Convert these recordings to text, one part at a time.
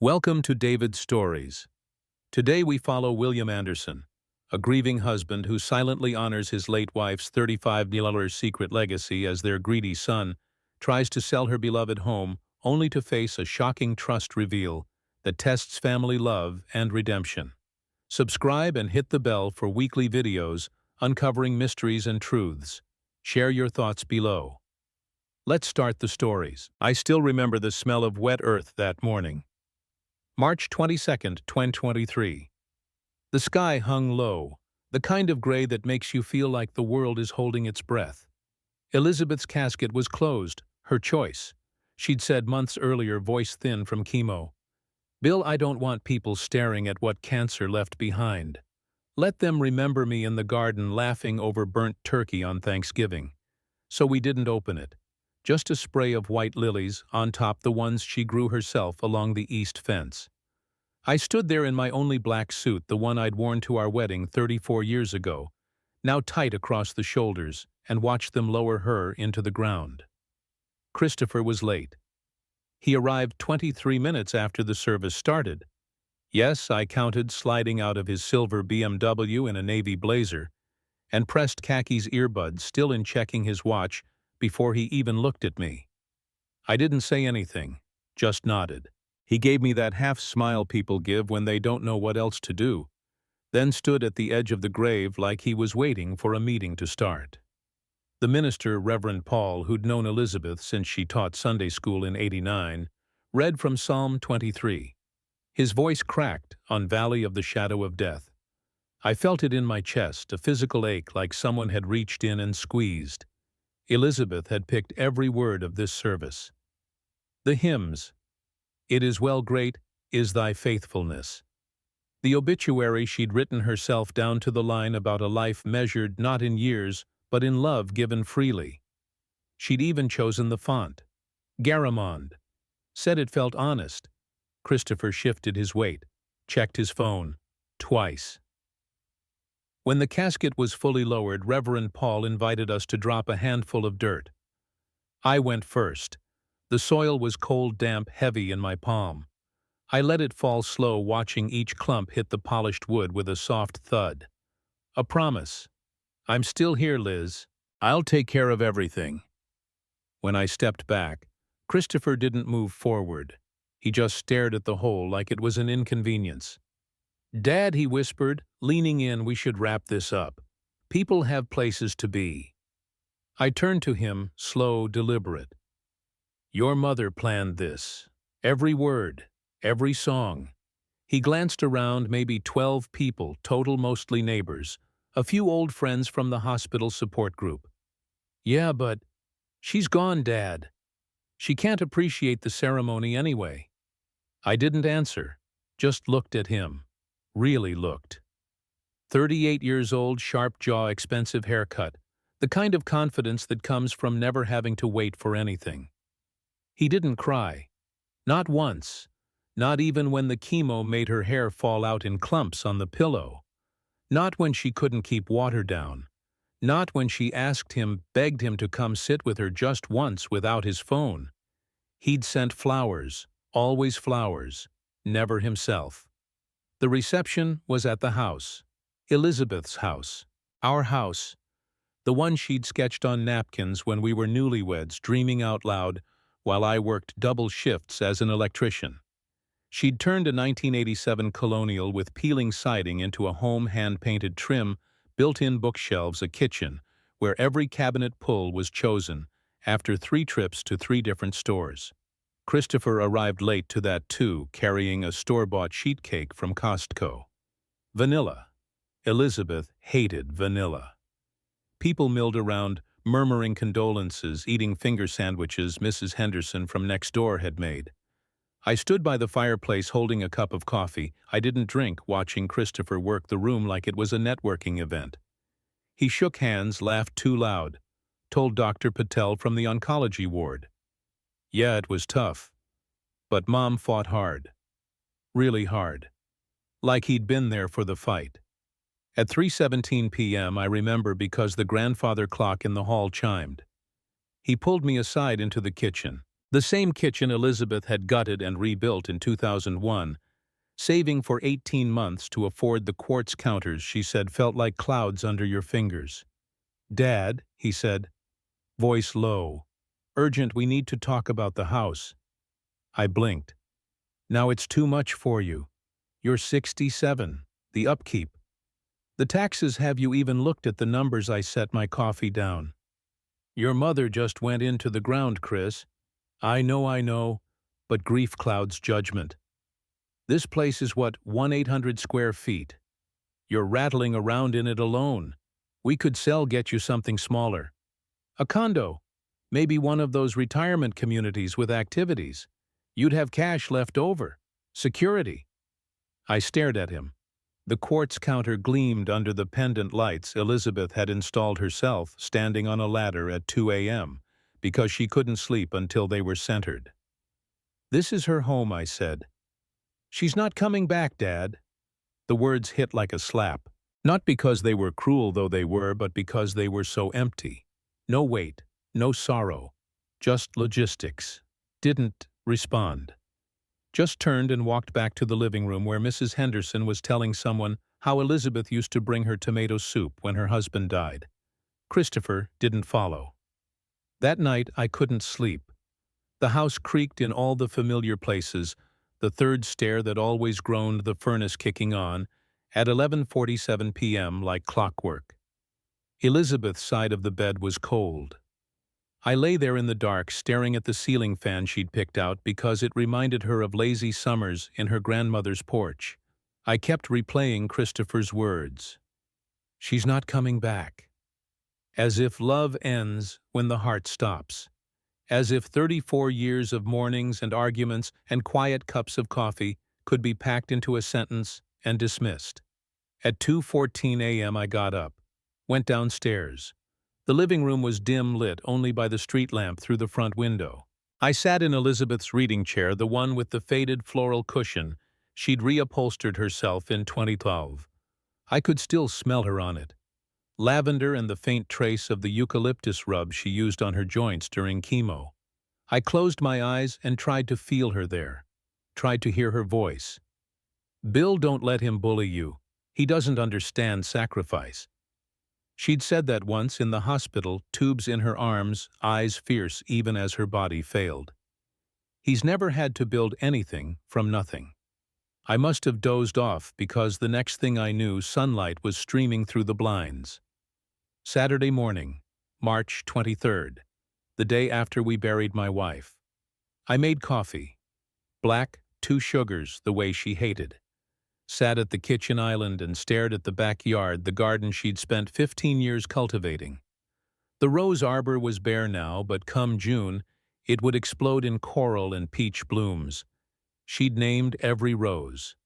Welcome to David's Stories. Today we follow William Anderson, a grieving husband who silently honors his late wife's $35 secret legacy as their greedy son tries to sell her beloved home only to face a shocking trust reveal that tests family love and redemption. Subscribe and hit the bell for weekly videos uncovering mysteries and truths. Share your thoughts below. Let's start the stories. I still remember the smell of wet earth that morning. March 22nd, 2023. The sky hung low, the kind of gray that makes you feel like the world is holding its breath. Elizabeth's casket was closed, her choice. She'd said months earlier, voice thin from chemo, "Bill, I don't want people staring at what cancer left behind. Let them remember me in the garden laughing over burnt turkey on Thanksgiving." So we didn't open it. Just a spray of white lilies on top the ones she grew herself along the east fence. I stood there in my only black suit, the one I'd worn to our wedding 34 years ago, now tight across the shoulders, and watched them lower her into the ground. Christopher was late. He arrived 23 minutes after the service started. Yes, I counted, sliding out of his silver BMW in a navy blazer, and pressed khakis earbuds, still in checking his watch, before he even looked at me. I didn't say anything, just nodded. He gave me that half-smile people give when they don't know what else to do, then stood at the edge of the grave like he was waiting for a meeting to start. The minister, Reverend Paul, who'd known Elizabeth since she taught Sunday school in '89, read from Psalm 23. His voice cracked on Valley of the Shadow of Death. I felt it in my chest, a physical ache like someone had reached in and squeezed. Elizabeth had picked every word of this service. The hymns, "It is well, great is thy faithfulness." The obituary she'd written herself down to the line about a life measured not in years, but in love given freely. She'd even chosen the font. Garamond. Said it felt honest. Christopher shifted his weight, checked his phone, twice. When the casket was fully lowered, Reverend Paul invited us to drop a handful of dirt. I went first. The soil was cold, damp, heavy in my palm. I let it fall slow, watching each clump hit the polished wood with a soft thud. A promise. "I'm still here, Liz. I'll take care of everything." When I stepped back, Christopher didn't move forward. He just stared at the hole like it was an inconvenience. "Dad," he whispered, leaning in, "we should wrap this up. People have places to be." I turned to him, slow, deliberate. "Your mother planned this. Every word, every song." He glanced around, maybe 12 people, total, mostly neighbors, a few old friends from the hospital support group. "Yeah, but she's gone, Dad. She can't appreciate the ceremony anyway." I didn't answer, just looked at him. Really looked. 38 years old, sharp jaw, expensive haircut, the kind of confidence that comes from never having to wait for anything. He didn't cry. Not once. Not even when the chemo made her hair fall out in clumps on the pillow. Not when she couldn't keep water down. Not when she asked him, begged him to come sit with her just once without his phone. He'd sent flowers, always flowers, never himself. The reception was at the house. Elizabeth's house. Our house. The one she'd sketched on napkins when we were newlyweds, dreaming out loud while I worked double shifts as an electrician. She'd turned a 1987 colonial with peeling siding into a home, hand-painted trim, built-in bookshelves, a kitchen, where every cabinet pull was chosen after 3 trips to 3 different stores. Christopher arrived late to that too, carrying a store-bought sheet cake from Costco. Vanilla. Elizabeth hated vanilla. People milled around, murmuring condolences, eating finger sandwiches Mrs. Henderson from next door had made. I stood by the fireplace holding a cup of coffee I didn't drink, watching Christopher work the room like it was a networking event. He shook hands, laughed too loud, told Dr. Patel from the oncology ward. Yeah, it was tough. But Mom fought hard. Really hard. Like he'd been there for the fight. At 3:17 p.m. I remember because the grandfather clock in the hall chimed. He pulled me aside into the kitchen. The same kitchen Elizabeth had gutted and rebuilt in 2001, saving for 18 months to afford the quartz counters she said felt like clouds under your fingers. "Dad," he said, voice low. "Urgent, we need to talk about the house." I blinked. "Now it's too much for you. You're 67. The upkeep. The taxes. Have you even looked at the numbers?" I set my coffee down. "Your mother just went into the ground, Chris." I know, but grief clouds judgment. This place is what, 1,800 square feet. You're rattling around in it alone. We could get you something smaller. A condo. Maybe one of those retirement communities with activities. You'd have cash left over. Security." I stared at him. The quartz counter gleamed under the pendant lights Elizabeth had installed herself, standing on a ladder at 2 a.m., because she couldn't sleep until they were centered. "This is her home," I said. "She's not coming back, Dad." The words hit like a slap. Not because they were cruel, though they were, but because they were so empty. No weight, no sorrow, just logistics. Didn't respond. Just turned and walked back to the living room where Mrs. Henderson was telling someone how Elizabeth used to bring her tomato soup when her husband died. Christopher didn't follow. That night I couldn't sleep. The house creaked in all the familiar places, the third stair that always groaned, the furnace kicking on, at 11:47 p.m. like clockwork. Elizabeth's side of the bed was cold. I lay there in the dark, staring at the ceiling fan she'd picked out because it reminded her of lazy summers in her grandmother's porch. I kept replaying Christopher's words. "She's not coming back." As if love ends when the heart stops. As if 34 years of mornings and arguments and quiet cups of coffee could be packed into a sentence and dismissed. At 2:14 a.m. I got up, went downstairs. The living room was dim lit only by the street lamp through the front window. I sat in Elizabeth's reading chair, the one with the faded floral cushion she'd reupholstered herself in 2012. I could still smell her on it. Lavender and the faint trace of the eucalyptus rub she used on her joints during chemo. I closed my eyes and tried to feel her there, tried to hear her voice. "Bill, don't let him bully you. He doesn't understand sacrifice." She'd said that once in the hospital, tubes in her arms, eyes fierce even as her body failed. He's never had to build anything from nothing. I must have dozed off because the next thing I knew, sunlight was streaming through the blinds. Saturday morning, March 23rd, the day after we buried my wife. I made coffee. Black, 2 sugars, the way she hated. Sat at the kitchen island and stared at the backyard, the garden she'd spent 15 years cultivating. The rose arbor was bare now, but come June, it would explode in coral and peach blooms. She'd named every rose.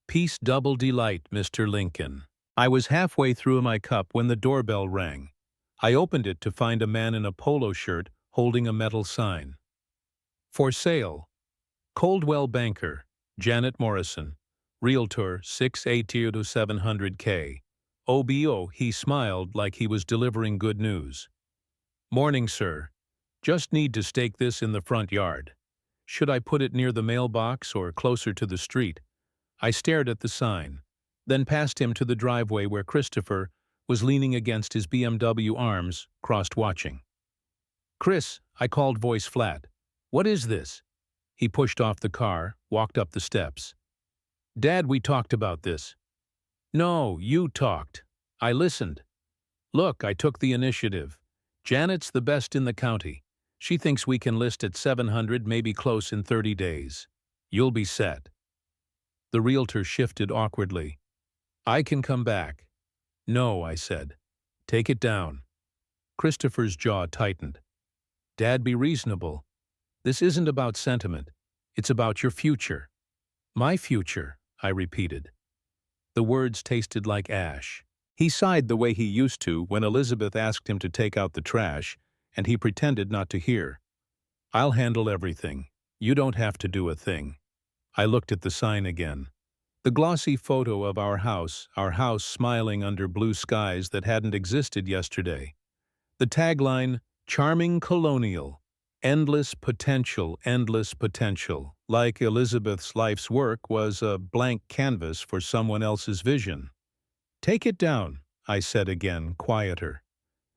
"Peace double delight, Mr. Lincoln." I was halfway through my cup when the doorbell rang. I opened it to find a man in a polo shirt holding a metal sign. "For sale. Coldwell Banker, Janet Morrison, Realtor 680 to 700K. OBO." He smiled like he was delivering good news. "Morning, sir. Just need to stake this in the front yard. Should I put it near the mailbox or closer to the street?" I stared at the sign, then passed him to the driveway where Christopher was leaning against his BMW, arms crossed, watching. "Chris," I called, voice flat. "What is this?" He pushed off the car, walked up the steps. "Dad, we talked about this." "No, you talked. I listened. Look, I took the initiative. Janet's the best in the county. She thinks we can list at 700, maybe close, in 30 days. You'll be set." The realtor shifted awkwardly. "I can come back." "No," I said. "Take it down." Christopher's jaw tightened. "Dad, be reasonable. This isn't about sentiment. It's about your future." "My future," I repeated. The words tasted like ash. He sighed the way he used to when Elizabeth asked him to take out the trash, and he pretended not to hear. "I'll handle everything. You don't have to do a thing." I looked at the sign again. The glossy photo of our house smiling under blue skies that hadn't existed yesterday. The tagline, "Charming Colonial." Endless potential, endless potential. Like Elizabeth's life's work was a blank canvas for someone else's vision. "Take it down," I said again, quieter.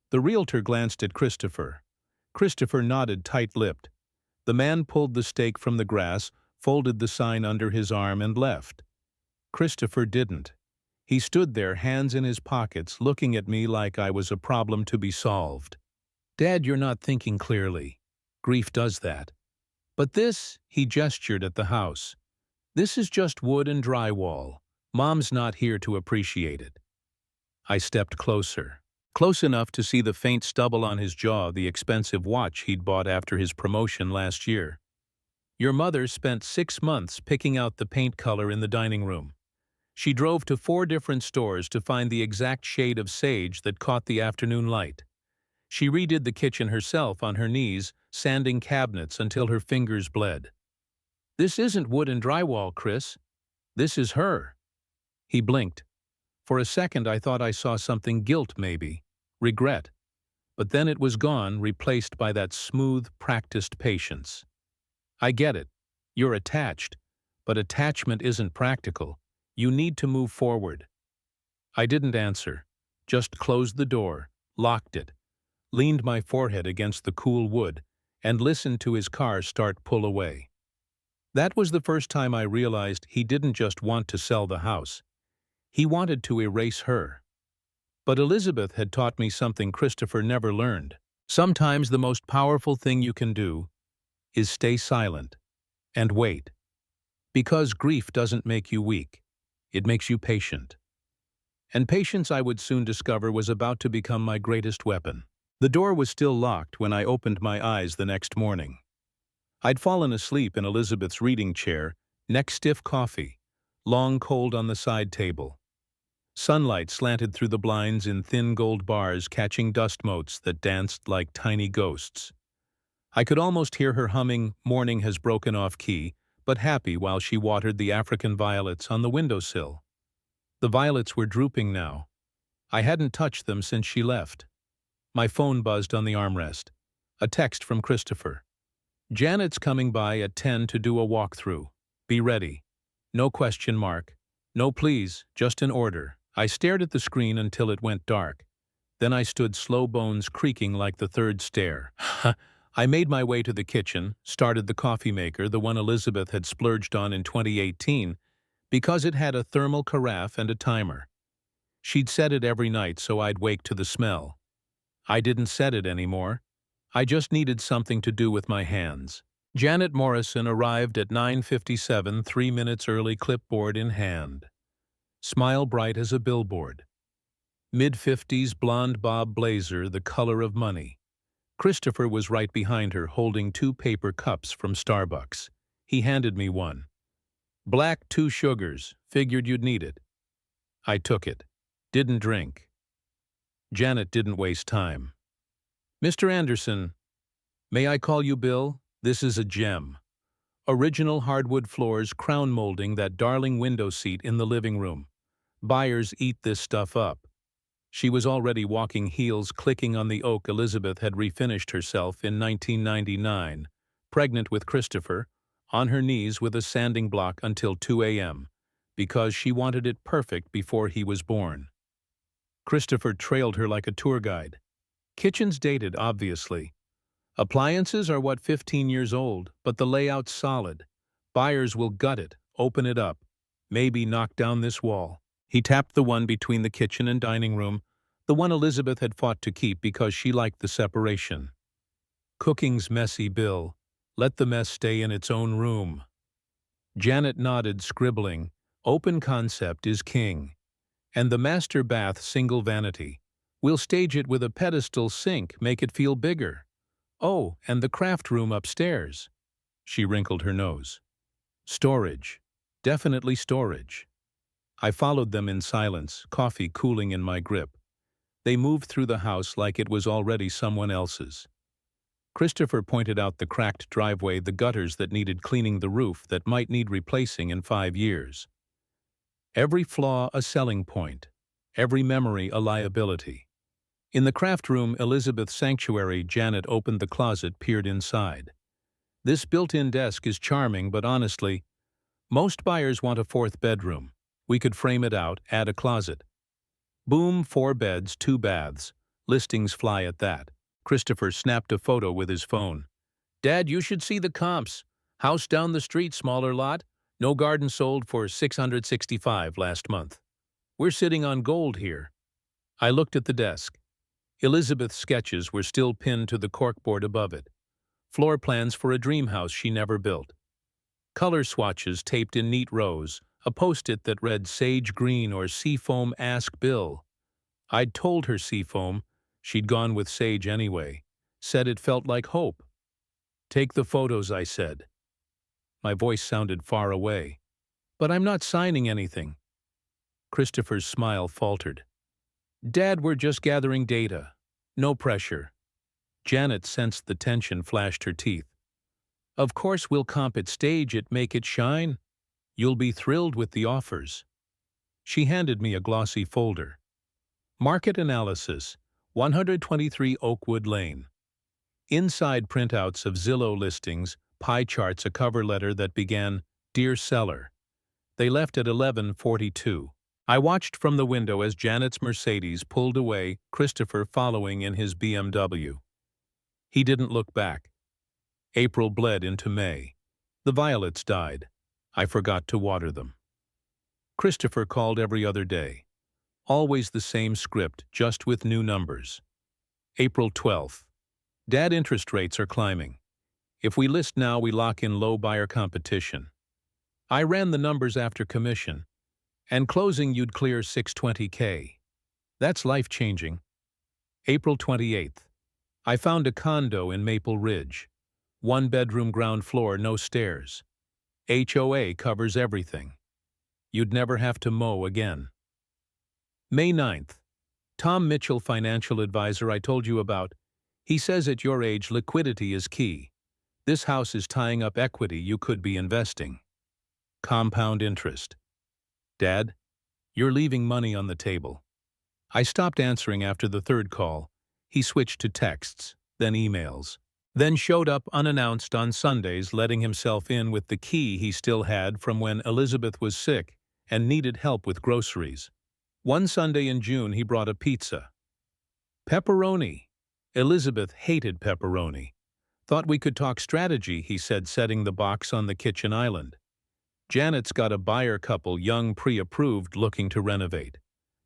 The realtor glanced at Christopher. Christopher nodded tight-lipped. The man pulled the stake from the grass, folded the sign under his arm, and left. Christopher didn't. He stood there, hands in his pockets, looking at me like I was a problem to be solved. "Dad, you're not thinking clearly. Grief does that. But this," he gestured at the house, "this is just wood and drywall. Mom's not here to appreciate it." I stepped closer. Close enough to see the faint stubble on his jaw, the expensive watch he'd bought after his promotion last year. "Your mother spent 6 months picking out the paint color in the dining room. She drove to 4 different stores to find the exact shade of sage that caught the afternoon light. She redid the kitchen herself on her knees, sanding cabinets until her fingers bled. This isn't wood and drywall, Chris. This is her." He blinked. For a second I thought I saw something, guilt maybe, regret. But then it was gone, replaced by that smooth, practiced patience. "I get it. You're attached. But attachment isn't practical. You need to move forward." I didn't answer, just closed the door, locked it, leaned my forehead against the cool wood, and listened to his car start pull away. That was the first time I realized he didn't just want to sell the house. He wanted to erase her. But Elizabeth had taught me something Christopher never learned. Sometimes the most powerful thing you can do is stay silent and wait. Because grief doesn't make you weak. It makes you patient. And patience, I would soon discover, was about to become my greatest weapon. The door was still locked when I opened my eyes the next morning. I'd fallen asleep in Elizabeth's reading chair, neck stiff coffee, long cold on the side table. Sunlight slanted through the blinds in thin gold bars, catching dust motes that danced like tiny ghosts. I could almost hear her humming "Morning Has Broken Off Key," but happy while she watered the African violets on the windowsill. The violets were drooping now. I hadn't touched them since she left. My phone buzzed on the armrest. A text from Christopher. "Janet's coming by at 10 to do a walkthrough. Be ready." No question mark. No please, just an order. I stared at the screen until it went dark. Then I stood, slow bones creaking like the third stair. I made my way to the kitchen, started the coffee maker, the one Elizabeth had splurged on in 2018, because it had a thermal carafe and a timer. She'd set it every night so I'd wake to the smell. I didn't set it anymore. I just needed something to do with my hands. Janet Morrison arrived at 9:57, 3 minutes early, clipboard in hand. Smile bright as a billboard. Mid-50s, blonde bob blazer, the color of money. Christopher was right behind her, holding 2 paper cups from Starbucks. He handed me one. "Black, 2 sugars. Figured you'd need it." I took it. Didn't drink. Janet didn't waste time. "Mr. Anderson, may I call you Bill? This is a gem. Original hardwood floors, crown molding, that darling window seat in the living room. Buyers eat this stuff up." She was already walking, heels clicking on the oak Elizabeth had refinished herself in 1999, pregnant with Christopher, on her knees with a sanding block until 2 a.m., because she wanted it perfect before he was born. Christopher trailed her like a tour guide. "Kitchen's dated, obviously. Appliances are 15 years old, but the layout's solid. Buyers will gut it, open it up, maybe knock down this wall." He tapped the one between the kitchen and dining room, the one Elizabeth had fought to keep because she liked the separation. "Cooking's messy, Bill. Let the mess stay in its own room." Janet nodded, scribbling. "Open concept is king. And the master bath, single vanity. We'll stage it with a pedestal sink, make it feel bigger. Oh, and the craft room upstairs." She wrinkled her nose. "Storage. Definitely storage." I followed them in silence, coffee cooling in my grip. They moved through the house like it was already someone else's. Christopher pointed out the cracked driveway, the gutters that needed cleaning, the roof that might need replacing in 5 years. Every flaw a selling point, every memory a liability. In the craft room, Elizabeth's sanctuary, Janet opened the closet, peered inside. This built-in desk is charming, but honestly, most buyers want a fourth bedroom. We could frame it out, add a closet. Boom, 4 beds, 2 baths. Listings fly at that. Christopher snapped a photo with his phone. Dad, you should see the comps. House down the street, smaller lot. No garden, sold for $665 last month. We're sitting on gold here. I looked at the desk. Elizabeth's sketches were still pinned to the corkboard above it. Floor plans for a dream house she never built. Color swatches taped in neat rows, a post-it that read sage green or seafoam, ask Bill. I'd told her seafoam. She'd gone with sage anyway. Said it felt like hope. Take the photos, I said. My voice sounded far away. But I'm not signing anything. Christopher's smile faltered. Dad, we're just gathering data. No pressure. Janet sensed the tension, flashed her teeth. Of course we'll comp it, stage it, make it shine. You'll be thrilled with the offers. She handed me a glossy folder. Market analysis, 123 Oakwood Lane. Inside printouts of Zillow listings, pie charts, a cover letter that began, Dear Seller. They left at 11:42. I watched from the window as Janet's Mercedes pulled away, Christopher following in his BMW. He didn't look back. April bled into May. The violets died. I forgot to water them. Christopher called every other day. Always the same script, just with new numbers. April 12th. Dad, interest rates are climbing. If we list now, we lock in low buyer competition. I ran the numbers after commission. And closing, you'd clear $620K. That's life-changing. April 28th. I found a condo in Maple Ridge. 1-bedroom, ground floor, no stairs. HOA covers everything. You'd never have to mow again. May 9th. Tom Mitchell, financial advisor I told you about. He says at your age, liquidity is key. This house is tying up equity you could be investing. Compound interest. Dad, you're leaving money on the table. I stopped answering after the third call. He switched to texts, then emails. Then showed up unannounced on Sundays, letting himself in with the key he still had from when Elizabeth was sick and needed help with groceries. One Sunday in June, he brought a pizza. Pepperoni. Elizabeth hated pepperoni. Thought we could talk strategy, he said, setting the box on the kitchen island. Janet's got a buyer couple, young, pre-approved, looking to renovate.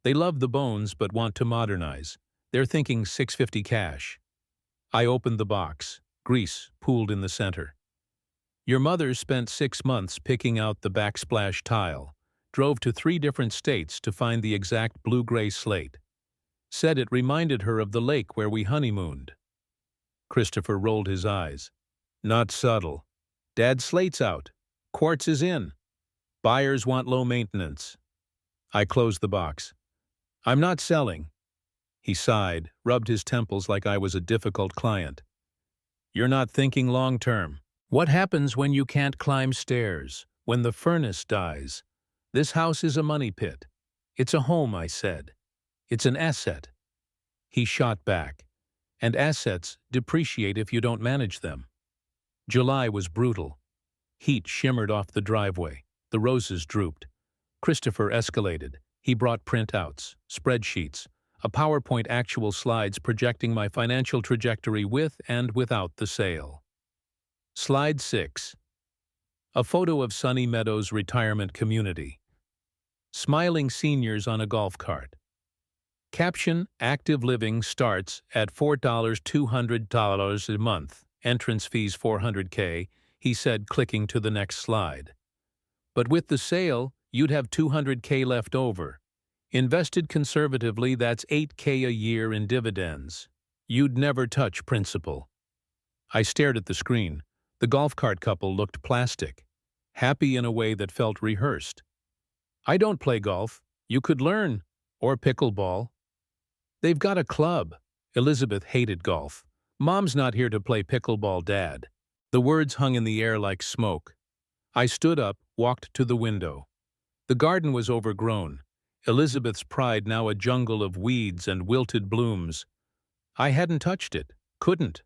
They love the bones but want to modernize. They're thinking $650 cash. I opened the box. Grease pooled in the center. Your mother spent 6 months picking out the backsplash tile. Drove to 3 different states to find the exact blue-gray slate. Said it reminded her of the lake where we honeymooned. Christopher rolled his eyes. Not subtle. Dad's slate's out. Quartz is in. Buyers want low maintenance. I closed the box. I'm not selling. He sighed, rubbed his temples like I was a difficult client. You're not thinking long term. What happens when you can't climb stairs? When the furnace dies? This house is a money pit. It's a home, I said. It's an asset. He shot back. And assets depreciate if you don't manage them. July was brutal. Heat shimmered off the driveway. The roses drooped. Christopher escalated. He brought printouts, spreadsheets, a PowerPoint, actual slides projecting my financial trajectory with and without the sale. Slide 6. A photo of Sunny Meadows Retirement Community. Smiling seniors on a golf cart. Caption, active living starts at $4,200 a month. Entrance fees $400K, he said, clicking to the next slide. But with the sale, you'd have $200K left over. Invested conservatively, that's $8K a year in dividends. You'd never touch principal. I stared at the screen. The golf cart couple looked plastic, happy in a way that felt rehearsed. I don't play golf. You could learn. Or pickleball. They've got a club. Elizabeth hated golf. Mom's not here to play pickleball, Dad. The words hung in the air like smoke. I stood up, walked to the window. The garden was overgrown. Elizabeth's pride now a jungle of weeds and wilted blooms. I hadn't touched it. Couldn't.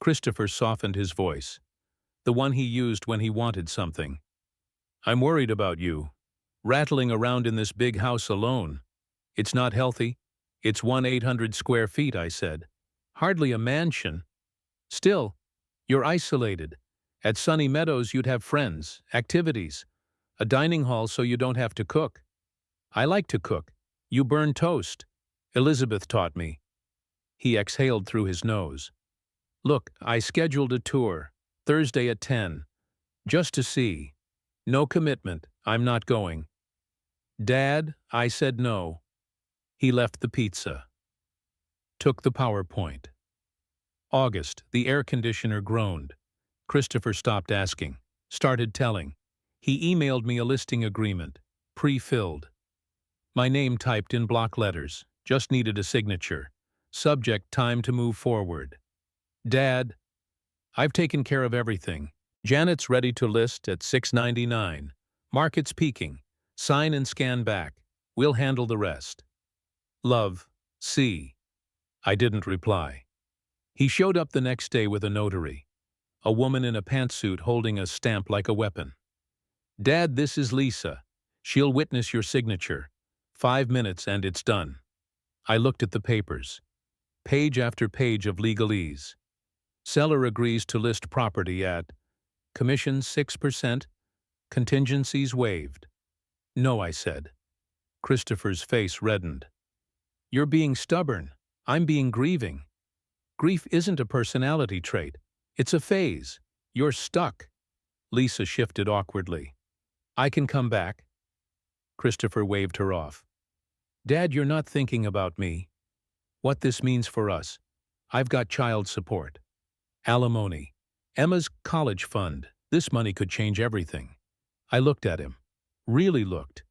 Christopher softened his voice, the one he used when he wanted something. I'm worried about you. Rattling around in this big house alone. It's not healthy. It's 1,800 square feet, I said. Hardly a mansion. Still, you're isolated. At Sunny Meadows you'd have friends, activities, a dining hall so you don't have to cook. I like to cook. You burn toast. Elizabeth taught me. He exhaled through his nose. Look, I scheduled a tour, Thursday at 10. Just to see. No commitment, I'm not going. Dad, I said no. He left the pizza. Took the PowerPoint. August, the air conditioner groaned. Christopher stopped asking, started telling. He emailed me a listing agreement, pre-filled. My name typed in block letters, just needed a signature. Subject, time to move forward. Dad, I've taken care of everything. Janet's ready to list at $6.99. Market's peaking. Sign and scan back. We'll handle the rest. Love, C. I didn't reply. He showed up the next day with a notary. A woman in a pantsuit holding a stamp like a weapon. Dad, this is Lisa. She'll witness your signature. 5 minutes and it's done. I looked at the papers. Page after page of legalese. Seller agrees to list property at commission 6%, contingencies waived. No, I said. Christopher's face reddened. You're being stubborn. I'm being grieving. Grief isn't a personality trait. It's a phase. You're stuck. Lisa shifted awkwardly. I can come back. Christopher waved her off. Dad, you're not thinking about me. What this means for us. I've got child support. Alimony. Emma's college fund. This money could change everything. I looked at him. Really looked.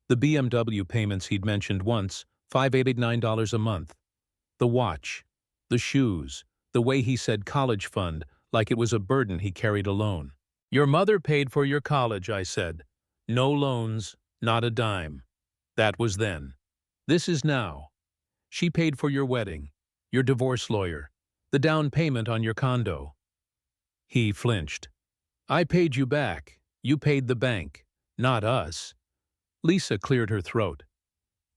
The BMW payments he'd mentioned once, $589 a month. The watch. The shoes. The way he said college fund, like it was a burden he carried alone. Your mother paid for your college, I said. No loans, not a dime. That was then. This is now. She paid for your wedding, your divorce lawyer, the down payment on your condo. He flinched. I paid you back. You paid the bank, not us. Lisa cleared her throat.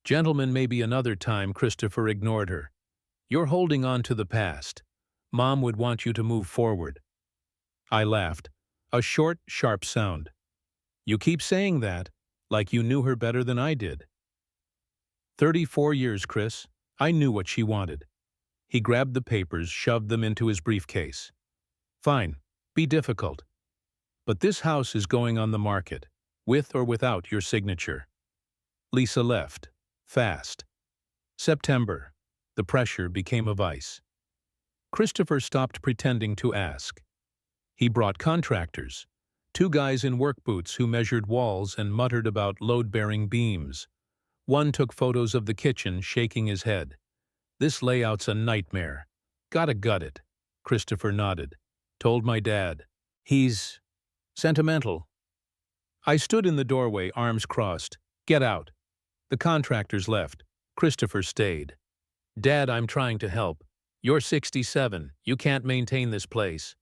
Gentlemen, maybe another time. Christopher ignored her. You're holding on to the past. Mom would want you to move forward. I laughed. A short, sharp sound. You keep saying that, like you knew her better than I did. 34 years, Chris. I knew what she wanted. He grabbed the papers, shoved them into his briefcase. Fine, be difficult. But this house is going on the market, with or without your signature. Lisa left. Fast. September. The pressure became a vice. Christopher stopped pretending to ask. He brought contractors, 2 guys in work boots who measured walls and muttered about load-bearing beams. One took photos of the kitchen, shaking his head. This layout's a nightmare. Gotta gut it. Christopher nodded. Told my dad. He's sentimental. I stood in the doorway, arms crossed. Get out. The contractors left. Christopher stayed. Dad, I'm trying to help. You're 67. You can't maintain this place.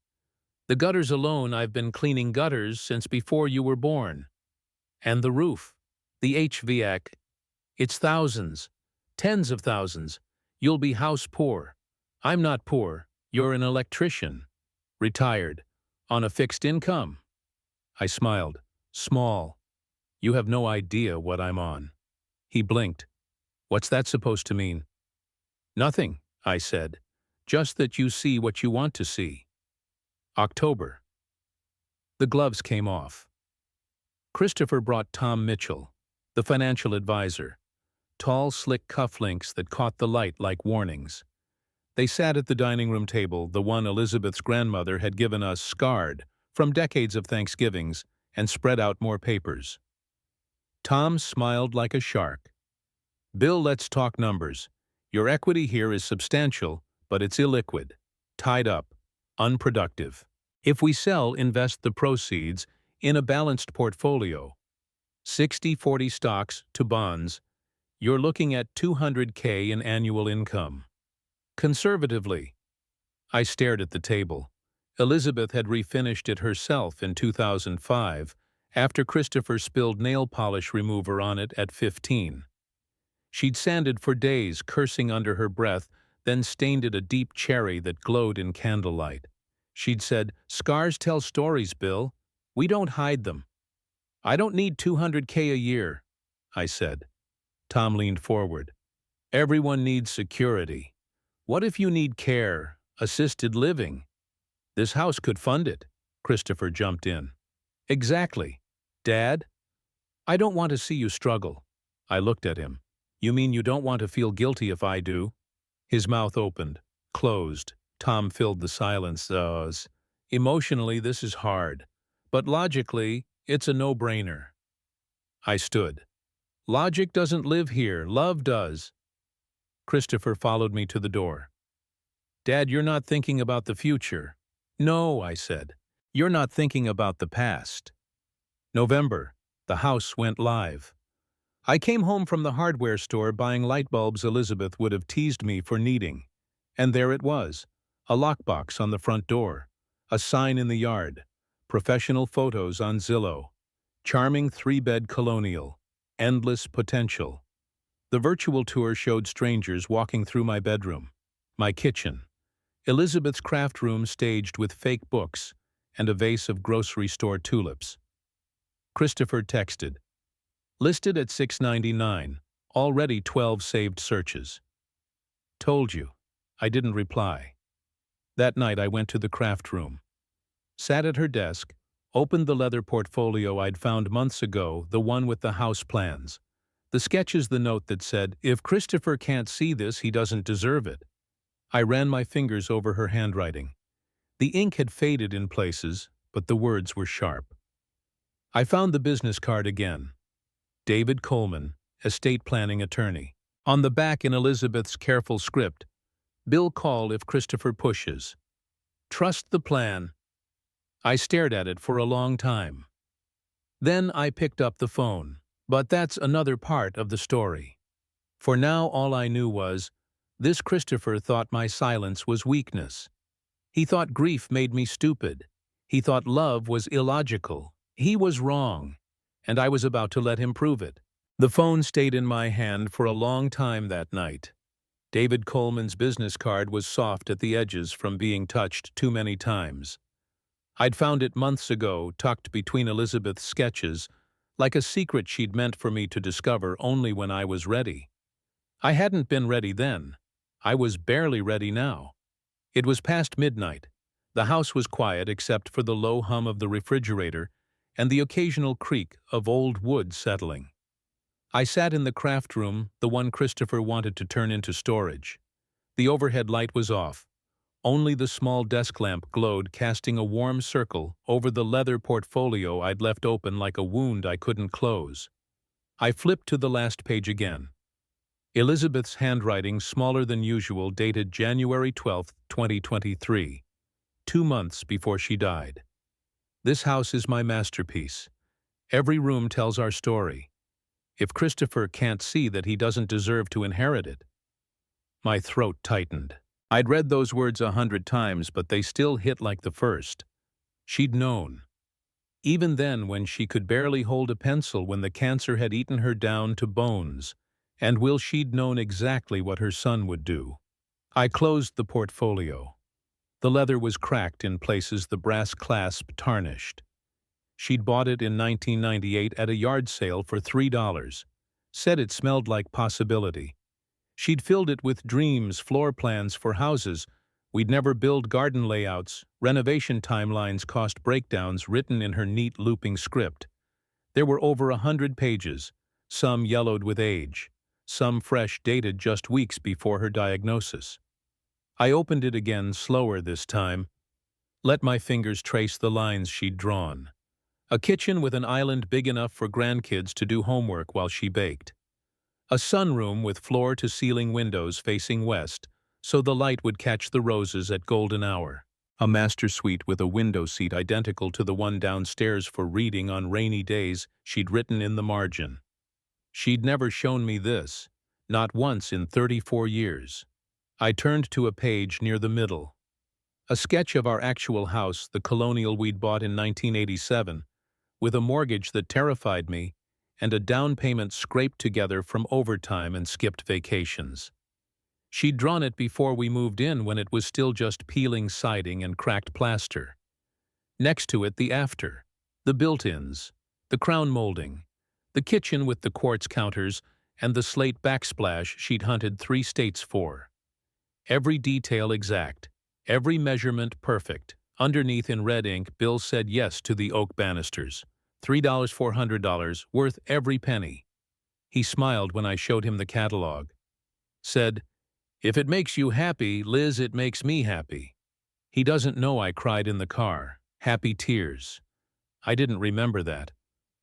The gutters alone, I've been cleaning gutters since before you were born. And the roof. The HVAC. It's thousands. Tens of thousands. You'll be house poor. I'm not poor. You're an electrician. Retired. On a fixed income. I smiled. Small. You have no idea what I'm on. He blinked. What's that supposed to mean? Nothing, I said. Just that you see what you want to see. October. The gloves came off. Christopher brought Tom Mitchell, the financial advisor. Tall, slick cufflinks that caught the light like warnings. They sat at the dining room table, the one Elizabeth's grandmother had given us scarred from decades of Thanksgivings, and spread out more papers. Tom smiled like a shark. Bill, let's talk numbers. Your equity here is substantial, but it's illiquid, tied up, unproductive. If we sell, invest the proceeds in a balanced portfolio, 60-40 stocks to bonds, you're looking at $200K in annual income. Conservatively. I stared at the table. Elizabeth had refinished it herself in 2005 after Christopher spilled nail polish remover on it at 15. She'd sanded for days, cursing under her breath, then stained it a deep cherry that glowed in candlelight. She'd said, "Scars tell stories, Bill. We don't hide them." "I don't need 200K a year," I said. Tom leaned forward. "Everyone needs security. What if you need care, assisted living? This house could fund it." Christopher jumped in. "Exactly. Dad, I don't want to see you struggle." I looked at him. "You mean you don't want to feel guilty if I do?" His mouth opened, closed. Tom filled the silence. Emotionally, this is hard. But logically, it's a no-brainer." I stood. "Logic doesn't live here. Love does." Christopher followed me to the door. "Dad, you're not thinking about the future." "No," I said. "You're not thinking about the past." November. The house went live. I came home from the hardware store buying light bulbs Elizabeth would have teased me for needing. And there it was, a lockbox on the front door, a sign in the yard, professional photos on Zillow, charming 3-bed colonial, endless potential. The virtual tour showed strangers walking through my bedroom, my kitchen, Elizabeth's craft room staged with fake books, and a vase of grocery store tulips. Christopher texted, "Listed at $6.99, already 12 saved searches." "Told you." I didn't reply. That night I went to the craft room. Sat at her desk, opened the leather portfolio I'd found months ago, the one with the house plans. The sketch is the note that said, "If Christopher can't see this, he doesn't deserve it." I ran my fingers over her handwriting. The ink had faded in places, but the words were sharp. I found the business card again. David Coleman, estate planning attorney. On the back in Elizabeth's careful script, "Bill call if Christopher pushes. Trust the plan." I stared at it for a long time. Then I picked up the phone. But that's another part of the story. For now all I knew was, this Christopher thought my silence was weakness. He thought grief made me stupid. He thought love was illogical. He was wrong, and I was about to let him prove it. The phone stayed in my hand for a long time that night. David Coleman's business card was soft at the edges from being touched too many times. I'd found it months ago, tucked between Elizabeth's sketches, like a secret she'd meant for me to discover only when I was ready. I hadn't been ready then. I was barely ready now. It was past midnight. The house was quiet except for the low hum of the refrigerator and the occasional creak of old wood settling. I sat in the craft room, the one Christopher wanted to turn into storage. The overhead light was off. Only the small desk lamp glowed, casting a warm circle over the leather portfolio I'd left open like a wound I couldn't close. I flipped to the last page again. Elizabeth's handwriting, smaller than usual, dated January 12, 2023, 2 months before she died. "This house is my masterpiece. Every room tells our story. If Christopher can't see that he doesn't deserve to inherit it." My throat tightened. I'd read those words 100 times, but they still hit like the first. She'd known. Even then, when she could barely hold a pencil, when the cancer had eaten her down to bones, and she'd known exactly what her son would do. I closed the portfolio. The leather was cracked in places, the brass clasp tarnished. She'd bought it in 1998 at a yard sale for $3. Said it smelled like possibility. She'd filled it with dreams, floor plans for houses we'd never build, garden layouts, renovation timelines, cost breakdowns written in her neat looping script. There were over 100 pages, some yellowed with age, some fresh, dated just weeks before her diagnosis. I opened it again, slower this time. Let my fingers trace the lines she'd drawn. A kitchen with an island big enough for grandkids to do homework while she baked. A sunroom with floor-to-ceiling windows facing west, so the light would catch the roses at golden hour. A master suite with a window seat identical to the one downstairs for reading on rainy days, she'd written in the margin. She'd never shown me this, not once in 34 years. I turned to a page near the middle. A sketch of our actual house, the colonial we'd bought in 1987, with a mortgage that terrified me and a down payment scraped together from overtime and skipped vacations. She'd drawn it before we moved in when it was still just peeling siding and cracked plaster. Next to it, the after, the built-ins, the crown molding, the kitchen with the quartz counters, and the slate backsplash she'd hunted 3 states for. Every detail exact, every measurement perfect. Underneath in red ink, Bill said yes to the oak banisters. $3,400, worth every penny. He smiled when I showed him the catalog. Said, "If it makes you happy, Liz, it makes me happy." He doesn't know I cried in the car. Happy tears. I didn't remember that.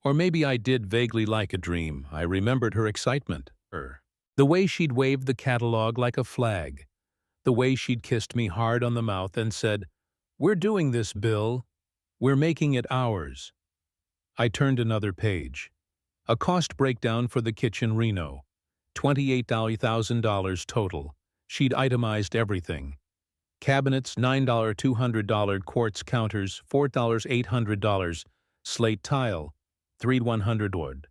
Or maybe I did vaguely like a dream. I remembered her excitement. The way she'd waved the catalog like a flag. The way she'd kissed me hard on the mouth and said, "We're doing this, Bill. We're making it ours." I turned another page. A cost breakdown for the kitchen reno. $28,000 total. She'd itemized everything. Cabinets, $9, $200, quartz counters, $4,800, slate tile, $3,100.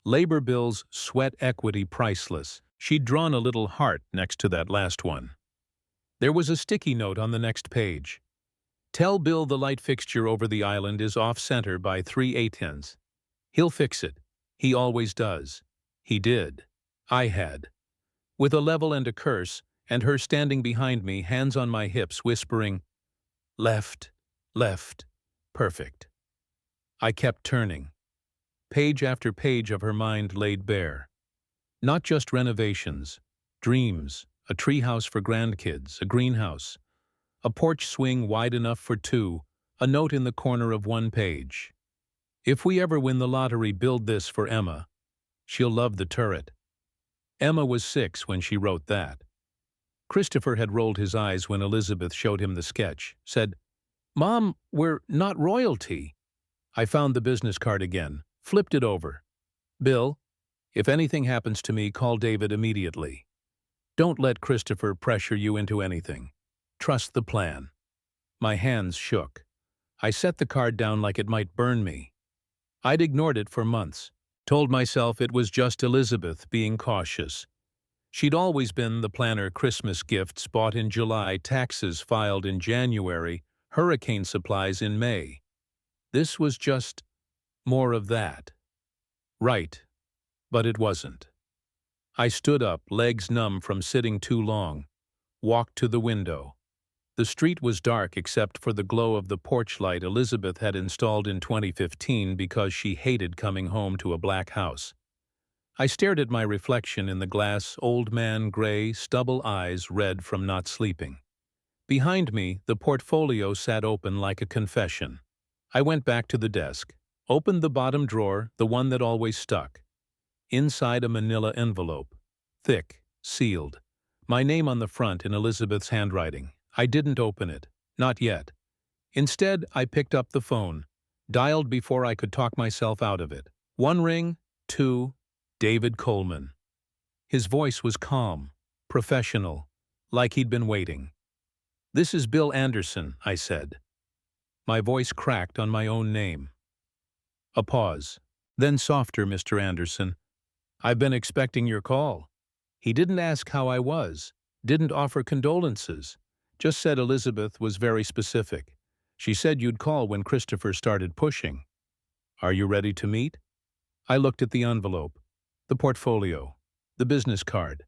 Labor bills, sweat equity priceless. She'd drawn a little heart next to that last one. There was a sticky note on the next page. "Tell Bill the light fixture over the island is off-center by 3/8. He'll fix it. He always does." He did. I had. With a level and a curse, and her standing behind me, hands on my hips, whispering, "Left, left, perfect." I kept turning. Page after page of her mind laid bare. Not just renovations, dreams, a treehouse for grandkids, a greenhouse, a porch swing wide enough for 2, a note in the corner of one page. "If we ever win the lottery, build this for Emma. She'll love the turret." Emma was 6 when she wrote that. Christopher had rolled his eyes when Elizabeth showed him the sketch, said, "Mom, we're not royalty." I found the business card again, flipped it over. "Bill, if anything happens to me, call David immediately. Don't let Christopher pressure you into anything. Trust the plan." My hands shook. I set the card down like it might burn me. I'd ignored it for months, told myself it was just Elizabeth being cautious. She'd always been the planner. Christmas gifts bought in July, taxes filed in January, hurricane supplies in May. This was just more of that. Right, but it wasn't. I stood up, legs numb from sitting too long, walked to the window. The street was dark except for the glow of the porch light Elizabeth had installed in 2015 because she hated coming home to a black house. I stared at my reflection in the glass, old man gray, stubble eyes red from not sleeping. Behind me, the portfolio sat open like a confession. I went back to the desk, opened the bottom drawer, the one that always stuck. Inside a manila envelope. Thick, sealed. My name on the front in Elizabeth's handwriting. I didn't open it. Not yet. Instead, I picked up the phone, dialed before I could talk myself out of it. 1 ring, 2, David Coleman. His voice was calm, professional, like he'd been waiting. "This is Bill Anderson," I said. My voice cracked on my own name. A pause. Then softer, "Mr. Anderson. I've been expecting your call." He didn't ask how I was, didn't offer condolences, just said Elizabeth was very specific. She said you'd call when Christopher started pushing. "Are you ready to meet?" I looked at the envelope, the portfolio, the business card.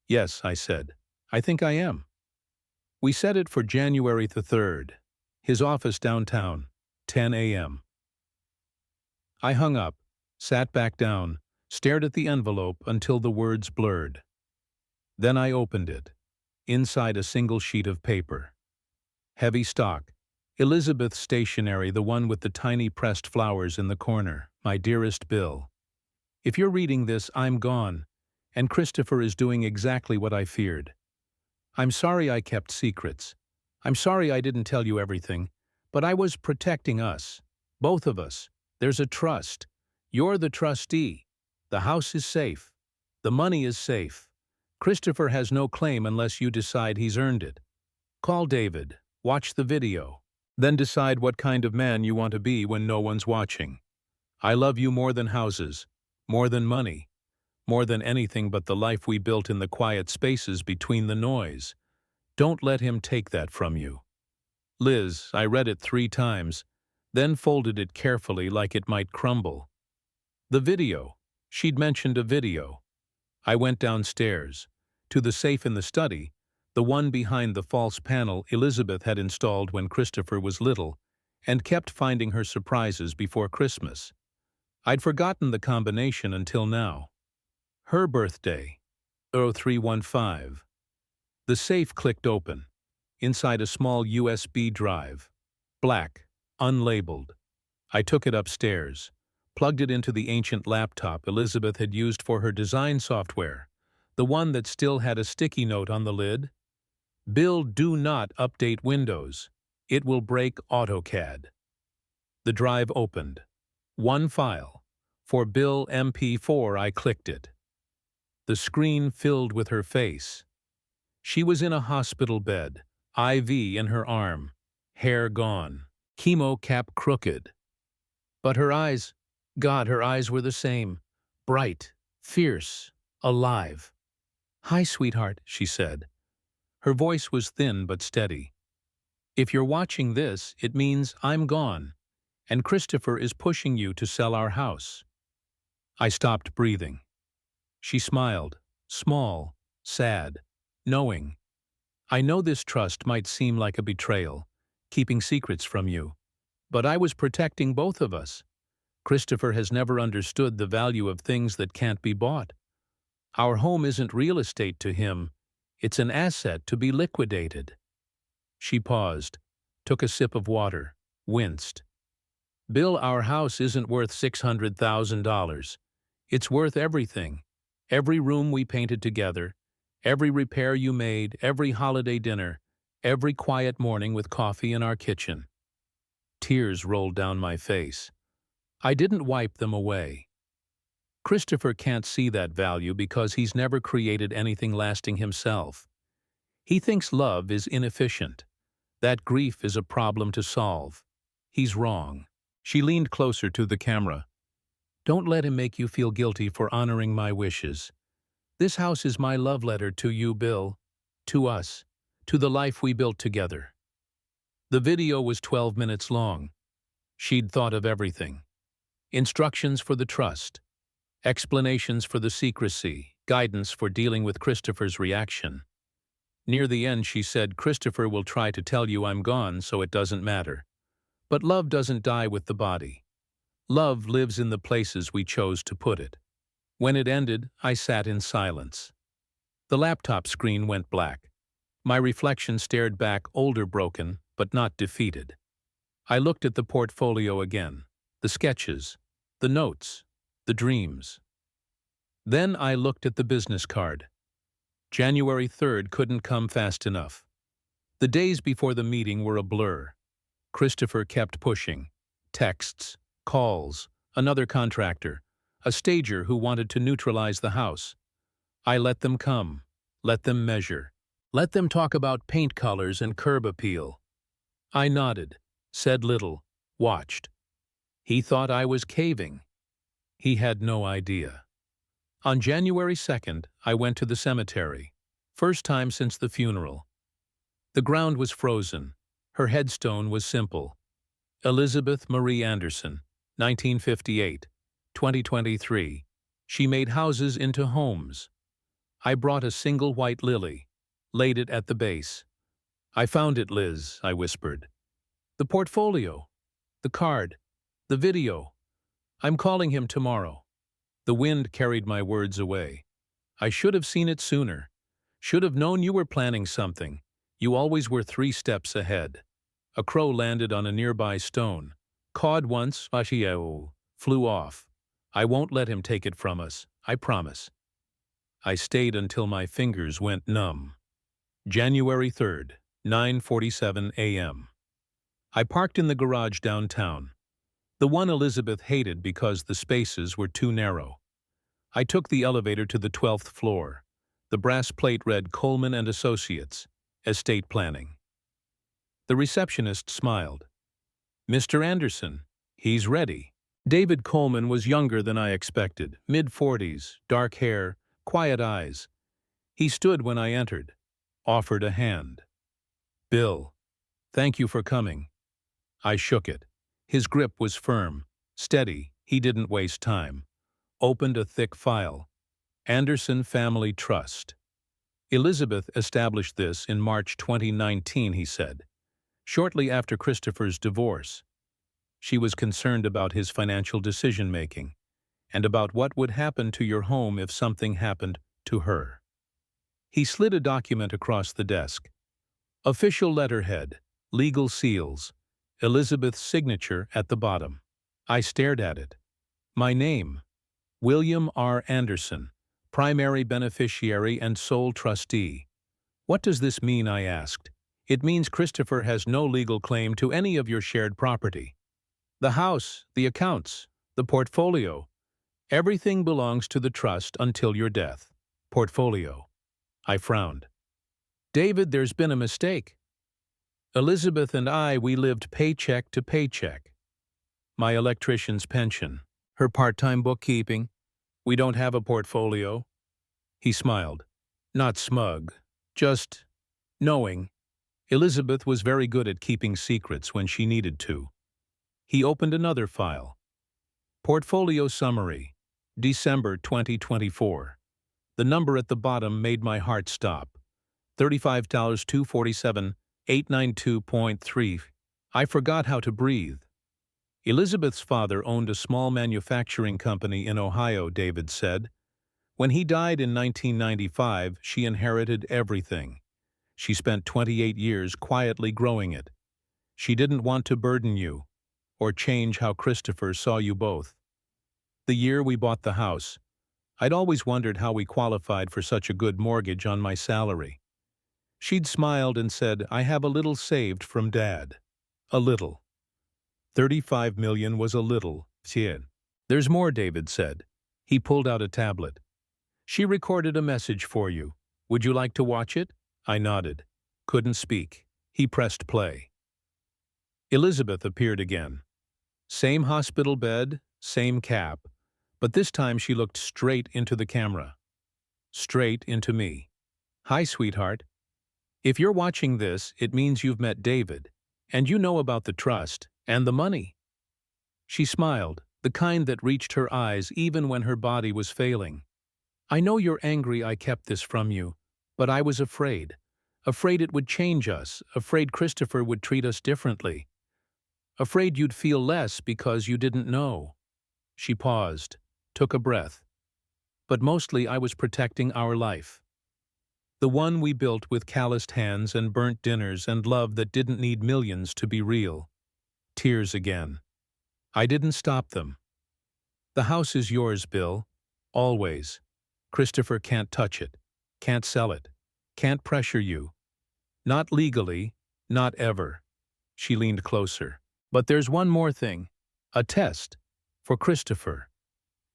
"Yes," I said. "I think I am." We set it for January the 3rd. His office downtown, 10 a.m. I hung up, sat back down, stared at the envelope until the words blurred. Then I opened it. Inside a single sheet of paper. Heavy stock. Elizabeth's stationery, the one with the tiny pressed flowers in the corner. "My dearest Bill. If you're reading this, I'm gone, and Christopher is doing exactly what I feared. I'm sorry I kept secrets. I'm sorry I didn't tell you everything, but I was protecting us. Both of us. There's a trust. You're the trustee. The house is safe. The money is safe. Christopher has no claim unless you decide he's earned it. Call David, watch the video, then decide what kind of man you want to be when no one's watching. I love you more than houses, more than money, more than anything but the life we built in the quiet spaces between the noise. Don't let him take that from you. Liz, I read it 3 times, then folded it carefully like it might crumble. The video. She'd mentioned a video. I went downstairs, to the safe in the study, the one behind the false panel Elizabeth had installed when Christopher was little, and kept finding her surprises before Christmas. I'd forgotten the combination until now. Her birthday, 0315. The safe clicked open. Inside a small USB drive. Black, unlabeled. I took it upstairs, plugged it into the ancient laptop Elizabeth had used for her design software, the one that still had a sticky note on the lid. Bill, do not update Windows. It will break AutoCAD. The drive opened. One file. For Bill MP4, I clicked it. The screen filled with her face. She was in a hospital bed, IV in her arm, hair gone, chemo cap crooked. But her eyes, God, her eyes were the same, bright, fierce, alive. "Hi, sweetheart," she said. Her voice was thin but steady. "If you're watching this, it means I'm gone, and Christopher is pushing you to sell our house." I stopped breathing. She smiled, small, sad, knowing. "I know this trust might seem like a betrayal, keeping secrets from you, but I was protecting both of us. Christopher has never understood the value of things that can't be bought. Our home isn't real estate to him, it's an asset to be liquidated." She paused, took a sip of water, winced. "Bill, our house isn't worth $600,000. It's worth everything. Every room we painted together, every repair you made, every holiday dinner, every quiet morning with coffee in our kitchen." Tears rolled down my face. I didn't wipe them away. Christopher can't see that value because he's never created anything lasting himself. He thinks love is inefficient, that grief is a problem to solve. He's wrong. She leaned closer to the camera. "Don't let him make you feel guilty for honoring my wishes. This house is my love letter to you, Bill, to us, to the life we built together." The video was 12 minutes long. She'd thought of everything. Instructions for the trust, explanations for the secrecy, guidance for dealing with Christopher's reaction. Near the end, she said, "Christopher will try to tell you I'm gone, so it doesn't matter. But love doesn't die with the body. Love lives in the places we chose to put it." When it ended, I sat in silence. The laptop screen went black. My reflection stared back, older, broken, but not defeated. I looked at the portfolio again, the sketches, the notes, the dreams. Then I looked at the business card. January 3rd couldn't come fast enough. The days before the meeting were a blur. Christopher kept pushing. Texts, calls, another contractor, a stager who wanted to neutralize the house. I let them come, let them measure, let them talk about paint colors and curb appeal. I nodded, said little, watched. He thought I was caving. He had no idea. On January 2nd, I went to the cemetery, first time since the funeral. The ground was frozen. Her headstone was simple. Elizabeth Marie Anderson, 1958, 2023. She made houses into homes. I brought a single white lily, laid it at the base. "I found it, Liz," I whispered. "The portfolio, the card, the video. I'm calling him tomorrow." The wind carried my words away. "I should have seen it sooner. Should have known you were planning something. You always were 3 steps ahead." A crow landed on a nearby stone. Cawed once, flew off. "I won't let him take it from us, I promise." I stayed until my fingers went numb. January 3rd, 9:47 a.m. I parked in the garage downtown. The one Elizabeth hated because the spaces were too narrow. I took the elevator to the 12th floor. The brass plate read Coleman and Associates, Estate Planning. The receptionist smiled. "Mr. Anderson, he's ready." David Coleman was younger than I expected, mid-40s, dark hair, quiet eyes. He stood when I entered, offered a hand. "Bill, thank you for coming." I shook it. His grip was firm, steady, he didn't waste time. Opened a thick file. Anderson Family Trust. Elizabeth established this in March 2019, he said, shortly after Christopher's divorce. She was concerned about his financial decision-making and about what would happen to your home if something happened to her. He slid a document across the desk. Official letterhead, legal seals, Elizabeth's signature at the bottom. I stared at it. My name, William R. Anderson, primary beneficiary and sole trustee. "What does this mean?" I asked. "It means Christopher has no legal claim to any of your shared property. The house, the accounts, the portfolio, everything belongs to the trust until your death." Portfolio. I frowned. "David, there's been a mistake. Elizabeth and we lived paycheck to paycheck. My electrician's pension, her part-time bookkeeping. We don't have a portfolio." He smiled. Not smug, just knowing. Elizabeth was very good at keeping secrets when she needed to. He opened another file. Portfolio Summary, December 2024. The number at the bottom made my heart stop. $35,247,892.3. I forgot how to breathe. Elizabeth's father owned a small manufacturing company in Ohio, David said. When he died in 1995, she inherited everything. She spent 28 years quietly growing it. She didn't want to burden you, or change how Christopher saw you both. The year we bought the house, I'd always wondered how we qualified for such a good mortgage on my salary. She'd smiled and said, "I have a little saved from Dad." A little. 35 million was a little. "There's more," David said. He pulled out a tablet. "She recorded a message for you. Would you like to watch it?" I nodded. Couldn't speak. He pressed play. Elizabeth appeared again. Same hospital bed, same cap, but this time she looked straight into the camera. Straight into me. "Hi, sweetheart. If you're watching this, it means you've met David, and you know about the trust and the money." She smiled, the kind that reached her eyes even when her body was failing. "I know you're angry I kept this from you, but I was afraid. Afraid it would change us, afraid Christopher would treat us differently. Afraid you'd feel less because you didn't know." She paused, took a breath. "But mostly I was protecting our life. The one we built with calloused hands and burnt dinners and love that didn't need millions to be real." Tears again. "I didn't stop them. The house is yours, Bill. Always. Christopher can't touch it, can't sell it, can't pressure you. Not legally, not ever." She leaned closer. "But there's one more thing. A test. For Christopher.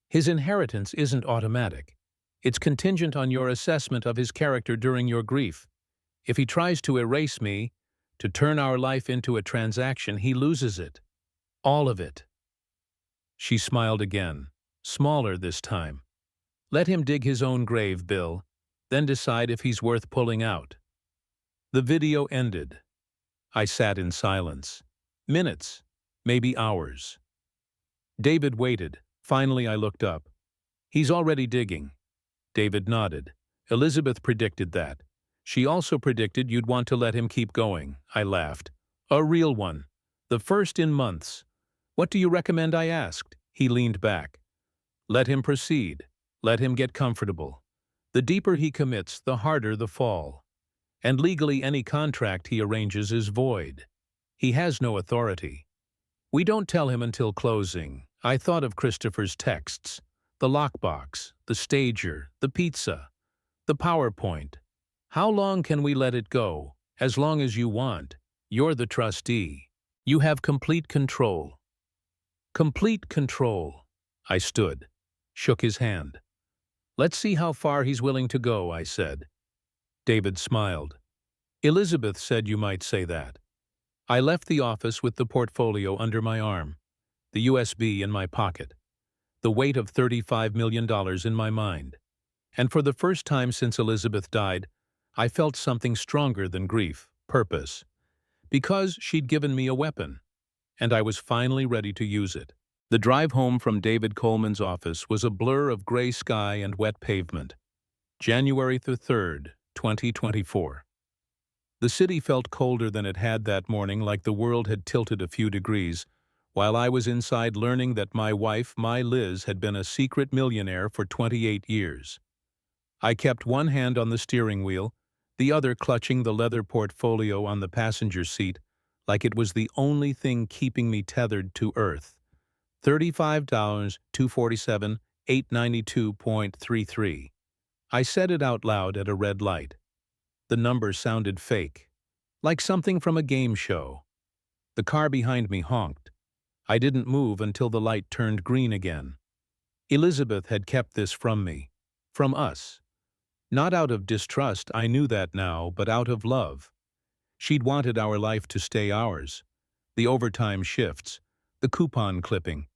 His inheritance isn't automatic. It's contingent on your assessment of his character during your grief. If he tries to erase me, to turn our life into a transaction, he loses it. All of it." She smiled again, smaller this time. "Let him dig his own grave, Bill, then decide if he's worth pulling out." The video ended. I sat in silence. Minutes, maybe hours. David waited. Finally I looked up. "He's already digging." David nodded. "Elizabeth predicted that. She also predicted you'd want to let him keep going." I laughed. "A real one. The first in months." "What do you recommend?" I asked. He leaned back. "Let him proceed. Let him get comfortable. The deeper he commits, the harder the fall. And legally any contract he arranges is void. He has no authority. We don't tell him until closing." I thought of Christopher's texts. The lockbox, the stager, the pizza, the PowerPoint. "How long can we let it go?" "As long as you want. You're the trustee. You have complete control." Complete control. I stood, shook his hand. Let's see how far he's willing to go, I said. David smiled. Elizabeth said you might say that. I left the office with the portfolio under my arm, the USB in my pocket, the weight of $35 million in my mind. And for the first time since Elizabeth died, I felt something stronger than grief, purpose. Because she'd given me a weapon, and I was finally ready to use it. The drive home from David Coleman's office was a blur of gray sky and wet pavement. January the 3rd, 2024. The city felt colder than it had that morning, like the world had tilted a few degrees, while I was inside learning that my wife, my Liz, had been a secret millionaire for 28 years. I kept one hand on the steering wheel, the other clutching the leather portfolio on the passenger seat, like it was the only thing keeping me tethered to Earth. $35, 892.33. I said it out loud at a red light. The number sounded fake, like something from a game show. The car behind me honked. I didn't move until the light turned green again. Elizabeth had kept this from me, from us. Not out of distrust, I knew that now, but out of love. She'd wanted our life to stay ours. The overtime shifts, the coupon clipping,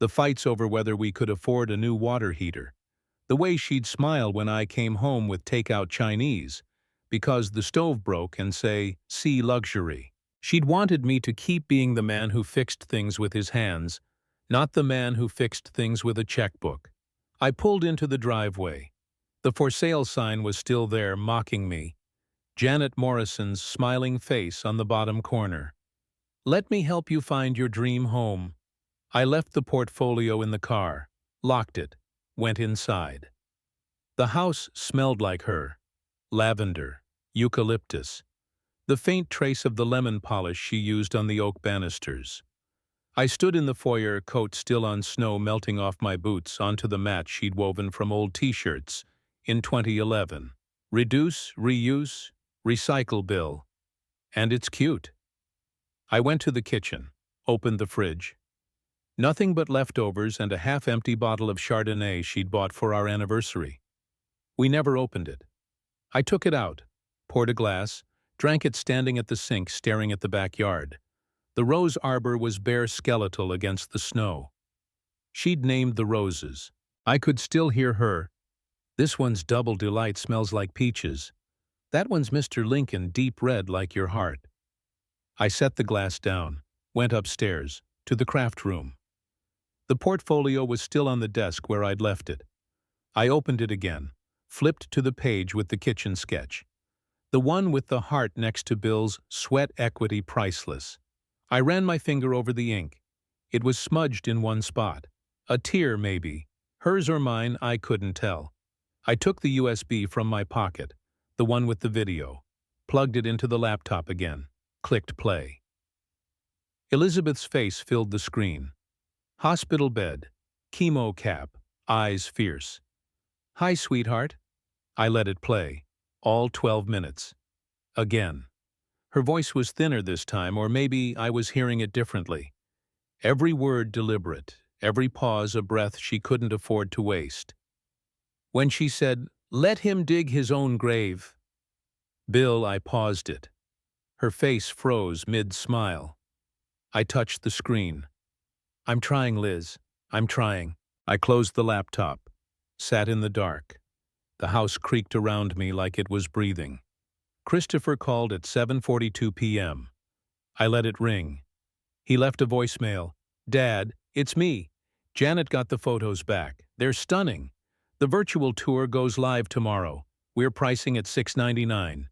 the fights over whether we could afford a new water heater, the way she'd smile when I came home with takeout Chinese, because the stove broke, and say, "See luxury." She'd wanted me to keep being the man who fixed things with his hands, not the man who fixed things with a checkbook. I pulled into the driveway. The for sale sign was still there, mocking me. Janet Morrison's smiling face on the bottom corner. Let me help you find your dream home. I left the portfolio in the car, locked it, went inside. The house smelled like her. Lavender, eucalyptus, the faint trace of the lemon polish she used on the oak banisters. I stood in the foyer, coat still on snow melting off my boots onto the mat she'd woven from old t-shirts in 2011. Reduce, reuse, recycle bill. And it's cute. I went to the kitchen, opened the fridge. Nothing but leftovers and a half-empty bottle of Chardonnay she'd bought for our anniversary. We never opened it. I took it out, poured a glass, drank it standing at the sink staring at the backyard. The rose arbor was bare skeletal against the snow. She'd named the roses. I could still hear her. This one's Double Delight, smells like peaches. That one's Mr. Lincoln, deep red like your heart. I set the glass down, went upstairs, to the craft room. The portfolio was still on the desk where I'd left it. I opened it again, flipped to the page with the kitchen sketch. The one with the heart next to Bill's sweat equity priceless. I ran my finger over the ink. It was smudged in one spot. A tear, maybe. Hers or mine, I couldn't tell. I took the USB from my pocket, the one with the video, plugged it into the laptop again, clicked play. Elizabeth's face filled the screen. Hospital bed, chemo cap, eyes fierce. Hi, sweetheart. I let it play, all 12 minutes. Again. Her voice was thinner this time, or maybe I was hearing it differently. Every word deliberate, every pause a breath she couldn't afford to waste. When she said, "Let him dig his own grave," Bill, I paused it. Her face froze mid-smile. I touched the screen. I'm trying, Liz. I'm trying. I closed the laptop, sat in the dark. The house creaked around me like it was breathing. Christopher called at 7:42 p.m. I let it ring. He left a voicemail. "Dad, it's me. Janet got the photos back. They're stunning. The virtual tour goes live tomorrow. We're pricing at $6.99.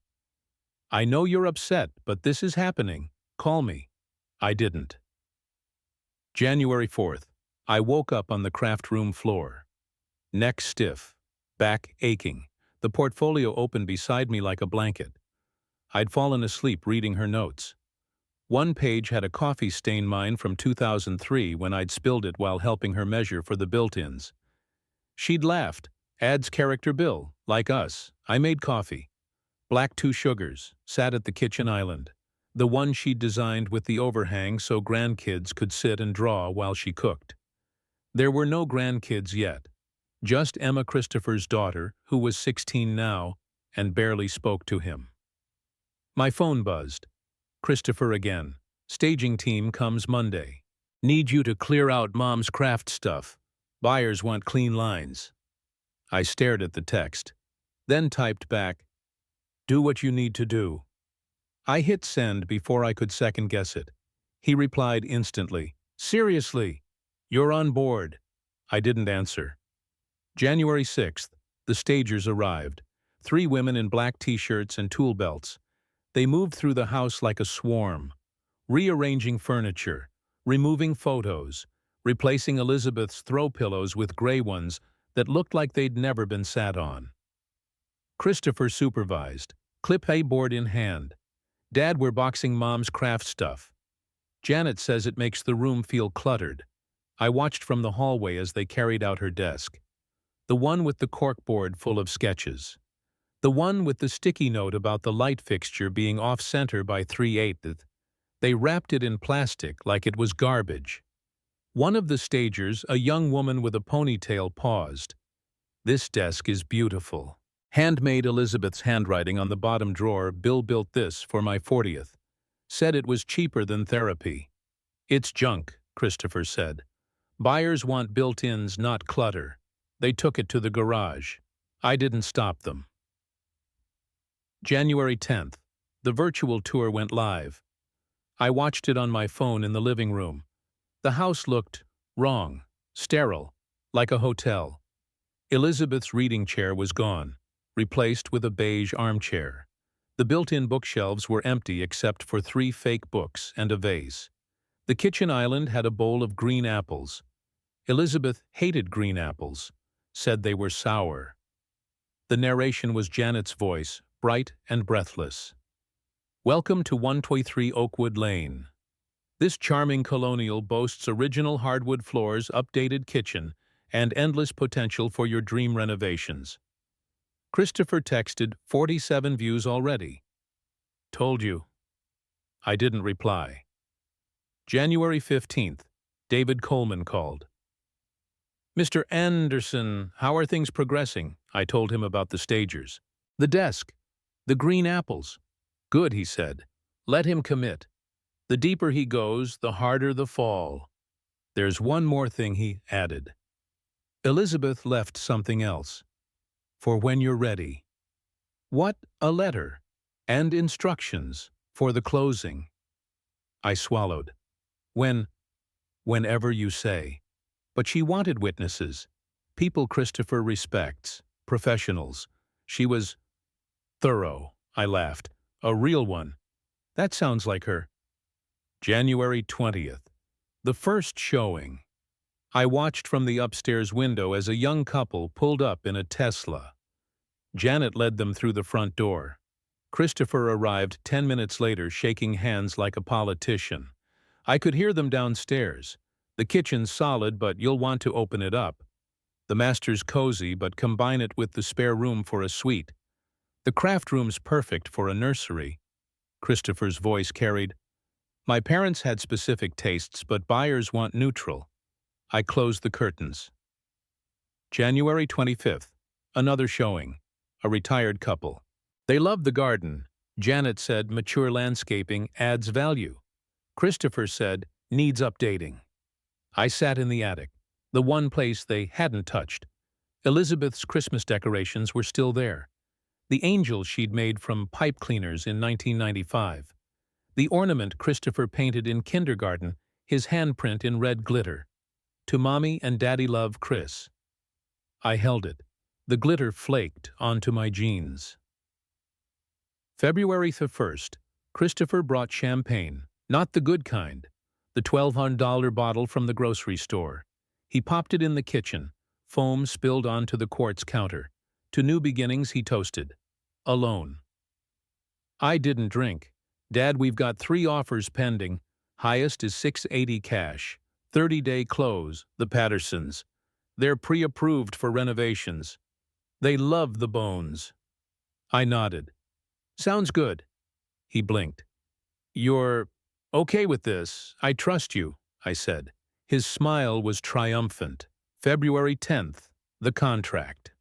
I know you're upset, but this is happening. Call me." I didn't. January 4th. I woke up on the craft room floor. Neck stiff, back aching, the portfolio open beside me like a blanket. I'd fallen asleep reading her notes. One page had a coffee stain, mine from 2003, when I'd spilled it while helping her measure for the built-ins. She'd laughed. Adds character Bill, like us. I made coffee. Black 2 sugars, sat at the kitchen island. The one she'd designed with the overhang so grandkids could sit and draw while she cooked. There were no grandkids yet. Just Emma, Christopher's daughter, who was 16 now, and barely spoke to him. My phone buzzed. Christopher again. Staging team comes Monday. Need you to clear out mom's craft stuff. Buyers want clean lines. I stared at the text, then typed back, "Do what you need to do." I hit send before I could second-guess it. He replied instantly, "Seriously, you're on board." I didn't answer. January 6th, the stagers arrived. 3 women in black t-shirts and tool belts. They moved through the house like a swarm, rearranging furniture, removing photos, replacing Elizabeth's throw pillows with gray ones that looked like they'd never been sat on. Christopher supervised, clip A board in hand. "Dad, we're boxing mom's craft stuff." Janet says it makes the room feel cluttered. I watched from the hallway as they carried out her desk. The one with the corkboard full of sketches. The one with the sticky note about the light fixture being off-center by 3/8. They wrapped it in plastic like it was garbage. One of the stagers, a young woman with a ponytail, paused. "This desk is beautiful. Handmade, Elizabeth's handwriting on the bottom drawer. Bill built this for my 40th. Said it was cheaper than therapy." "It's junk," Christopher said. "Buyers want built-ins, not clutter." They took it to the garage. I didn't stop them. January 10th. The virtual tour went live. I watched it on my phone in the living room. The house looked wrong, sterile, like a hotel. Elizabeth's reading chair was gone, replaced with a beige armchair. The built-in bookshelves were empty except for 3 fake books and a vase. The kitchen island had a bowl of green apples. Elizabeth hated green apples, said they were sour. The narration was Janet's voice, bright and breathless. "Welcome to 123 Oakwood Lane. This charming colonial boasts original hardwood floors, updated kitchen, and endless potential for your dream renovations." Christopher texted, 47 views already. "Told you." I didn't reply. January 15th. David Coleman called. "Mr. Anderson, how are things progressing?" I told him about the stagers. "The desk. The green apples." "Good," he said. "Let him commit. The deeper he goes, the harder the fall." "There's one more thing," he added. "Elizabeth left something else. For when you're ready." "What?" "A letter. And instructions. For the closing." I swallowed. Whenever you say." But she wanted witnesses. People Christopher respects. Professionals. She was thorough. I laughed. "A real one. That sounds like her." January 20th. The first showing. I watched from the upstairs window as a young couple pulled up in a Tesla. Janet led them through the front door. Christopher arrived 10 minutes later, shaking hands like a politician. I could hear them downstairs. "The kitchen's solid, but you'll want to open it up." "The master's cozy, but combine it with the spare room for a suite." "The craft room's perfect for a nursery." Christopher's voice carried, "My parents had specific tastes, but buyers want neutral." I closed the curtains. January 25th. Another showing. A retired couple. They loved the garden. Janet said mature landscaping adds value. Christopher said needs updating. I sat in the attic, the one place they hadn't touched. Elizabeth's Christmas decorations were still there. The angel she'd made from pipe cleaners in 1995. The ornament Christopher painted in kindergarten, his handprint in red glitter. "To Mommy and Daddy love, Chris." I held it. The glitter flaked onto my jeans. February 1st. Christopher brought champagne, not the good kind, the $1,200 bottle from the grocery store. He popped it in the kitchen. Foam spilled onto the quartz counter. To new beginnings, he toasted. Alone. I didn't drink. "Dad, we've got 3 offers pending. Highest is $680 cash. 30-day close, the Pattersons. They're pre-approved for renovations. They love the bones." I nodded. "Sounds good." He blinked. "You're okay with this? I trust you," I said. His smile was triumphant. February 10th. The contract.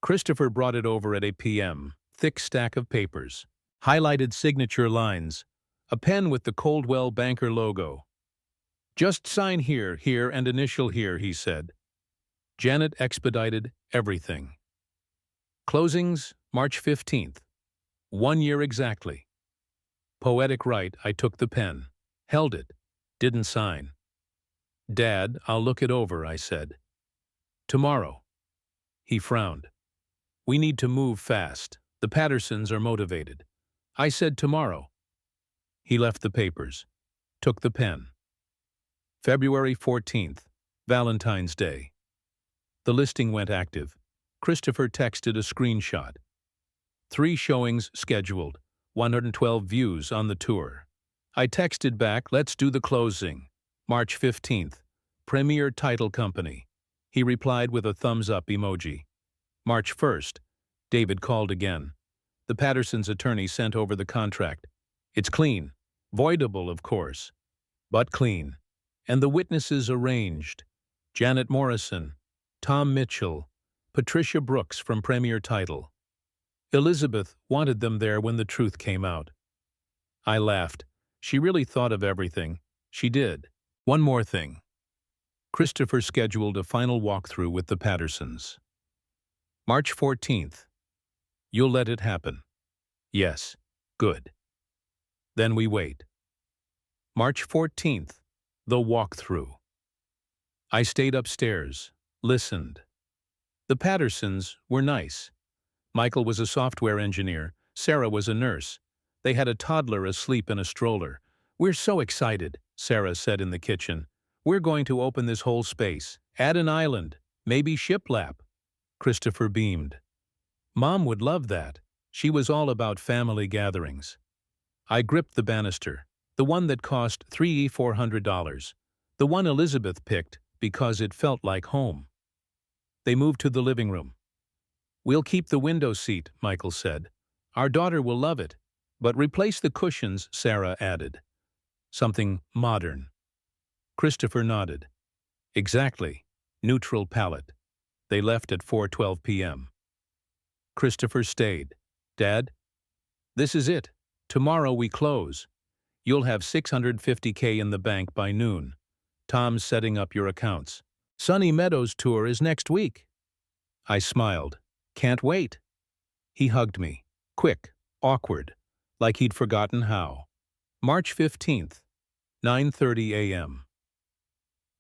Christopher brought it over at 8 p.m., thick stack of papers, highlighted signature lines, a pen with the Coldwell Banker logo. "Just sign here, here, and initial here," he said. Janet expedited everything. Closings, March 15th. 1 year exactly. Poetic right, I took the pen, held it, didn't sign. "Dad, I'll look it over," I said. "Tomorrow." He frowned. "We need to move fast. The Pattersons are motivated." I said tomorrow. He left the papers, took the pen. February 14th, Valentine's Day. The listing went active. Christopher texted a screenshot. 3 showings scheduled, 112 views on the tour. I texted back, "Let's do the closing." March 15th, Premier Title Company. He replied with a thumbs-up emoji. March 1st, David called again. The Pattersons' attorney sent over the contract. It's clean. Voidable, of course, but clean. And the witnesses arranged. Janet Morrison, Tom Mitchell, Patricia Brooks from Premier Title. Elizabeth wanted them there when the truth came out. I laughed. She really thought of everything. She did. One more thing. Christopher scheduled a final walkthrough with the Pattersons. March 14th. You'll let it happen? Yes. Good. Then we wait. March 14th. The walkthrough. I stayed upstairs, listened. The Pattersons were nice. Michael was a software engineer. Sarah was a nurse. They had a toddler asleep in a stroller. "We're so excited," Sarah said in the kitchen. "We're going to open this whole space. Add an island. Maybe shiplap." Christopher beamed. Mom would love that. She was all about family gatherings. I gripped the banister, the one that cost $400, the one Elizabeth picked because it felt like home. They moved to the living room. "We'll keep the window seat," Michael said. "Our daughter will love it. But replace the cushions," Sarah added. "Something modern." Christopher nodded. "Exactly. Neutral palette." They left at 4:12 p.m. Christopher stayed. "Dad, this is it. Tomorrow we close. You'll have $650K in the bank by noon. Tom's setting up your accounts. Sunny Meadows tour is next week." I smiled. "Can't wait." He hugged me. Quick, awkward, like he'd forgotten how. March 15th, 9:30 a.m.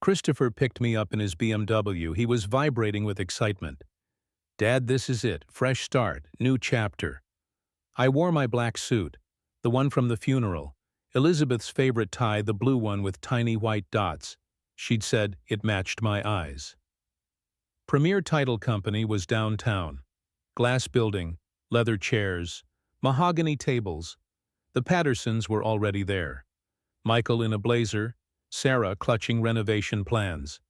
Christopher picked me up in his BMW. He was vibrating with excitement. "Dad, this is it. Fresh start. New chapter." I wore my black suit, the one from the funeral, Elizabeth's favorite tie, the blue one with tiny white dots. She'd said it matched my eyes. Premier Title Company was downtown. Glass building, leather chairs, mahogany tables. The Pattersons were already there. Michael in a blazer, Sarah clutching renovation plans.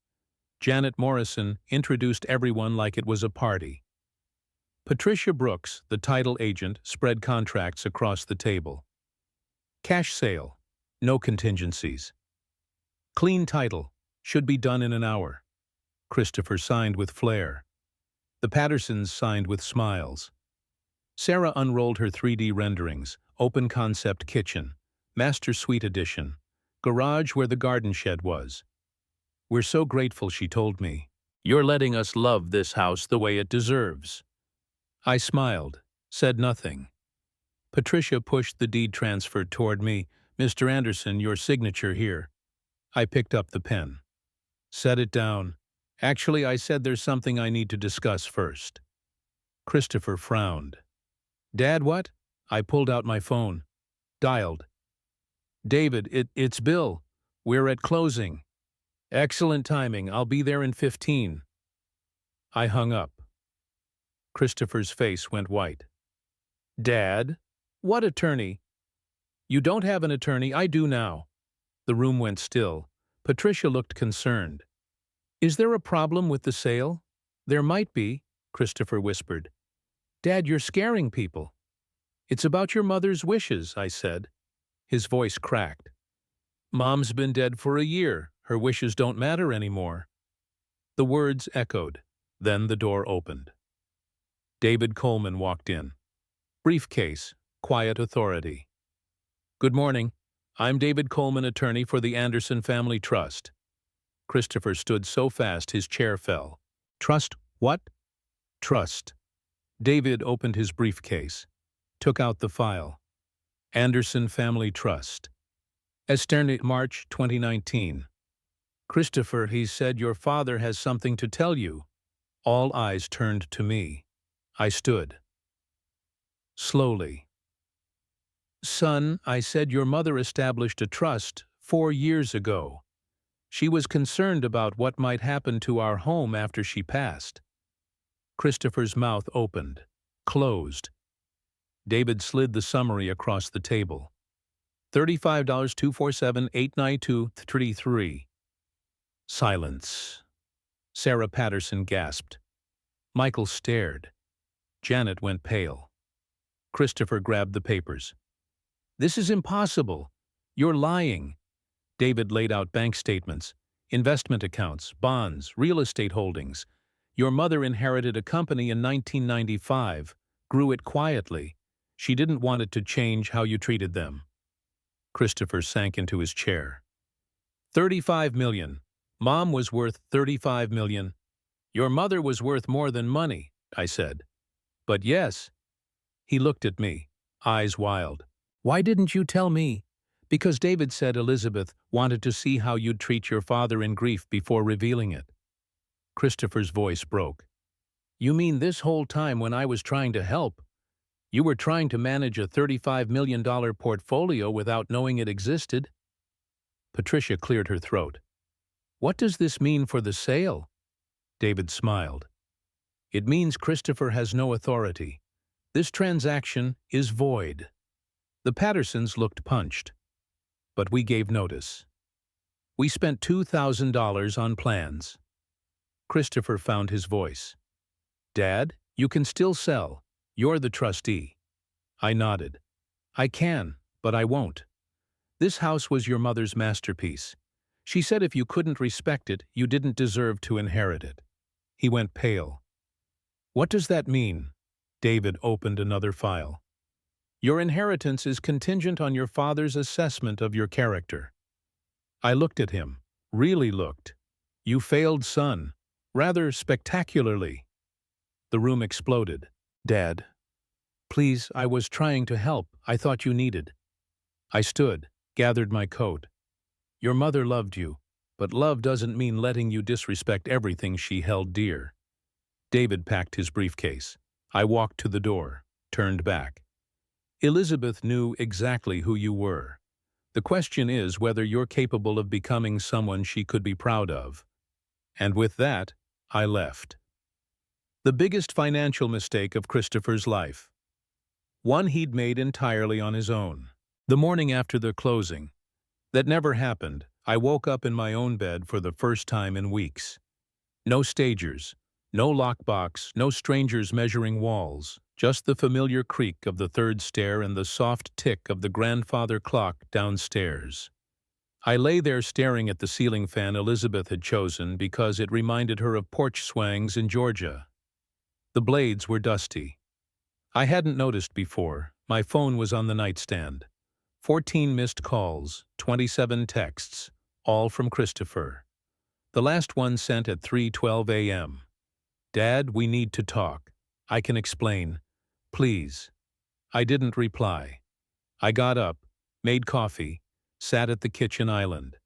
Janet Morrison introduced everyone like it was a party. Patricia Brooks, the title agent, spread contracts across the table. Cash sale, no contingencies. Clean title, should be done in an hour. Christopher signed with flair. The Pattersons signed with smiles. Sarah unrolled her 3D renderings, open concept kitchen, master suite edition, garage where the garden shed was. "We're so grateful," she told me. "You're letting us love this house the way it deserves." I smiled, said nothing. Patricia pushed the deed transfer toward me. "Mr. Anderson, your signature here." I picked up the pen. "Set it down. Actually, I said there's something I need to discuss first." Christopher frowned. "Dad, what?" I pulled out my phone. Dialed. "David, it's Bill. We're at closing." "Excellent timing. I'll be there in 15." I hung up. Christopher's face went white. "Dad? What attorney?" "You don't have an attorney. I do now." The room went still. Patricia looked concerned. "Is there a problem with the sale?" "There might be," Christopher whispered. "Dad, you're scaring people." "It's about your mother's wishes," I said. His voice cracked. "Mom's been dead for a year. Her wishes don't matter anymore." The words echoed. Then the door opened. David Coleman walked in. Briefcase, quiet authority. "Good morning. I'm David Coleman, attorney for the Anderson Family Trust." Christopher stood so fast his chair fell. "Trust what?" "Trust." David opened his briefcase, took out the file. Anderson Family Trust. Esterne, March 2019. "Christopher, he said your father has something to tell you." All eyes turned to me. I stood. Slowly. "Son, I said your mother established a trust 4 years ago. She was concerned about what might happen to our home after she passed." Christopher's mouth opened, closed. David slid the summary across the table. $35,247,892.33. Silence. Sarah Patterson gasped. Michael stared. Janet went pale. Christopher grabbed the papers. "This is impossible. You're lying." David laid out bank statements, investment accounts, bonds, real estate holdings. "Your mother inherited a company in 1995, grew it quietly. She didn't want it to change how you treated them." Christopher sank into his chair. $35 million. Mom was worth $35 million. Your mother was worth more than money, I said. "But yes." He looked at me, eyes wild. "Why didn't you tell me?" "Because David said Elizabeth wanted to see how you'd treat your father in grief before revealing it." Christopher's voice broke. "You mean this whole time when I was trying to help, you were trying to manage a $35 million portfolio without knowing it existed?" Patricia cleared her throat. "What does this mean for the sale?" David smiled. "It means Christopher has no authority. This transaction is void." The Pattersons looked punched. But we gave notice. We spent $2,000 on plans. Christopher found his voice. "Dad, you can still sell. You're the trustee." I nodded. "I can, but I won't. This house was your mother's masterpiece. She said if you couldn't respect it, you didn't deserve to inherit it." He went pale. "What does that mean?" David opened another file. "Your inheritance is contingent on your father's assessment of your character." I looked at him, really looked. "You failed, son, rather spectacularly." The room exploded. "Dad, please, I was trying to help. I thought you needed." I stood, gathered my coat. "Your mother loved you, but love doesn't mean letting you disrespect everything she held dear." David packed his briefcase. I walked to the door, turned back. "Elizabeth knew exactly who you were. The question is whether you're capable of becoming someone she could be proud of." And with that, I left. The biggest financial mistake of Christopher's life. One he'd made entirely on his own. The morning after the closing. That never happened. I woke up in my own bed for the first time in weeks. No stagers, no lockbox, no strangers measuring walls, just the familiar creak of the third stair and the soft tick of the grandfather clock downstairs. I lay there staring at the ceiling fan Elizabeth had chosen because it reminded her of porch swangs in Georgia. The blades were dusty. I hadn't noticed before. My phone was on the nightstand. 14 missed calls, 27 texts, all from Christopher. The last one sent at 3:12 a.m. "Dad, we need to talk. I can explain. Please." I didn't reply. I got up, made coffee, sat at the kitchen island.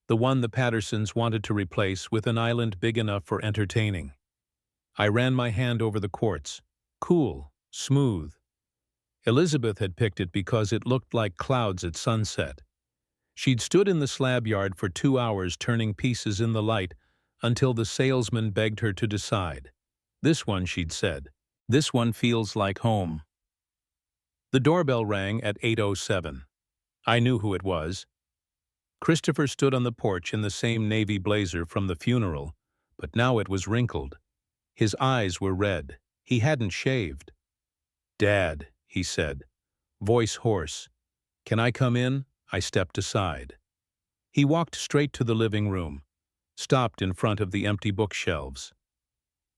The one the Pattersons wanted to replace with an island big enough for entertaining. I ran my hand over the quartz. Cool, smooth. Elizabeth had picked it because it looked like clouds at sunset. She'd stood in the slab yard for 2 hours turning pieces in the light until the salesman begged her to decide. "This one," she'd said. "This one feels like home." The doorbell rang at 8:07. I knew who it was. Christopher stood on the porch in the same navy blazer from the funeral, but now it was wrinkled. His eyes were red. He hadn't shaved. "Dad," he said, voice hoarse. "Can I come in?" I stepped aside. He walked straight to the living room, stopped in front of the empty bookshelves.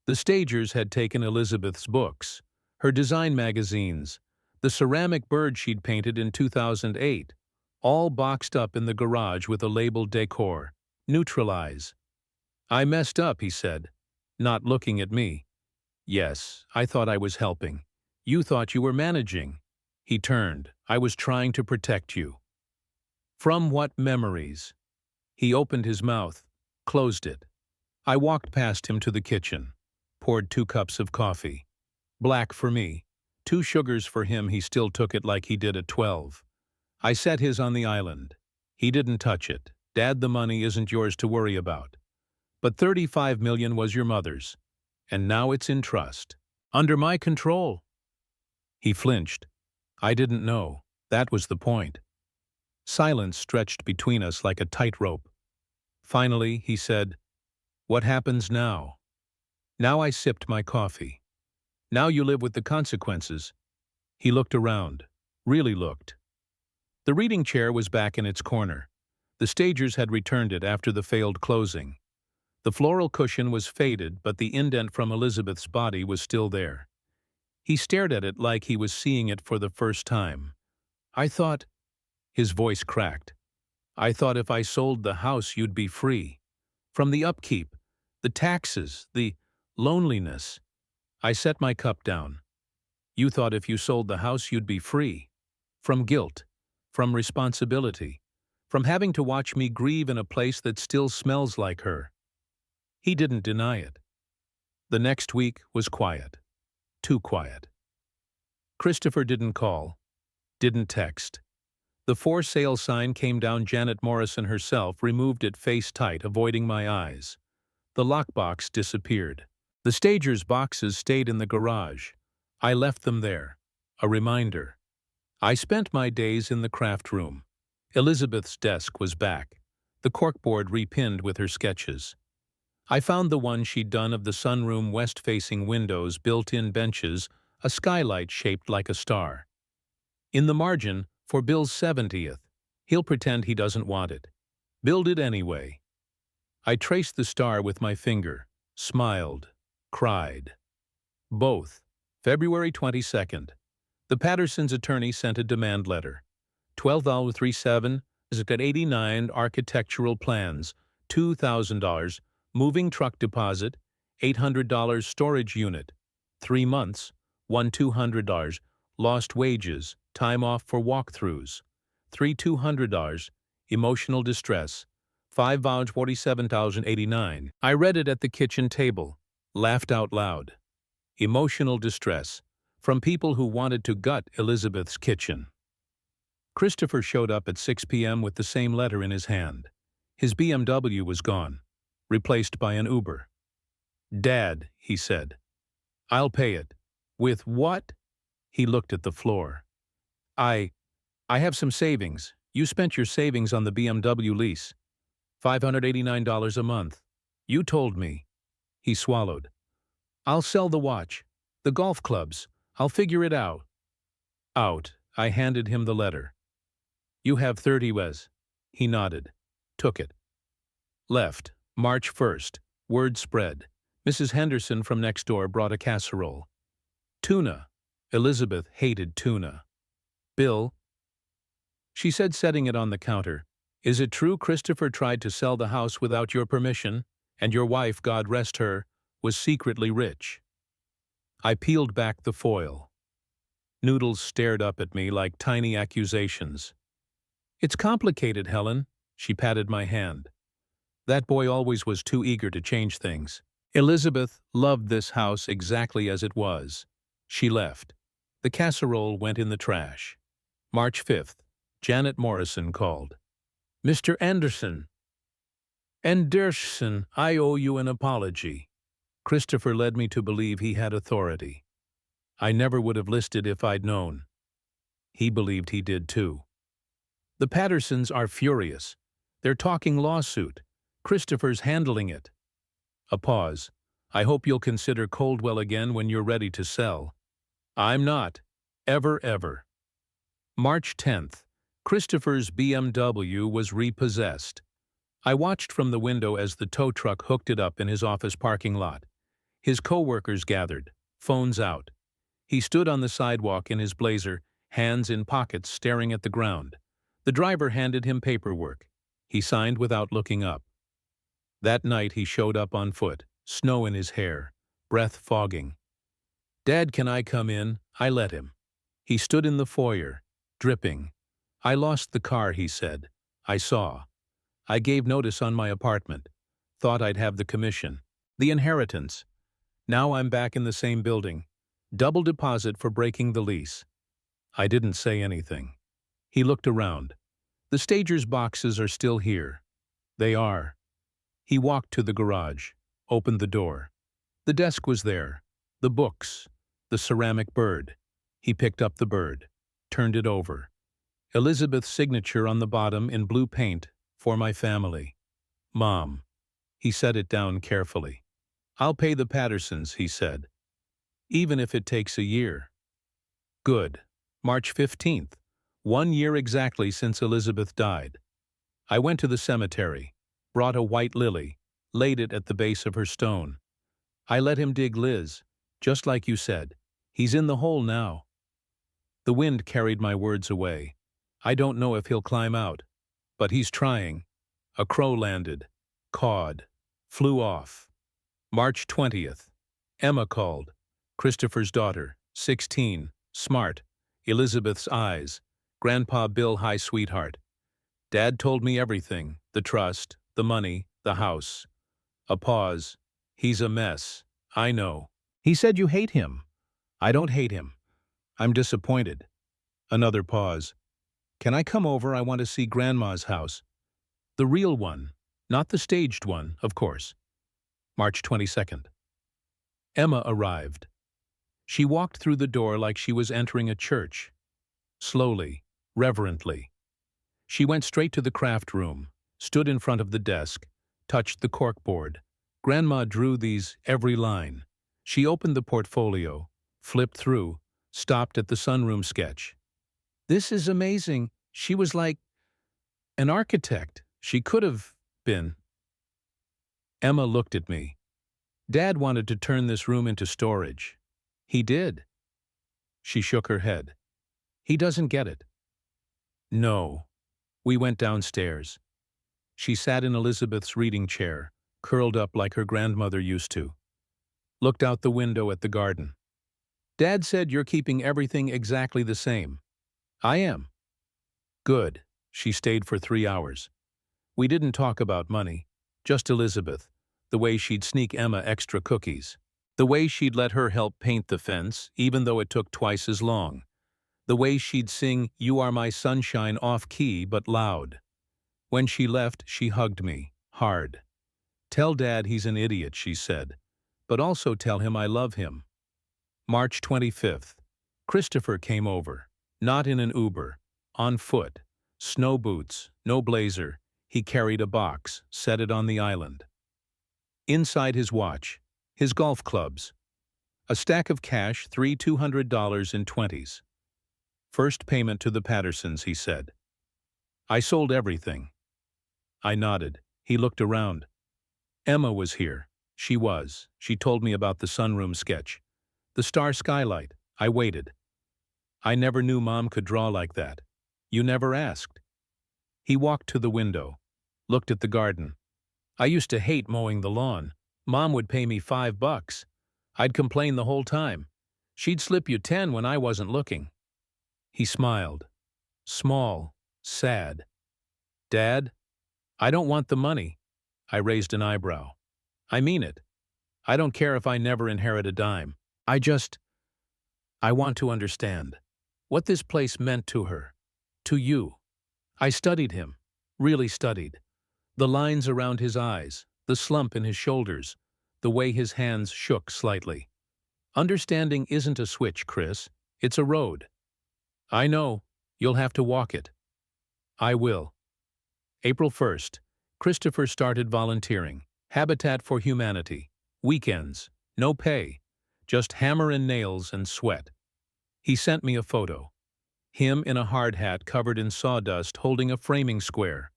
The stagers had taken Elizabeth's books, her design magazines, the ceramic bird she'd painted in 2008, all boxed up in the garage with a label decor, neutralize. I messed up, he said, not looking at me. Yes, I thought I was helping. You thought you were managing. He turned. I was trying to protect you. From what memories? He opened his mouth, closed it. I walked past him to the kitchen, poured 2 cups of coffee. Black for me, 2 sugars for him. He still took it like he did at 12. I set his on the island. He didn't touch it. Dad, the money isn't yours to worry about. But 35 million was your mother's. And now it's in trust. Under my control. He flinched. I didn't know. That was the point. Silence stretched between us like a tightrope. Finally, he said, "What happens now?" Now I sipped my coffee. Now you live with the consequences. He looked around. Really looked. The reading chair was back in its corner. The stagers had returned it after the failed closing. The floral cushion was faded, but the indent from Elizabeth's body was still there. He stared at it like he was seeing it for the first time. I thought, his voice cracked, I thought if I sold the house you'd be free. From the upkeep, the taxes, the loneliness. I set my cup down. You thought if you sold the house you'd be free. From guilt, from responsibility, from having to watch me grieve in a place that still smells like her. He didn't deny it. The next week was quiet. Too quiet. Christopher didn't call, didn't text. The for sale sign came down. Janet Morrison herself removed it face tight, avoiding my eyes. The lockbox disappeared. The stagers' boxes stayed in the garage. I left them there. A reminder. I spent my days in the craft room. Elizabeth's desk was back, the corkboard repinned with her sketches. I found the one she'd done of the sunroom, west-facing windows, built-in benches, a skylight shaped like a star. In the margin, for Bill's 70th, he'll pretend he doesn't want it. Build it anyway. I traced the star with my finger, smiled, cried. Both. February 22nd. The Pattersons' attorney sent a demand letter. $12.37, 89 architectural plans, $2,000, moving truck deposit, $800 storage unit, 3 months, $200, lost wages, time off for walkthroughs, $200, emotional distress, 5 vouch 47,089. I read it at the kitchen table, laughed out loud. Emotional distress, from people who wanted to gut Elizabeth's kitchen. Christopher showed up at 6 p.m. with the same letter in his hand. His BMW was gone, replaced by an Uber. "Dad," he said, "I'll pay it." "With what?" He looked at the floor. I have some savings. You spent your savings on the BMW lease. $589 a month. You told me." He swallowed. "I'll sell the watch. The golf clubs. I'll figure it out." Out. I handed him the letter. "You have 30 Wes." He nodded. Took it. Left. March 1st. Word spread. Mrs. Henderson from next door brought a casserole. Tuna. Elizabeth hated tuna. "Bill," she said, setting it on the counter, "is it true Christopher tried to sell the house without your permission, and your wife, God rest her, was secretly rich?" I peeled back the foil. Noodles stared up at me like tiny accusations. "It's complicated, Helen." She patted my hand. "That boy always was too eager to change things. Elizabeth loved this house exactly as it was." She left. The casserole went in the trash. March 5th. Janet Morrison called. "Mr. Anderson." "Anderson, I owe you an apology." Christopher led me to believe he had authority. I never would have listed if I'd known. He believed he did too. "The Pattersons are furious. They're talking lawsuit. Christopher's handling it." A pause. "I hope you'll consider Coldwell again when you're ready to sell." "I'm not. Ever. March 10th. Christopher's BMW was repossessed. I watched from the window as the tow truck hooked it up in his office parking lot. His co-workers gathered, phones out. He stood on the sidewalk in his blazer, hands in pockets staring at the ground. The driver handed him paperwork. He signed without looking up. That night he showed up on foot, snow in his hair, breath fogging. "Dad, can I come in?" I let him. He stood in the foyer, dripping. "I lost the car," he said. "I saw. I gave notice on my apartment. Thought I'd have the commission. The inheritance. Now I'm back in the same building. Double deposit for breaking the lease." I didn't say anything. He looked around. "The stager's boxes are still here." "They are." He walked to the garage, opened the door. The desk was there, the books, the ceramic bird. He picked up the bird, turned it over. Elizabeth's signature on the bottom in blue paint, "For my family." "Mom." He set it down carefully. "I'll pay the Pattersons," he said. "Even if it takes a year." Good. March 15th. 1 year exactly since Elizabeth died. I went to the cemetery, brought a white lily, laid it at the base of her stone. I let him dig Liz, just like you said. He's in the hole now. The wind carried my words away. I don't know if he'll climb out, but he's trying. A crow landed, cawed, flew off. March 20th. Emma called. Christopher's daughter, 16, smart, Elizabeth's eyes. Grandpa Bill, hi sweetheart. Dad told me everything, the trust, the money, the house. A pause. "He's a mess. I know." "He said you hate him." "I don't hate him. I'm disappointed." Another pause. "Can I come over? I want to see Grandma's house." "The real one, not the staged one, of course." March 22nd. Emma arrived. She walked through the door like she was entering a church. Slowly, reverently. She went straight to the craft room, stood in front of the desk, touched the corkboard. Grandma drew these every line. She opened the portfolio, flipped through, stopped at the sunroom sketch. "This is amazing. She was like an architect. She could have been." Emma looked at me. "Dad wanted to turn this room into storage." "He did." She shook her head. "He doesn't get it." "No." We went downstairs. She sat in Elizabeth's reading chair, curled up like her grandmother used to. Looked out the window at the garden. "Dad said you're keeping everything exactly the same." "I am." "Good." She stayed for 3 hours. We didn't talk about money, just Elizabeth, the way she'd sneak Emma extra cookies, the way she'd let her help paint the fence even though it took twice as long, the way she'd sing "You Are My Sunshine" off-key but loud. When she left, she hugged me, hard. "Tell Dad he's an idiot," she said, "but also tell him I love him." March 25th. Christopher came over, not in an Uber, on foot, snow boots, no blazer. He carried a box, set it on the island. Inside his watch, his golf clubs, a stack of cash, $200 in 20s. "First payment to the Pattersons," he said. "I sold everything." I nodded. He looked around. Emma was here. She was. She told me about the sunroom sketch. The star skylight. I waited. "I never knew Mom could draw like that. You never asked." He walked to the window, looked at the garden. "I used to hate mowing the lawn. Mom would pay me $5. I'd complain the whole time. She'd slip you 10 when I wasn't looking." He smiled. Small, sad. "Dad, I don't want the money." I raised an eyebrow. "I mean it. I don't care if I never inherit a dime. I want to understand what this place meant to her, to you." I studied him, really studied. The lines around his eyes, the slump in his shoulders, the way his hands shook slightly. Understanding isn't a switch, Chris. It's a road. "I know. You'll have to walk it." "I will." April 1st. Christopher started volunteering. Habitat for Humanity. Weekends. No pay. Just hammer and nails and sweat. He sent me a photo. Him in a hard hat covered in sawdust holding a framing square.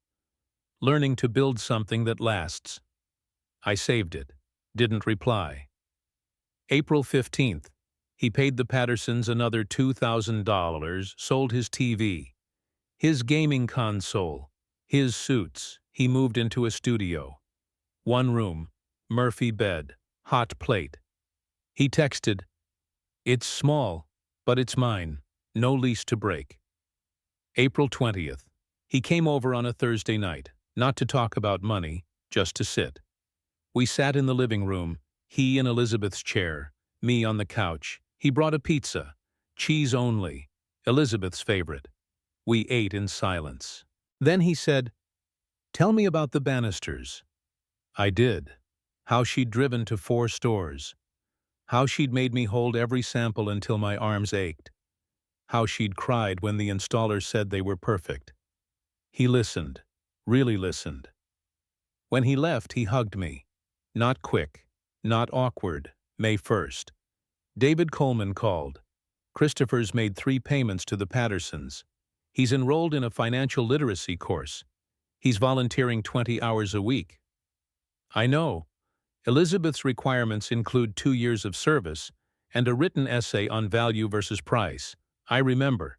Learning to build something that lasts. I saved it. Didn't reply. April 15th. He paid the Pattersons another $2,000, sold his TV, his gaming console, his suits. He moved into a studio. One room, Murphy bed, hot plate. He texted, "It's small, but it's mine. No lease to break." April 20th. He came over on a Thursday night, not to talk about money, just to sit. We sat in the living room, he in Elizabeth's chair, me on the couch. He brought a pizza, cheese only, Elizabeth's favorite. We ate in silence. Then he said, "Tell me about the Bannisters." I did. How she'd driven to 4 stores. How she'd made me hold every sample until my arms ached. How she'd cried when the installer said they were perfect. He listened, really listened. When he left, he hugged me. Not quick, not awkward. May 1st. David Coleman called. Christopher's made 3 payments to the Pattersons. He's enrolled in a financial literacy course. He's volunteering 20 hours a week. I know. Elizabeth's requirements include 2 years of service and a written essay on value versus price. I remember.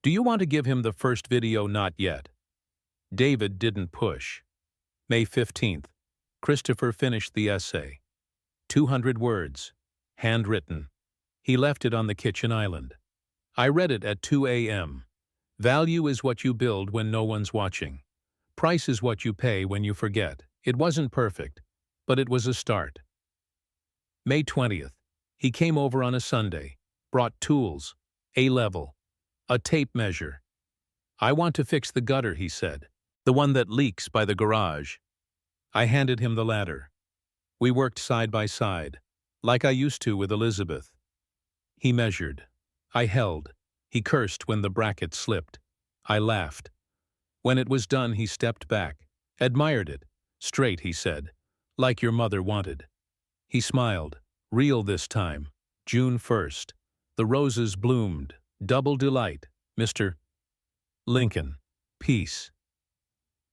Do you want to give him the first video? Not yet. David didn't push. May 15th. Christopher finished the essay. 200 words. Handwritten. He left it on the kitchen island. I read it at 2 a.m. Value is what you build when no one's watching. Price is what you pay when you forget. It wasn't perfect, but it was a start. May 20th. He came over on a Sunday, brought tools, a level, a tape measure. I want to fix the gutter, he said, the one that leaks by the garage. I handed him the ladder. We worked side by side, like I used to with Elizabeth. He measured. I held. He cursed when the bracket slipped. I laughed. When it was done, he stepped back, admired it. Straight, he said, like your mother wanted. He smiled, real this time. June 1st. The roses bloomed. Double delight. Mr. Lincoln. Peace.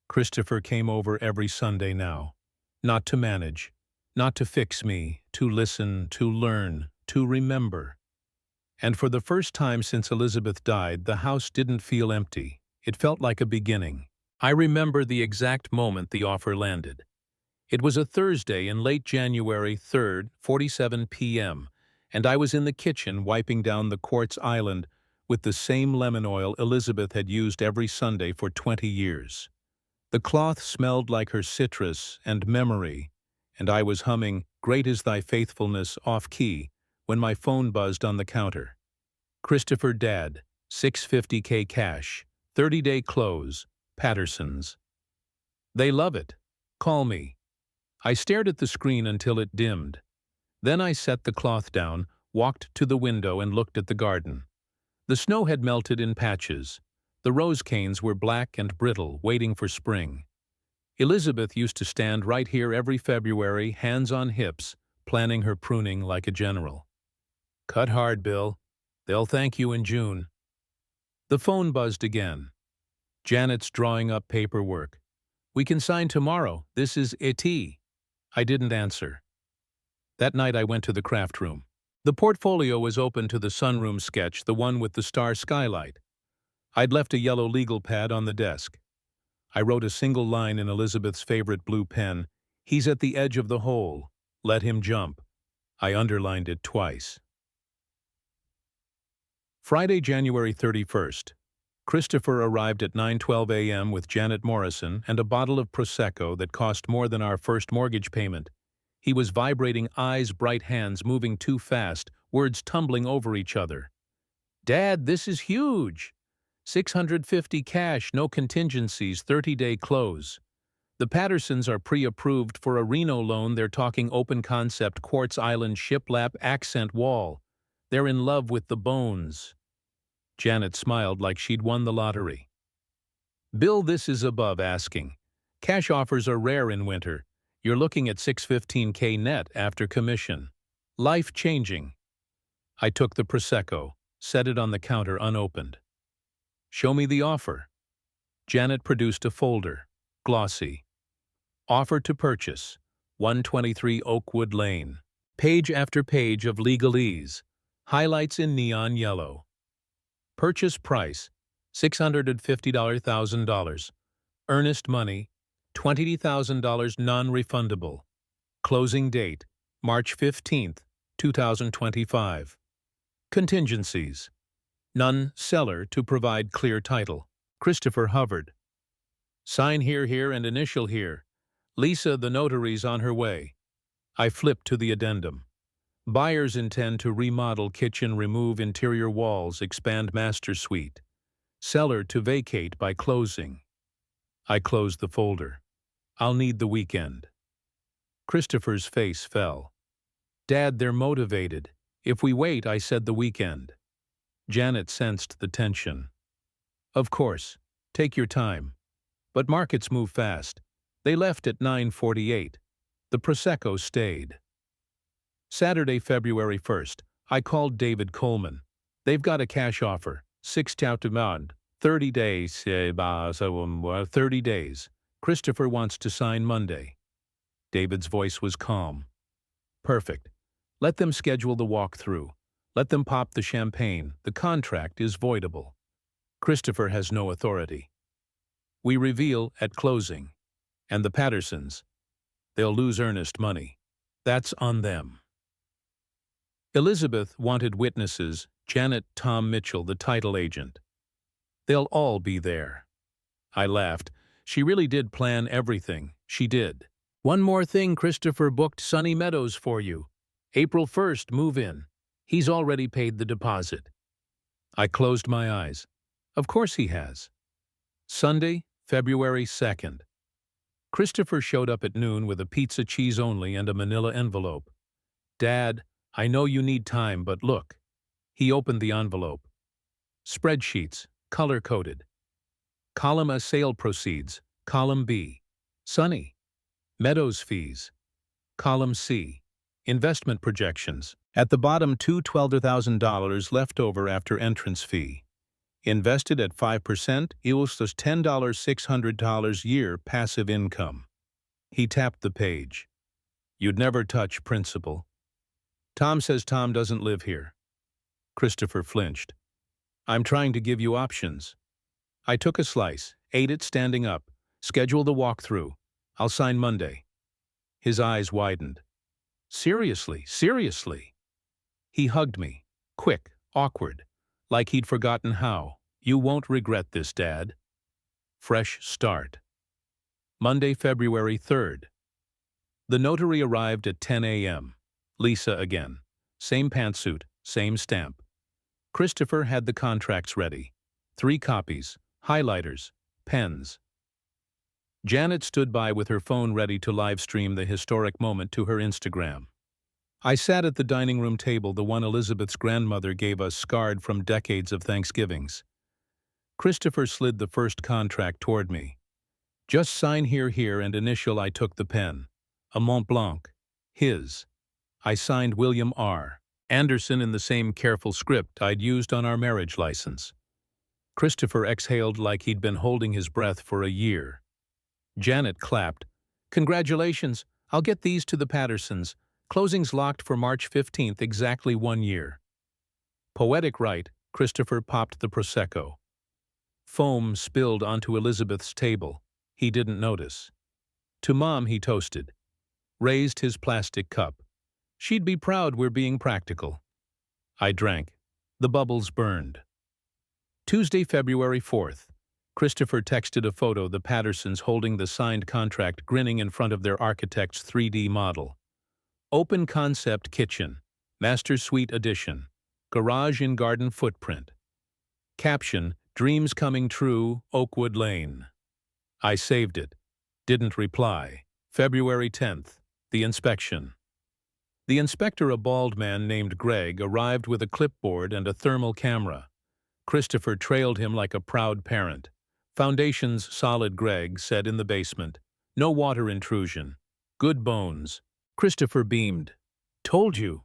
Christopher came over every Sunday now. Not to manage, not to fix me, to listen, to learn, to remember. And for the first time since Elizabeth died, the house didn't feel empty. It felt like a beginning. I remember the exact moment the offer landed. It was a Thursday in late January 3rd, 4:47 p.m., and I was in the kitchen wiping down the quartz island with the same lemon oil Elizabeth had used every Sunday for 20 years. The cloth smelled like her citrus and memory, and I was humming "Great is Thy Faithfulness" off-key when my phone buzzed on the counter. Christopher Dad, $650K cash, 30-day close, Pattersons. They love it. Call me. I stared at the screen until it dimmed. Then I set the cloth down, walked to the window and looked at the garden. The snow had melted in patches. The rose canes were black and brittle, waiting for spring. Elizabeth used to stand right here every February, hands on hips, planning her pruning like a general. Cut hard, Bill. They'll thank you in June. The phone buzzed again. Janet's drawing up paperwork. We can sign tomorrow. This is it. I didn't answer. That night I went to the craft room. The portfolio was open to the sunroom sketch, the one with the star skylight. I'd left a yellow legal pad on the desk. I wrote a single line in Elizabeth's favorite blue pen. He's at the edge of the hole. Let him jump. I underlined it twice. Friday, January 31st. Christopher arrived at 9:12 a.m. with Janet Morrison and a bottle of Prosecco that cost more than our first mortgage payment. He was vibrating eyes, bright hands moving too fast, words tumbling over each other. Dad, this is huge! 650 cash, no contingencies, 30-day close. The Pattersons are pre-approved for a Reno loan. They're talking open concept quartz island shiplap accent wall. They're in love with the bones. Janet smiled like she'd won the lottery. Bill, this is above asking. Cash offers are rare in winter. You're looking at $615K net after commission. Life-changing. I took the Prosecco, set it on the counter unopened. Show me the offer. Janet produced a folder, glossy. Offer to purchase, 123 Oakwood Lane. Page after page of legalese. Highlights in neon yellow. Purchase price, $650,000. Earnest money, $20,000 non-refundable. Closing date, March 15th, 2025. Contingencies. None. Seller to provide clear title. Christopher hovered. Sign here and initial here. Lisa, the notary's on her way. I flipped to the addendum. Buyers intend to remodel kitchen, remove interior walls, expand master suite. Seller to vacate by closing. I closed the folder. I'll need the weekend. Christopher's face fell. Dad, they're motivated. If we wait, I said the weekend. Janet sensed the tension. Of course. Take your time. But markets move fast. They left at 9:48. The Prosecco stayed. Saturday, February 1st, I called David Coleman. They've got a cash offer. 30 days. 30 days. Christopher wants to sign Monday. David's voice was calm. Perfect. Let them schedule the walkthrough. Let them pop the champagne. The contract is voidable. Christopher has no authority. We reveal at closing. And the Pattersons. They'll lose earnest money. That's on them. Elizabeth wanted witnesses, Janet, Tom Mitchell, the title agent. They'll all be there. I laughed. She really did plan everything. She did. One more thing, Christopher booked Sunny Meadows for you. April 1st, move in. He's already paid the deposit. I closed my eyes. Of course he has. Sunday, February 2nd. Christopher showed up at noon with a pizza cheese only and a manila envelope. Dad, I know you need time, but look. He opened the envelope. Spreadsheets, color-coded. Column A, sale proceeds. Column B, Sunny. Meadows fees. Column C, investment projections. At the bottom, $12,000 left over after entrance fee. Invested at 5%, equals $10,600 year passive income. He tapped the page. You'd never touch principal. Tom says Tom doesn't live here. Christopher flinched. I'm trying to give you options. I took a slice, ate it standing up. Schedule the walkthrough. I'll sign Monday. His eyes widened. Seriously, seriously. He hugged me. Quick, awkward. Like he'd forgotten how. You won't regret this, Dad. Fresh start. Monday, February 3rd. The notary arrived at 10 a.m. Lisa again. Same pantsuit, same stamp. Christopher had the contracts ready. 3 copies, highlighters, pens. Janet stood by with her phone ready to live stream the historic moment to her Instagram. I sat at the dining room table, the one Elizabeth's grandmother gave us, scarred from decades of Thanksgivings. Christopher slid the first contract toward me. Just sign here and initial. I took the pen. A Mont Blanc. His. I signed William R. Anderson in the same careful script I'd used on our marriage license. Christopher exhaled like he'd been holding his breath for a year. Janet clapped. Congratulations. I'll get these to the Pattersons. Closing's locked for March 15th, exactly 1 year. Poetic right, Christopher popped the Prosecco. Foam spilled onto Elizabeth's table. He didn't notice. To Mom he toasted. Raised his plastic cup. She'd be proud we're being practical. I drank. The bubbles burned. Tuesday, February 4th. Christopher texted a photo, the Pattersons holding the signed contract, grinning in front of their architect's 3D model. Open concept kitchen. Master suite addition. Garage in garden footprint. Caption, dreams coming true, Oakwood Lane. I saved it. Didn't reply. February 10th. The inspection. The inspector, a bald man named Greg, arrived with a clipboard and a thermal camera. Christopher trailed him like a proud parent. Foundations solid, Greg said in the basement. No water intrusion. Good bones. Christopher beamed. Told you.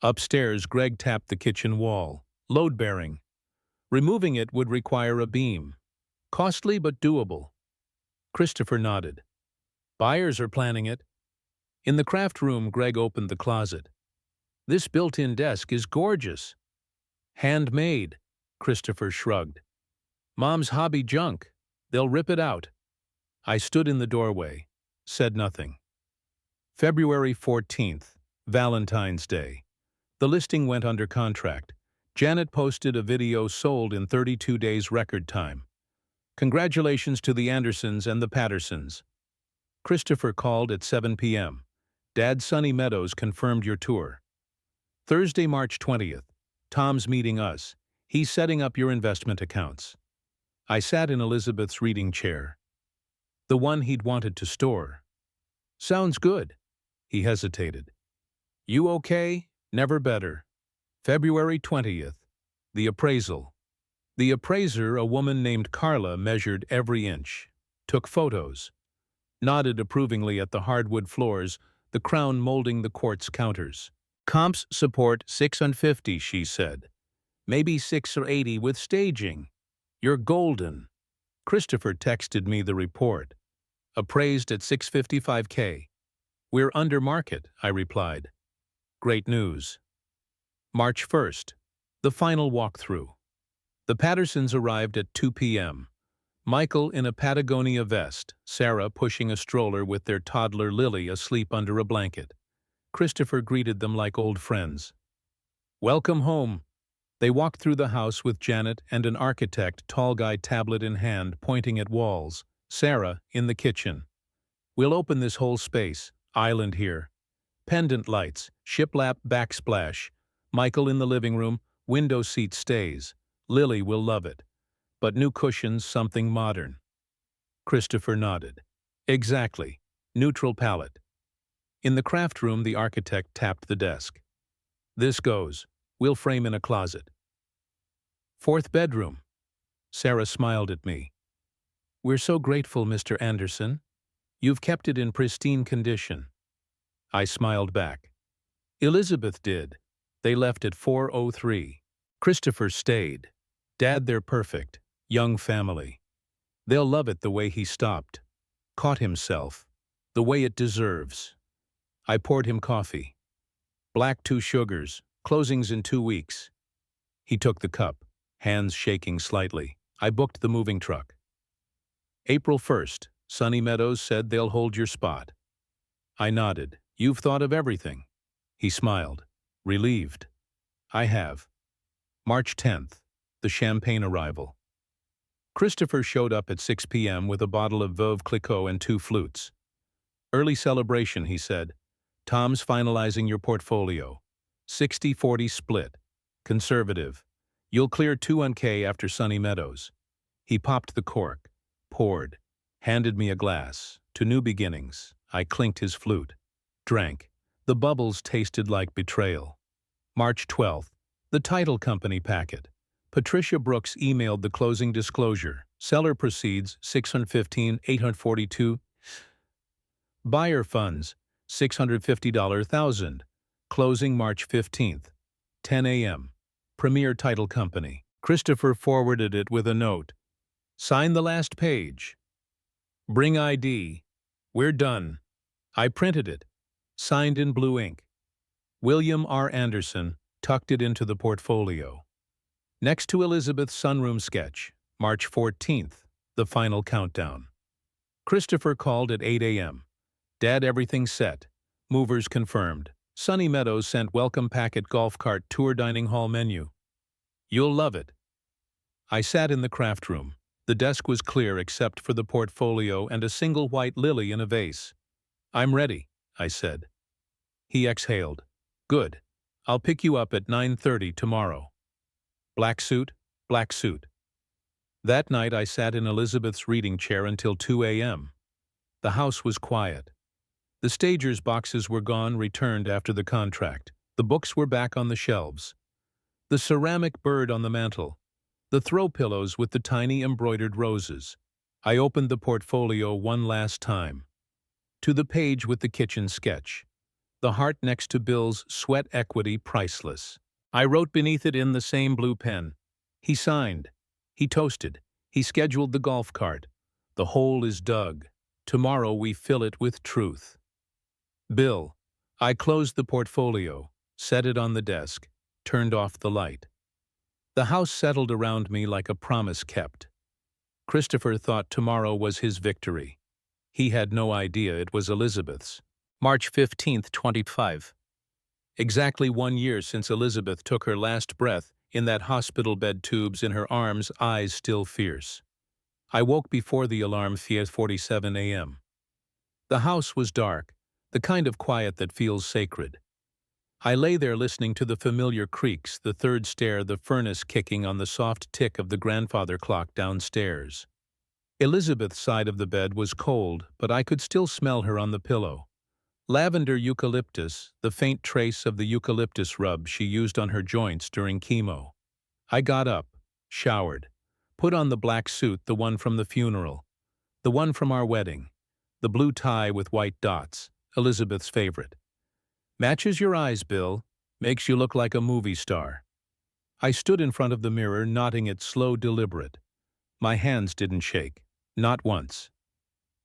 Upstairs, Greg tapped the kitchen wall. Load-bearing. Removing it would require a beam. Costly but doable. Christopher nodded. Buyers are planning it. In the craft room, Greg opened the closet. This built-in desk is gorgeous. Handmade, Christopher shrugged. Mom's hobby junk. They'll rip it out. I stood in the doorway, said nothing. February 14th, Valentine's Day. The listing went under contract. Janet posted a video sold in 32 days record time. Congratulations to the Andersons and the Pattersons. Christopher called at 7 p.m. Dad, Sunny Meadows confirmed your tour. Thursday, March 20th. Tom's meeting us. He's setting up your investment accounts. I sat in Elizabeth's reading chair. The one he'd wanted to store. Sounds good. He hesitated. You okay? Never better. February 20th. The appraisal. The appraiser, a woman named Carla, measured every inch, took photos, nodded approvingly at the hardwood floors, the crown molding the quartz counters. Comps support 650, she said. Maybe 6 or 80 with staging. You're golden. Christopher texted me the report. Appraised at 655K. We're under market, I replied. Great news. March 1st. The final walkthrough. The Pattersons arrived at 2 p.m. Michael in a Patagonia vest, Sarah pushing a stroller with their toddler Lily asleep under a blanket. Christopher greeted them like old friends. Welcome home. They walked through the house with Janet and an architect, tall guy, tablet in hand, pointing at walls. Sarah in the kitchen. We'll open this whole space. Island here. Pendant lights, shiplap backsplash. Michael in the living room, window seat stays. Lily will love it. But new cushions, something modern. Christopher nodded. Exactly. Neutral palette. In the craft room, the architect tapped the desk. This goes. We'll frame in a closet. Fourth bedroom. Sarah smiled at me. We're so grateful, Mr. Anderson. You've kept it in pristine condition. I smiled back. Elizabeth did. They left at 4:03. Christopher stayed. Dad, they're perfect. Young family. They'll love it the way he stopped. Caught himself. The way it deserves. I poured him coffee. Black, 2 sugars. Closings in 2 weeks. He took the cup, hands shaking slightly. I booked the moving truck. April 1st. Sunny Meadows said they'll hold your spot. I nodded. You've thought of everything. He smiled. Relieved. I have. March 10th. The champagne arrival. Christopher showed up at 6 p.m. with a bottle of Veuve Clicquot and 2 flutes. Early celebration, he said. Tom's finalizing your portfolio. 60-40 split. Conservative. You'll clear 200K after Sunny Meadows. He popped the cork. Poured. Handed me a glass. To new beginnings. I clinked his flute. Drank. The bubbles tasted like betrayal. March 12th. The title company packet. Patricia Brooks emailed the closing disclosure. Seller proceeds $615,842. Buyer funds $650,000. Closing March 15th. 10 a.m. Premier Title Company. Christopher forwarded it with a note. Sign the last page. Bring ID. We're done. I printed it. Signed in blue ink. William R. Anderson tucked it into the portfolio. Next to Elizabeth's sunroom sketch, March 14th, the final countdown. Christopher called at 8 a.m. Dad, everything's set. Movers confirmed. Sunny Meadows sent welcome packet golf cart tour dining hall menu. You'll love it. I sat in the craft room. The desk was clear except for the portfolio and a single white lily in a vase. I'm ready, I said. He exhaled. Good. I'll pick you up at 9:30 tomorrow. Black suit, black suit. That night I sat in Elizabeth's reading chair until 2 a.m. The house was quiet. The stager's boxes were gone, returned after the contract. The books were back on the shelves. The ceramic bird on the mantel. The throw pillows with the tiny embroidered roses. I opened the portfolio one last time. To the page with the kitchen sketch. The heart next to Bill's sweat equity priceless. I wrote beneath it in the same blue pen. He signed. He toasted. He scheduled the golf cart. The hole is dug. Tomorrow we fill it with truth. Bill. I closed the portfolio, set it on the desk, turned off the light. The house settled around me like a promise kept. Christopher thought tomorrow was his victory. He had no idea it was Elizabeth's. March 15th, 25. Exactly 1 year since Elizabeth took her last breath in that hospital bed, tubes in her arms, eyes still fierce. I woke before the alarm, 5:47 a.m. The house was dark, the kind of quiet that feels sacred. I lay there listening to the familiar creaks, the third stair, the furnace kicking on the soft tick of the grandfather clock downstairs. Elizabeth's side of the bed was cold, but I could still smell her on the pillow. Lavender eucalyptus, the faint trace of the eucalyptus rub she used on her joints during chemo. I got up, showered, put on the black suit, the one from the funeral, the one from our wedding, the blue tie with white dots, Elizabeth's favorite. Matches your eyes, Bill. Makes you look like a movie star. I stood in front of the mirror, knotting it slow, deliberate. My hands didn't shake. Not once.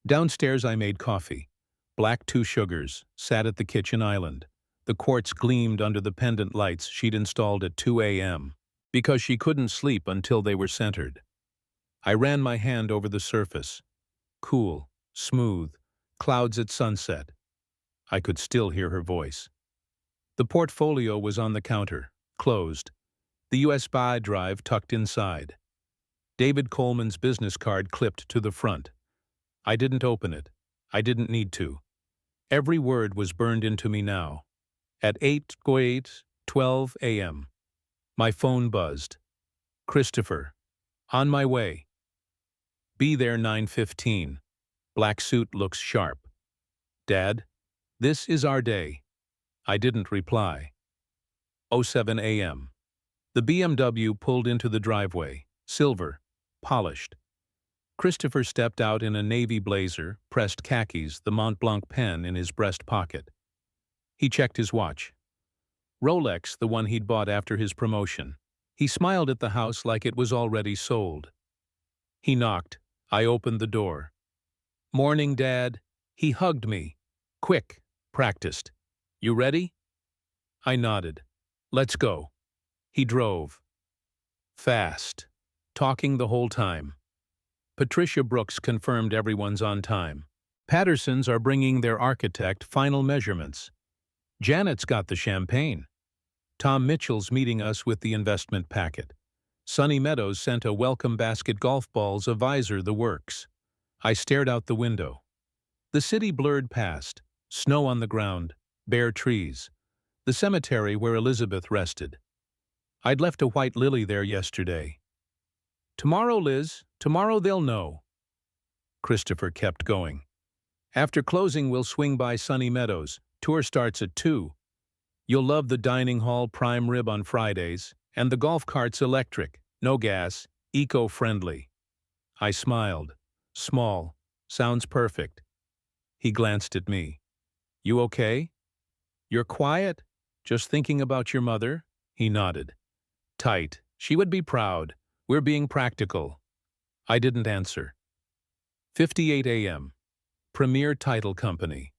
Downstairs I made coffee. Black 2 sugars, sat at the kitchen island. The quartz gleamed under the pendant lights she'd installed at 2 a.m. because she couldn't sleep until they were centered. I ran my hand over the surface. Cool, smooth, clouds at sunset. I could still hear her voice. The portfolio was on the counter, closed. The USB drive tucked inside. David Coleman's business card clipped to the front. I didn't open it. I didn't need to. Every word was burned into me now. At 8:12 a.m. My phone buzzed. Christopher. On my way. Be there 9:15. Black suit looks sharp. Dad, this is our day. I didn't reply. 07 a.m. The BMW pulled into the driveway, silver, polished. Christopher stepped out in a navy blazer, pressed khakis, the Mont Blanc pen in his breast pocket. He checked his watch. Rolex, the one he'd bought after his promotion. He smiled at the house like it was already sold. He knocked. I opened the door. Morning, Dad. He hugged me. Quick, practiced. You ready? I nodded. Let's go. He drove. Fast. Talking the whole time. Patricia Brooks confirmed everyone's on time. Pattersons are bringing their architect final measurements. Janet's got the champagne. Tom Mitchell's meeting us with the investment packet. Sunny Meadows sent a welcome basket, golf balls, a visor, the works. I stared out the window. The city blurred past, snow on the ground, bare trees. The cemetery where Elizabeth rested. I'd left a white lily there yesterday. Tomorrow, Liz, tomorrow they'll know. Christopher kept going. After closing, we'll swing by Sunny Meadows. Tour starts at 2. You'll love the dining hall, prime rib on Fridays, and the golf cart's electric, no gas, eco-friendly. I smiled. Small. Sounds perfect. He glanced at me. You okay? You're quiet? Just thinking about your mother? He nodded. Tight. She would be proud. We're being practical. I didn't answer. 58 a.m. Premier Title Company.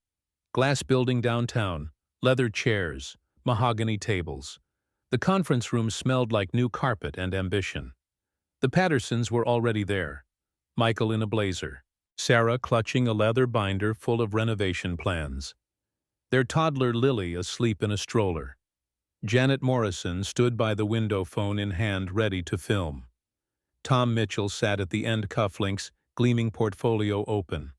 Glass building downtown. Leather chairs. Mahogany tables. The conference room smelled like new carpet and ambition. The Pattersons were already there. Michael in a blazer. Sarah clutching a leather binder full of renovation plans. Their toddler Lily asleep in a stroller. Janet Morrison stood by the window, phone in hand, ready to film. Tom Mitchell sat at the end, cufflinks, gleaming portfolio open.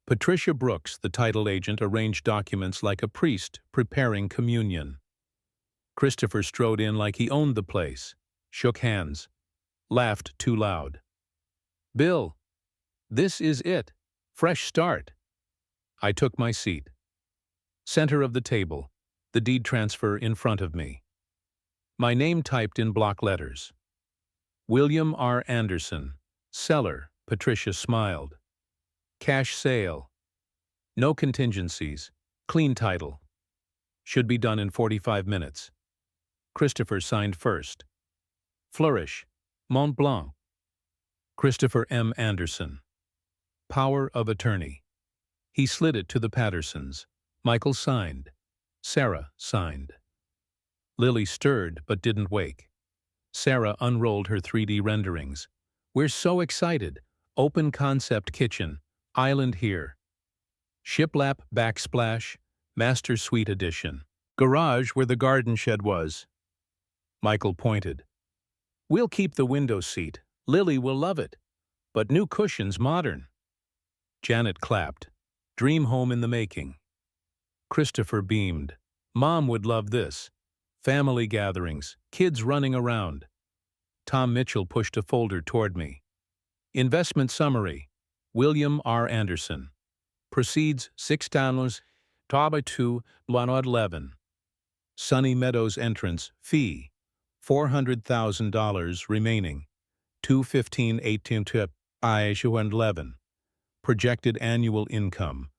Patricia Brooks, the title agent, arranged documents like a priest preparing communion. Christopher strode in like he owned the place, shook hands, laughed too loud. Bill, this is it. Fresh start. I took my seat. Center of the table, the deed transfer in front of me. My name typed in block letters. William R. Anderson, seller. Patricia smiled. Cash sale. No contingencies. Clean title. Should be done in 45 minutes. Christopher signed first. Flourish. Mont Blanc. Christopher M. Anderson. Power of attorney. He slid it to the Pattersons. Michael signed. Sarah signed. Lily stirred but didn't wake. Sarah unrolled her 3D renderings. We're so excited. Open concept kitchen. Island here. Shiplap backsplash. Master Suite edition. Garage where the garden shed was. Michael pointed. We'll keep the window seat. Lily will love it. But new cushions modern. Janet clapped. Dream home in the making. Christopher beamed. Mom would love this. Family gatherings, kids running around. Tom Mitchell pushed a folder toward me. Investment summary. William R. Anderson. Proceeds $6. Taba 2, Blanod 11. Sunny Meadows entrance, fee. $400,000 remaining. 215.18 to I-11. Projected annual income.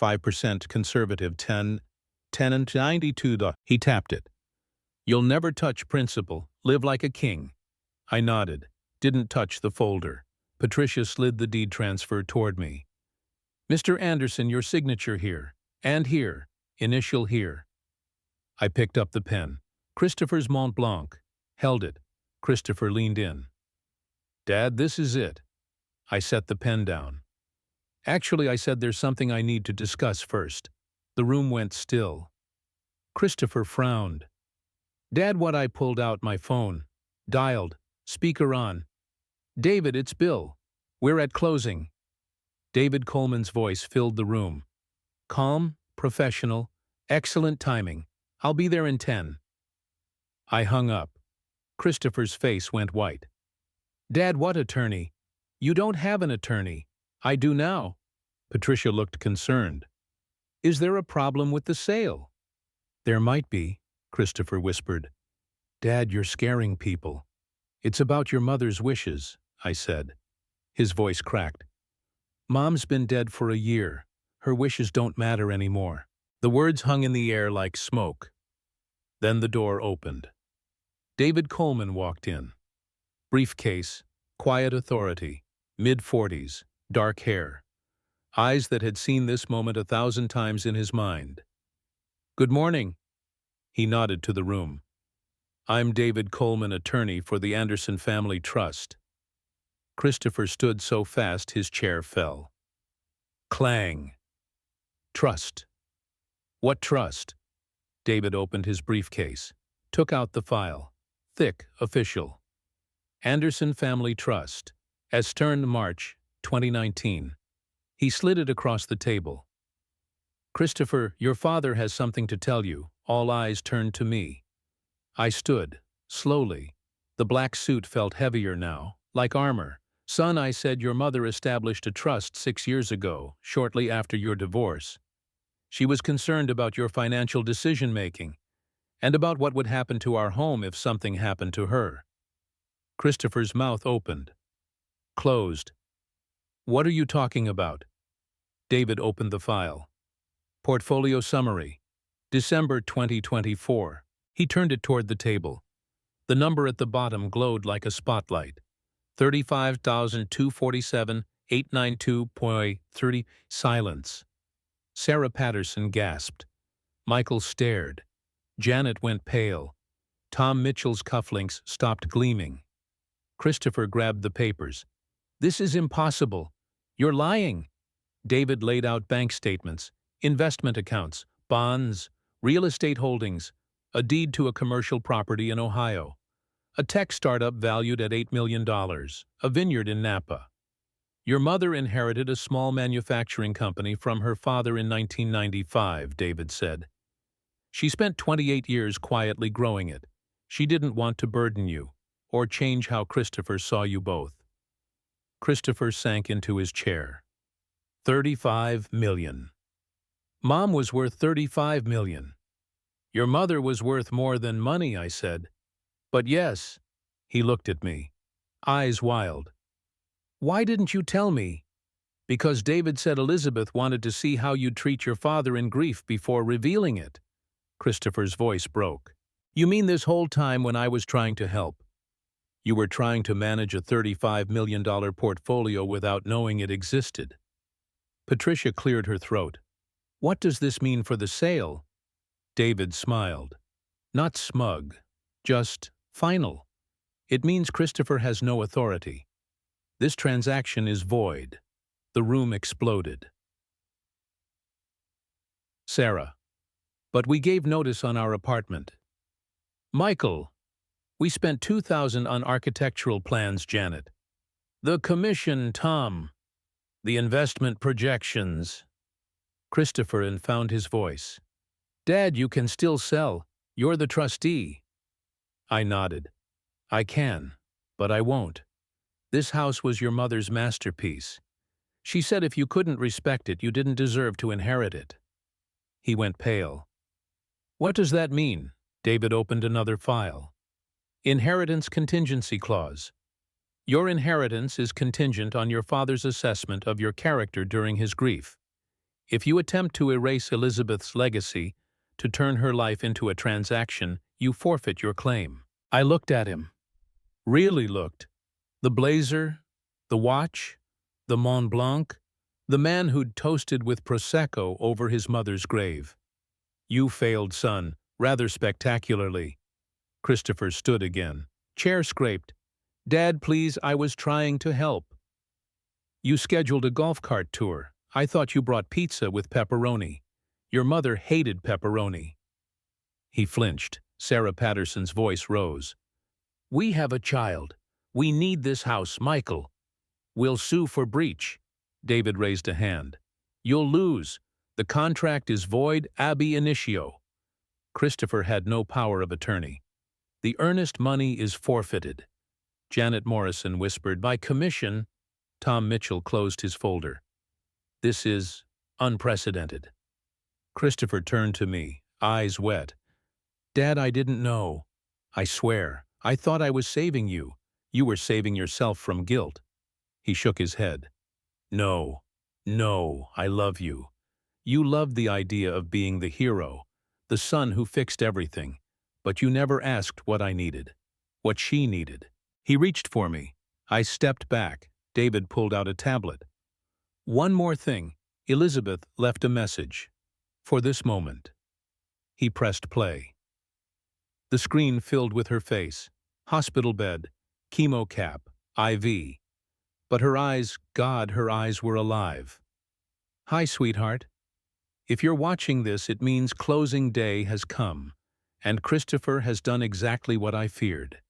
5% conservative 10 and 92. He tapped it. You'll never touch principal. Live like a king. I nodded. Didn't touch the folder. Patricia slid the deed transfer toward me. Mr. Anderson, your signature here. And here. Initial here. I picked up the pen. Christopher's Mont Blanc. Held it. Christopher leaned in. Dad, this is it. I set the pen down. Actually, I said there's something I need to discuss first. The room went still. Christopher frowned. Dad, what? I pulled out my phone. Dialed. Speaker on. David, it's Bill. We're at closing. David Coleman's voice filled the room. Calm, professional, excellent timing. I'll be there in 10. I hung up. Christopher's face went white. Dad, what attorney? You don't have an attorney. I do now. Patricia looked concerned. Is there a problem with the sale? There might be, Christopher whispered. Dad, you're scaring people. It's about your mother's wishes, I said. His voice cracked. Mom's been dead for a year. Her wishes don't matter anymore. The words hung in the air like smoke. Then the door opened. David Coleman walked in. Briefcase, quiet authority, mid-40s, dark hair. Eyes that had seen this moment 1,000 times in his mind. Good morning. He nodded to the room. I'm David Coleman, attorney for the Anderson Family Trust. Christopher stood so fast his chair fell. Clang. Trust. What trust? David opened his briefcase, took out the file. Thick, official. Anderson Family Trust. As Stern, March, 2019. He slid it across the table. Christopher, your father has something to tell you. All eyes turned to me. I stood, slowly. The black suit felt heavier now, like armor. Son, I said, your mother established a trust 6 years ago, shortly after your divorce. She was concerned about your financial decision-making, and about what would happen to our home if something happened to her. Christopher's mouth opened. Closed. What are you talking about? David opened the file. Portfolio summary. December 2024. He turned it toward the table. The number at the bottom glowed like a spotlight. 35,247,892.30. Silence. Sarah Patterson gasped. Michael stared. Janet went pale. Tom Mitchell's cufflinks stopped gleaming. Christopher grabbed the papers. This is impossible. You're lying. David laid out bank statements, investment accounts, bonds, real estate holdings, a deed to a commercial property in Ohio, a tech startup valued at $8 million, a vineyard in Napa. Your mother inherited a small manufacturing company from her father in 1995, David said. She spent 28 years quietly growing it. She didn't want to burden you, or change how Christopher saw you both. Christopher sank into his chair. 35 million. Mom was worth 35 million. Your mother was worth more than money, I said. But yes, he looked at me, eyes wild. Why didn't you tell me? Because David said Elizabeth wanted to see how you'd treat your father in grief before revealing it. Christopher's voice broke. You mean this whole time when I was trying to help? You were trying to manage a $35 million portfolio without knowing it existed. Patricia cleared her throat. What does this mean for the sale? David smiled. Not smug, just final. It means Christopher has no authority. This transaction is void. The room exploded. Sarah. But we gave notice on our apartment. Michael. We spent $2,000 on architectural plans, Janet. The commission, Tom. The investment projections. Christopher and found his voice. Dad, you can still sell. You're the trustee. I nodded. I can, but I won't. This house was your mother's masterpiece. She said if you couldn't respect it, you didn't deserve to inherit it. He went pale. What does that mean? David opened another file. Inheritance contingency clause. Your inheritance is contingent on your father's assessment of your character during his grief. If you attempt to erase Elizabeth's legacy, to turn her life into a transaction, you forfeit your claim. I looked at him. Really looked. The blazer, the watch, the Mont Blanc, the man who'd toasted with Prosecco over his mother's grave. You failed, son, rather spectacularly. Christopher stood again. Chair scraped. Dad, please, I was trying to help. You scheduled a golf cart tour. I thought you brought pizza with pepperoni. Your mother hated pepperoni. He flinched. Sarah Patterson's voice rose. We have a child. We need this house, Michael. We'll sue for breach. David raised a hand. You'll lose. The contract is void ab initio. Christopher had no power of attorney. The earnest money is forfeited. Janet Morrison whispered, by commission. Tom Mitchell closed his folder. This is unprecedented. Christopher turned to me, eyes wet. Dad, I didn't know. I swear, I thought I was saving you. You were saving yourself from guilt. He shook his head. No, I love you. You loved the idea of being the hero, the son who fixed everything, but you never asked what I needed, what she needed. He reached for me. I stepped back. David pulled out a tablet. One more thing. Elizabeth left a message. For this moment. He pressed play. The screen filled with her face. Hospital bed, chemo cap, IV. But her eyes, God, her eyes were alive. Hi, sweetheart. If you're watching this, it means closing day has come, and Christopher has done exactly what I feared.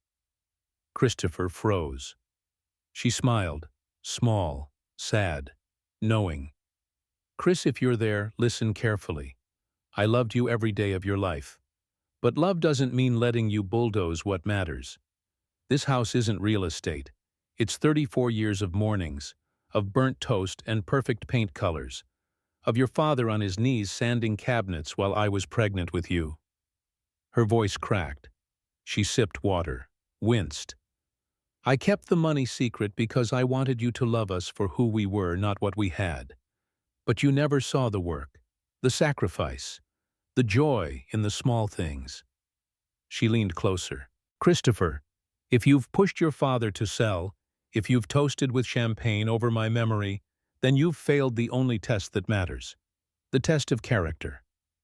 Christopher froze. She smiled, small, sad, knowing. Chris, if you're there, listen carefully. I loved you every day of your life. But love doesn't mean letting you bulldoze what matters. This house isn't real estate. It's 34 years of mornings, of burnt toast and perfect paint colors, of your father on his knees sanding cabinets while I was pregnant with you. Her voice cracked. She sipped water, winced. I kept the money secret because I wanted you to love us for who we were, not what we had. But you never saw the work, the sacrifice, the joy in the small things. She leaned closer. Christopher, if you've pushed your father to sell, if you've toasted with champagne over my memory, then you've failed the only test that matters. The test of character.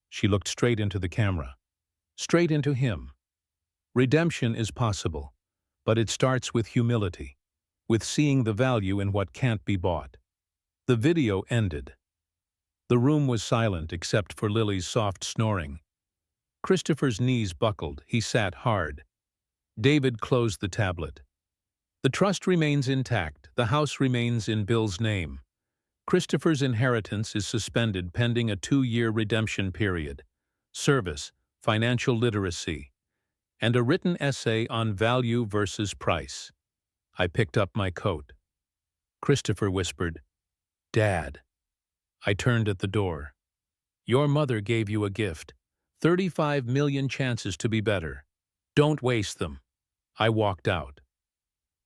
She looked straight into the camera. Straight into him. Redemption is possible, but it starts with humility, with seeing the value in what can't be bought. The video ended. The room was silent except for Lily's soft snoring. Christopher's knees buckled. He sat hard. David closed the tablet. The trust remains intact. The house remains in Bill's name. Christopher's inheritance is suspended pending a 2-year redemption period, service, financial literacy, and a written essay on value versus price. I picked up my coat. Christopher whispered, Dad. I turned at the door. Your mother gave you a gift. 35 million chances to be better. Don't waste them. I walked out.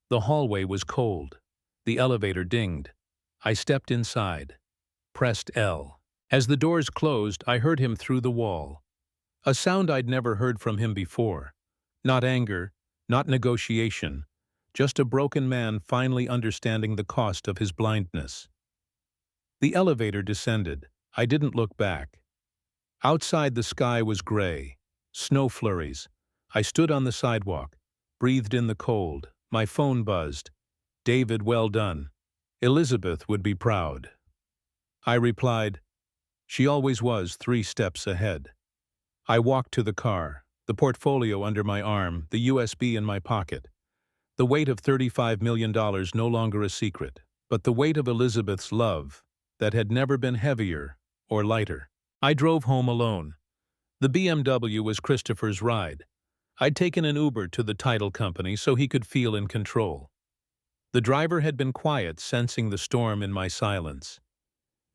The hallway was cold. The elevator dinged. I stepped inside. Pressed L. As the doors closed, I heard him through the wall. A sound I'd never heard from him before. Not anger, not negotiation, just a broken man finally understanding the cost of his blindness. The elevator descended. I didn't look back. Outside the sky was gray, snow flurries. I stood on the sidewalk, breathed in the cold. My phone buzzed. David, well done. Elizabeth would be proud. I replied, she always was 3 steps ahead. I walked to the car, the portfolio under my arm, the USB in my pocket. The weight of $35 million no longer a secret, but the weight of Elizabeth's love that had never been heavier or lighter. I drove home alone. The BMW was Christopher's ride. I'd taken an Uber to the title company so he could feel in control. The driver had been quiet, sensing the storm in my silence.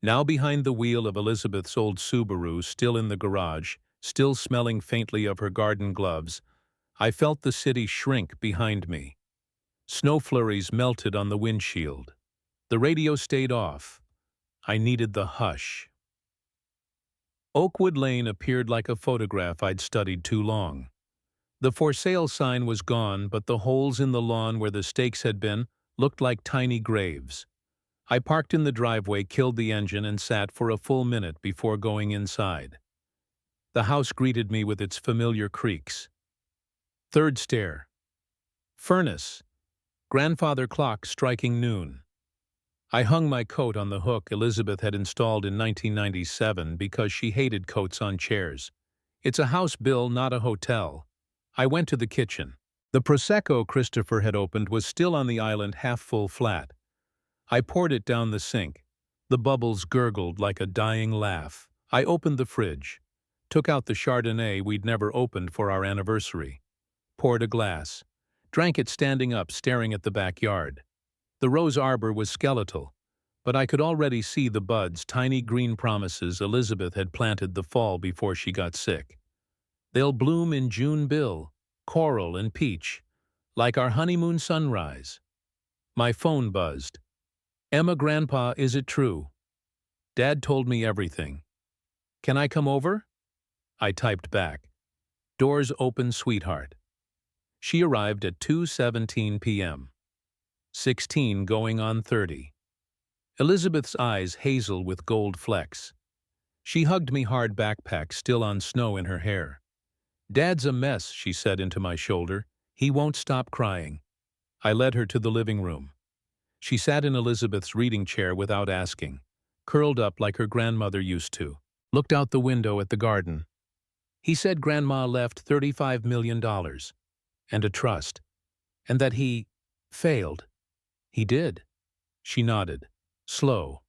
Now behind the wheel of Elizabeth's old Subaru, still in the garage, still smelling faintly of her garden gloves, I felt the city shrink behind me. Snow flurries melted on the windshield. The radio stayed off. I needed the hush. Oakwood Lane appeared like a photograph I'd studied too long. The for sale sign was gone, but the holes in the lawn where the stakes had been looked like tiny graves. I parked in the driveway, killed the engine, and sat for a full minute before going inside. The house greeted me with its familiar creaks. Third stair. Furnace. Grandfather clock striking noon. I hung my coat on the hook Elizabeth had installed in 1997 because she hated coats on chairs. It's a house, Bill, not a hotel. I went to the kitchen. The Prosecco Christopher had opened was still on the island, half-full flat. I poured it down the sink. The bubbles gurgled like a dying laugh. I opened the fridge, took out the Chardonnay we'd never opened for our anniversary, poured a glass, drank it standing up, staring at the backyard. The rose arbor was skeletal, but I could already see the buds, tiny green promises Elizabeth had planted the fall before she got sick. They'll bloom in June, Bill, coral and peach, like our honeymoon sunrise. My phone buzzed. Emma, Grandpa, is it true? Dad told me everything. Can I come over? I typed back. Doors open, sweetheart. She arrived at 2:17 p.m. 16 going on 30. Elizabeth's eyes hazel with gold flecks. She hugged me hard, backpack still on snow in her hair. Dad's a mess, she said into my shoulder. He won't stop crying. I led her to the living room. She sat in Elizabeth's reading chair without asking, curled up like her grandmother used to, looked out the window at the garden. He said Grandma left $35 million and a trust, and that he failed. He did. She nodded, slow.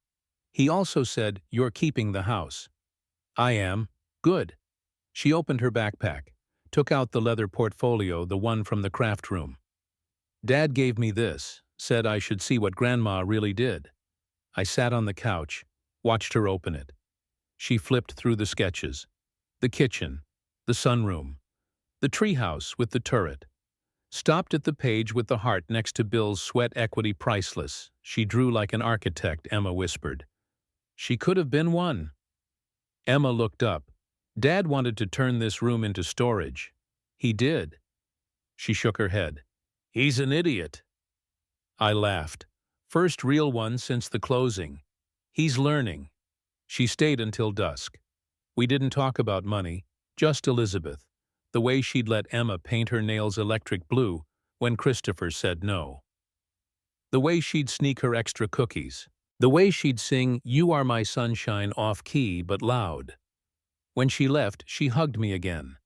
He also said, you're keeping the house. I am. Good. She opened her backpack, took out the leather portfolio, the one from the craft room. Dad gave me this, said I should see what Grandma really did. I sat on the couch, watched her open it. She flipped through the sketches. The kitchen, the sunroom, the treehouse with the turret. Stopped at the page with the heart next to Bill's sweat equity priceless. She drew like an architect, Emma whispered. She could have been one. Emma looked up. Dad wanted to turn this room into storage. He did. She shook her head. He's an idiot. I laughed. First real one since the closing. He's learning. She stayed until dusk. We didn't talk about money, just Elizabeth. The way she'd let Emma paint her nails electric blue when Christopher said no. The way she'd sneak her extra cookies. The way she'd sing You Are My Sunshine off-key but loud. When she left, she hugged me again.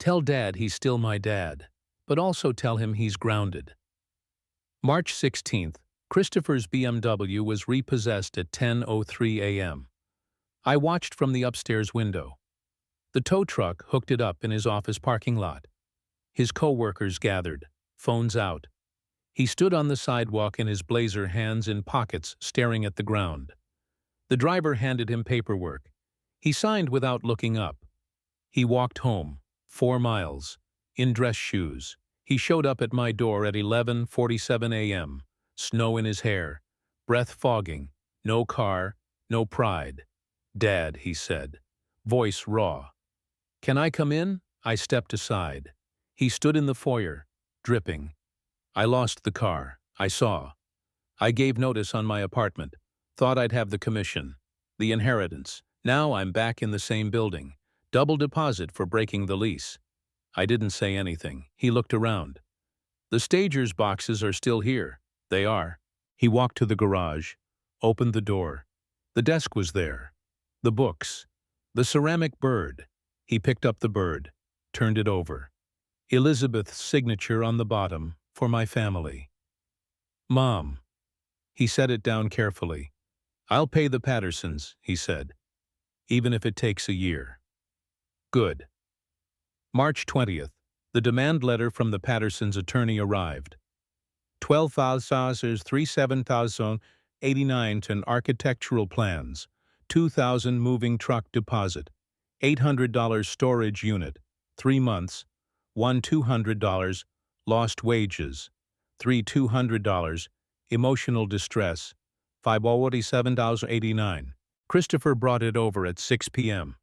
Tell Dad he's still my dad, but also tell him he's grounded. March 16th, Christopher's BMW was repossessed at 10:03 a.m. I watched from the upstairs window. The tow truck hooked it up in his office parking lot. His co-workers gathered, phones out. He stood on the sidewalk in his blazer, hands in pockets, staring at the ground. The driver handed him paperwork. He signed without looking up. He walked home, 4 miles, in dress shoes. He showed up at my door at 11:47 a.m., snow in his hair, breath fogging, no car, no pride. Dad, he said, voice raw. Can I come in? I stepped aside. He stood in the foyer, dripping. I lost the car. I saw. I gave notice on my apartment. Thought I'd have the commission. The inheritance. Now I'm back in the same building. Double deposit for breaking the lease. I didn't say anything. He looked around. The stagers' boxes are still here. They are. He walked to the garage, opened the door. The desk was there. The books. The ceramic bird. He picked up the bird, turned it over. Elizabeth's signature on the bottom, for my family. Mom. He set it down carefully. I'll pay the Pattersons, he said, even if it takes a year. Good. March 20th. The demand letter from the Pattersons' attorney arrived. 12,037,089 to architectural plans, 2,000 moving truck deposit, $800 storage unit, 3 months, $200, lost wages, $200, emotional distress, $547,089. Christopher brought it over at 6 p.m.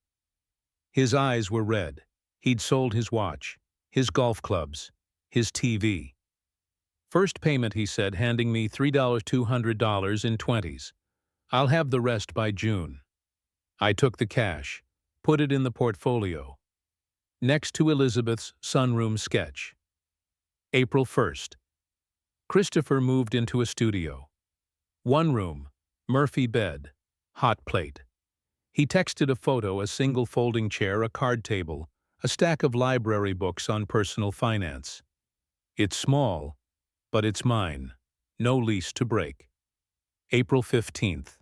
His eyes were red. He'd sold his watch, his golf clubs, his TV. First payment, he said, handing me $200 in 20s. I'll have the rest by June. I took the cash, put it in the portfolio. Next to Elizabeth's sunroom sketch. April 1st. Christopher moved into a studio. 1 room, Murphy bed, hot plate. He texted a photo, a single folding chair, a card table, a stack of library books on personal finance. It's small, but it's mine. No lease to break. April 15th.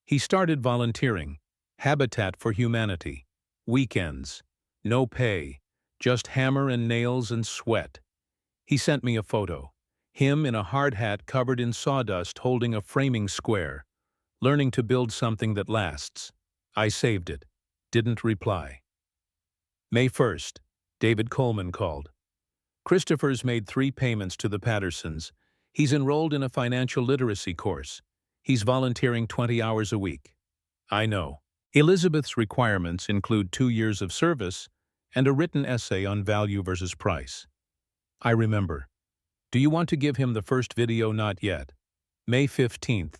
He started volunteering. Habitat for Humanity. Weekends. No pay. Just hammer and nails and sweat. He sent me a photo. Him in a hard hat covered in sawdust holding a framing square. Learning to build something that lasts. I saved it. Didn't reply. May 1st. David Coleman called. Christopher's made 3 payments to the Pattersons. He's enrolled in a financial literacy course. He's volunteering 20 hours a week. I know. Elizabeth's requirements include 2 years of service and a written essay on value versus price. I remember. Do you want to give him the first video? Not yet. May 15th.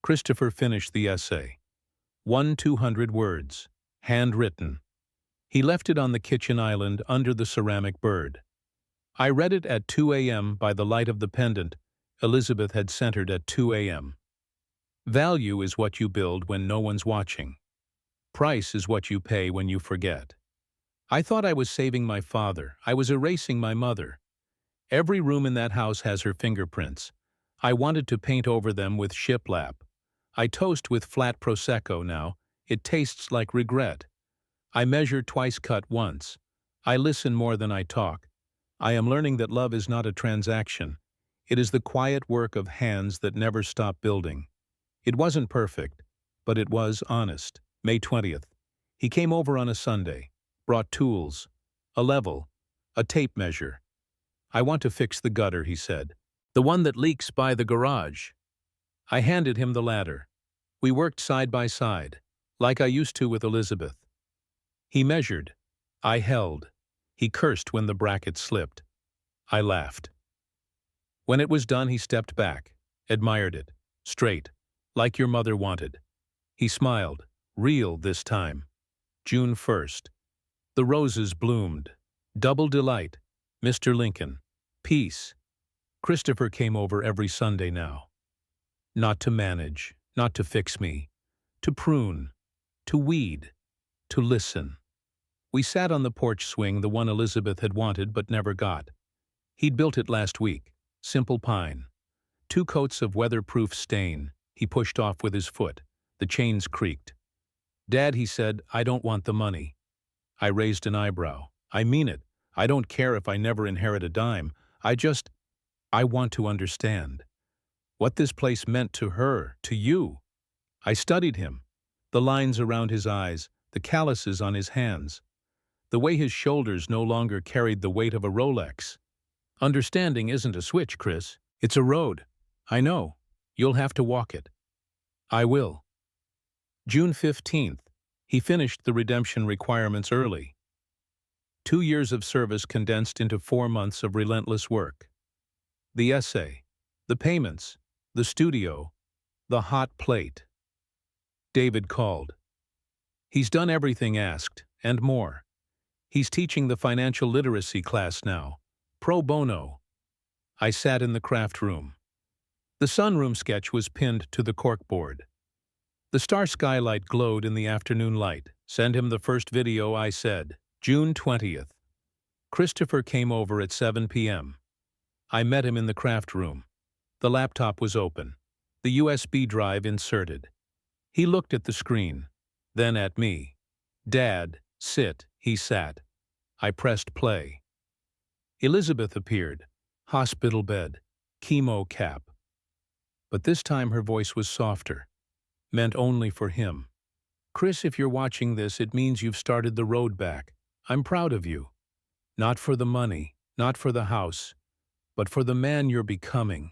Christopher finished the essay. 200 words. Handwritten. He left it on the kitchen island under the ceramic bird. I read it at 2 a.m. by the light of the pendant Elizabeth had centered at 2 a.m. Value is what you build when no one's watching. Price is what you pay when you forget. I thought I was saving my father. I was erasing my mother. Every room in that house has her fingerprints. I wanted to paint over them with shiplap. I toast with flat Prosecco now. It tastes like regret. I measure twice, cut once. I listen more than I talk. I am learning that love is not a transaction. It is the quiet work of hands that never stop building. It wasn't perfect, but it was honest. May 20th. He came over on a Sunday, brought tools, a level, a tape measure. I want to fix the gutter, he said. The one that leaks by the garage. I handed him the ladder. We worked side by side, like I used to with Elizabeth. He measured. I held. He cursed when the bracket slipped. I laughed. When it was done, he stepped back, admired it, straight, like your mother wanted. He smiled, real this time. June 1st. The roses bloomed. Double delight. Mr. Lincoln. Peace. Christopher came over every Sunday now. Not to manage, not to fix me. To prune. To weed. To listen. We sat on the porch swing, the one Elizabeth had wanted but never got. He'd built it last week. Simple pine. 2 coats of weatherproof stain. He pushed off with his foot. The chains creaked. Dad, he said, I don't want the money. I raised an eyebrow. I mean it. I don't care if I never inherit a dime. I want to understand. What this place meant to her, to you. I studied him. The lines around his eyes, the calluses on his hands. The way his shoulders no longer carried the weight of a Rolex. Understanding isn't a switch, Chris. It's a road. I know. You'll have to walk it. I will. June 15th. He finished the redemption requirements early. 2 years of service condensed into 4 months of relentless work. The essay, the payments, the studio, the hot plate. David called. He's done everything asked, and more. He's teaching the financial literacy class now. Pro bono. I sat in the craft room. The sunroom sketch was pinned to the corkboard. The star skylight glowed in the afternoon light. Send him the first video, I said. June 20th. Christopher came over at 7 p.m. I met him in the craft room. The laptop was open, the USB drive inserted. He looked at the screen, then at me. Dad, sit, he sat. I pressed play. Elizabeth appeared, hospital bed, chemo cap. But this time her voice was softer, meant only for him. Chris, if you're watching this, it means you've started the road back. I'm proud of you. Not for the money, not for the house, but for the man you're becoming.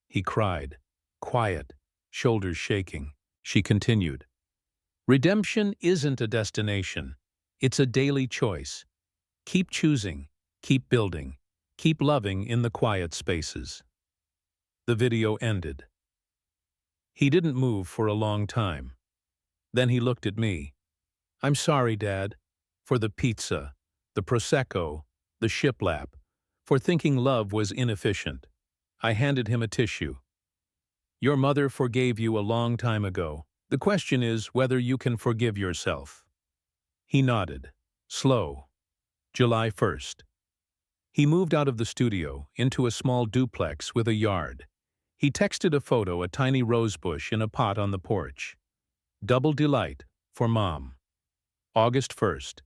He cried, quiet, shoulders shaking. She continued. Redemption isn't a destination. It's a daily choice. Keep choosing, keep building, keep loving in the quiet spaces. The video ended. He didn't move for a long time. Then he looked at me. I'm sorry, Dad, for the pizza, the Prosecco, the shiplap, for thinking love was inefficient. I handed him a tissue. Your mother forgave you a long time ago. The question is whether you can forgive yourself. He nodded. Slow. July 1st. He moved out of the studio into a small duplex with a yard. He texted a photo, a tiny rosebush in a pot on the porch. Double delight for Mom. August 1st.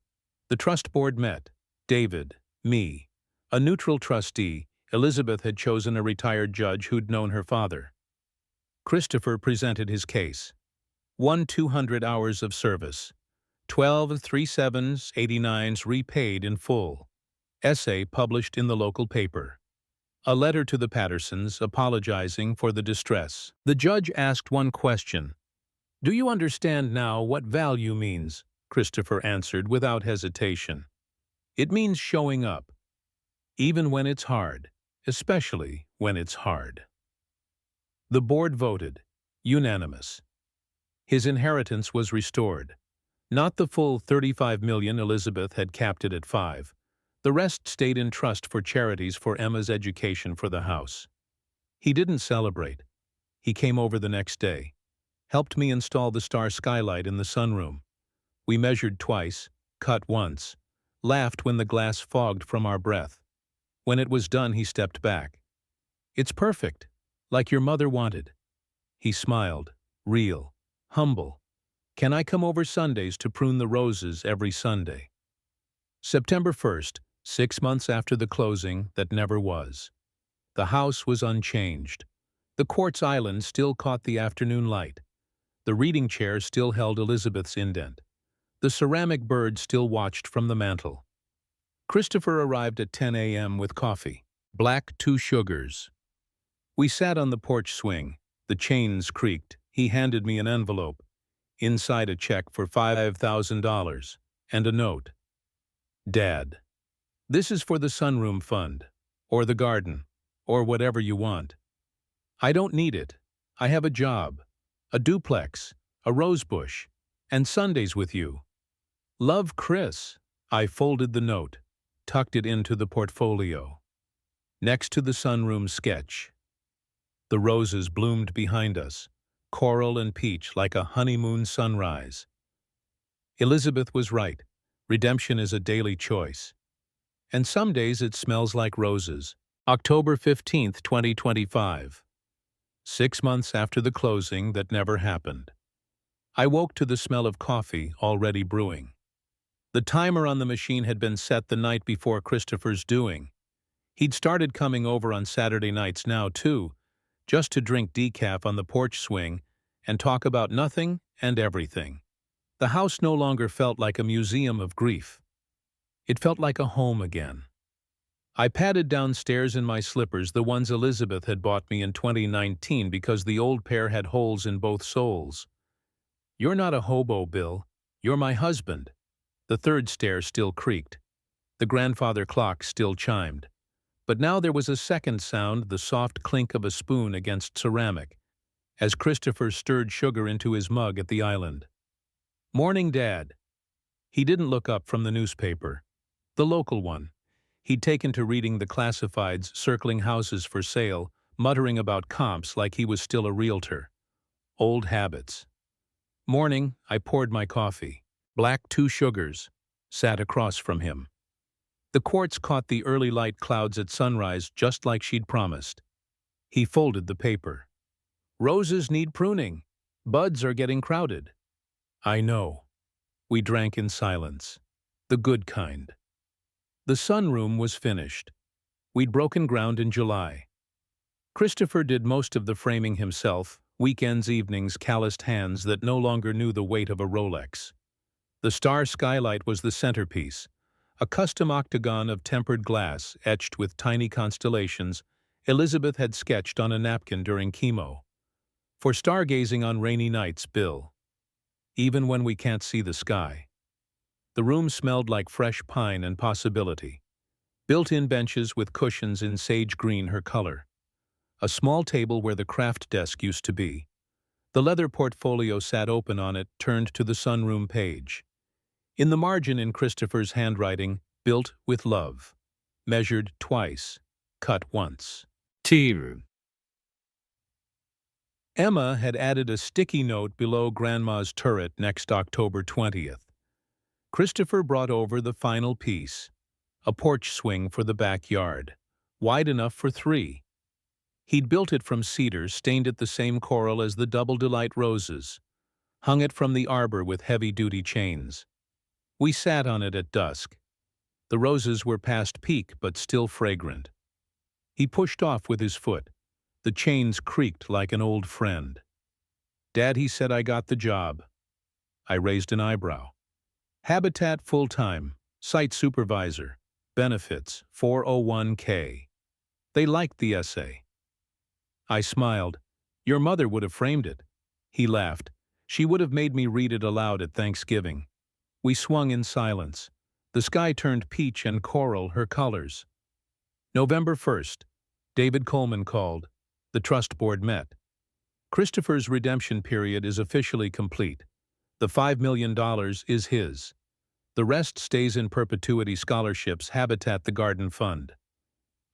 The trust board met. David, me, a neutral trustee. Elizabeth had chosen a retired judge who'd known her father. Christopher presented his case. 200 hours of service. 12 3/7 89s repaid in full. Essay published in the local paper. A letter to the Pattersons apologizing for the distress. The judge asked one question. Do you understand now what value means? Christopher answered without hesitation. It means showing up. Even when it's hard. Especially when it's hard. The board voted. Unanimous. His inheritance was restored. Not the full $35 million Elizabeth had capped it at 5. The rest stayed in trust for charities for Emma's education for the house. He didn't celebrate. He came over the next day. Helped me install the star skylight in the sunroom. We measured twice, cut once, laughed when the glass fogged from our breath. When it was done, he stepped back. It's perfect, like your mother wanted. He smiled, real, humble. Can I come over Sundays to prune the roses every Sunday? September 1st, 6 months after the closing that never was. The house was unchanged. The quartz island still caught the afternoon light. The reading chair still held Elizabeth's indent. The ceramic bird still watched from the mantel. Christopher arrived at 10 a.m. with coffee. Black 2 sugars. We sat on the porch swing. The chains creaked. He handed me an envelope. Inside a check for $5,000 and a note. Dad, this is for the sunroom fund, or the garden, or whatever you want. I don't need it. I have a job, a duplex, a rosebush, and Sundays with you. Love, Chris. I folded the note, tucked it into the portfolio. Next to the sunroom sketch. The roses bloomed behind us, coral and peach like a honeymoon sunrise. Elizabeth was right. Redemption is a daily choice. And some days it smells like roses. October 15th, 2025. 6 months after the closing that never happened. I woke to the smell of coffee already brewing. The timer on the machine had been set the night before Christopher's doing. He'd started coming over on Saturday nights now, too, just to drink decaf on the porch swing and talk about nothing and everything. The house no longer felt like a museum of grief. It felt like a home again. I padded downstairs in my slippers, the ones Elizabeth had bought me in 2019 because the old pair had holes in both soles. You're not a hobo, Bill. You're my husband. The third stair still creaked. The grandfather clock still chimed. But now there was a second sound, the soft clink of a spoon against ceramic, as Christopher stirred sugar into his mug at the island. Morning, Dad. He didn't look up from the newspaper. The local one. He'd taken to reading the classifieds circling houses for sale, muttering about comps like he was still a realtor. Old habits. Morning, I poured my coffee. Black 2 sugars. Sat across from him. The quartz caught the early light clouds at sunrise just like she'd promised. He folded the paper. Roses need pruning. Buds are getting crowded. I know. We drank in silence. The good kind. The sunroom was finished. We'd broken ground in July. Christopher did most of the framing himself, weekends, evenings, calloused hands that no longer knew the weight of a Rolex. The star skylight was the centerpiece, a custom octagon of tempered glass etched with tiny constellations Elizabeth had sketched on a napkin during chemo. For stargazing on rainy nights, Bill. Even when we can't see the sky. The room smelled like fresh pine and possibility. Built-in benches with cushions in sage green, her color. A small table where the craft desk used to be. The leather portfolio sat open on it, turned to the sunroom page. In the margin in Christopher's handwriting, built with love. Measured twice. Cut once. Tear. Emma had added a sticky note below Grandma's turret next October 20th. Christopher brought over the final piece. A porch swing for the backyard. Wide enough for 3. He'd built it from cedar, stained it the same coral as the Double Delight roses. Hung it from the arbor with heavy-duty chains. We sat on it at dusk. The roses were past peak but still fragrant. He pushed off with his foot. The chains creaked like an old friend. Dad, he said I got the job. I raised an eyebrow. Habitat full-time, site supervisor, benefits, 401k. They liked the essay. I smiled. Your mother would have framed it. He laughed. She would have made me read it aloud at Thanksgiving. We swung in silence. The sky turned peach and coral, her colors. November 1st. David Coleman called. The trust board met. Christopher's redemption period is officially complete. The $5 million is his. The rest stays in perpetuity scholarships, Habitat the Garden Fund.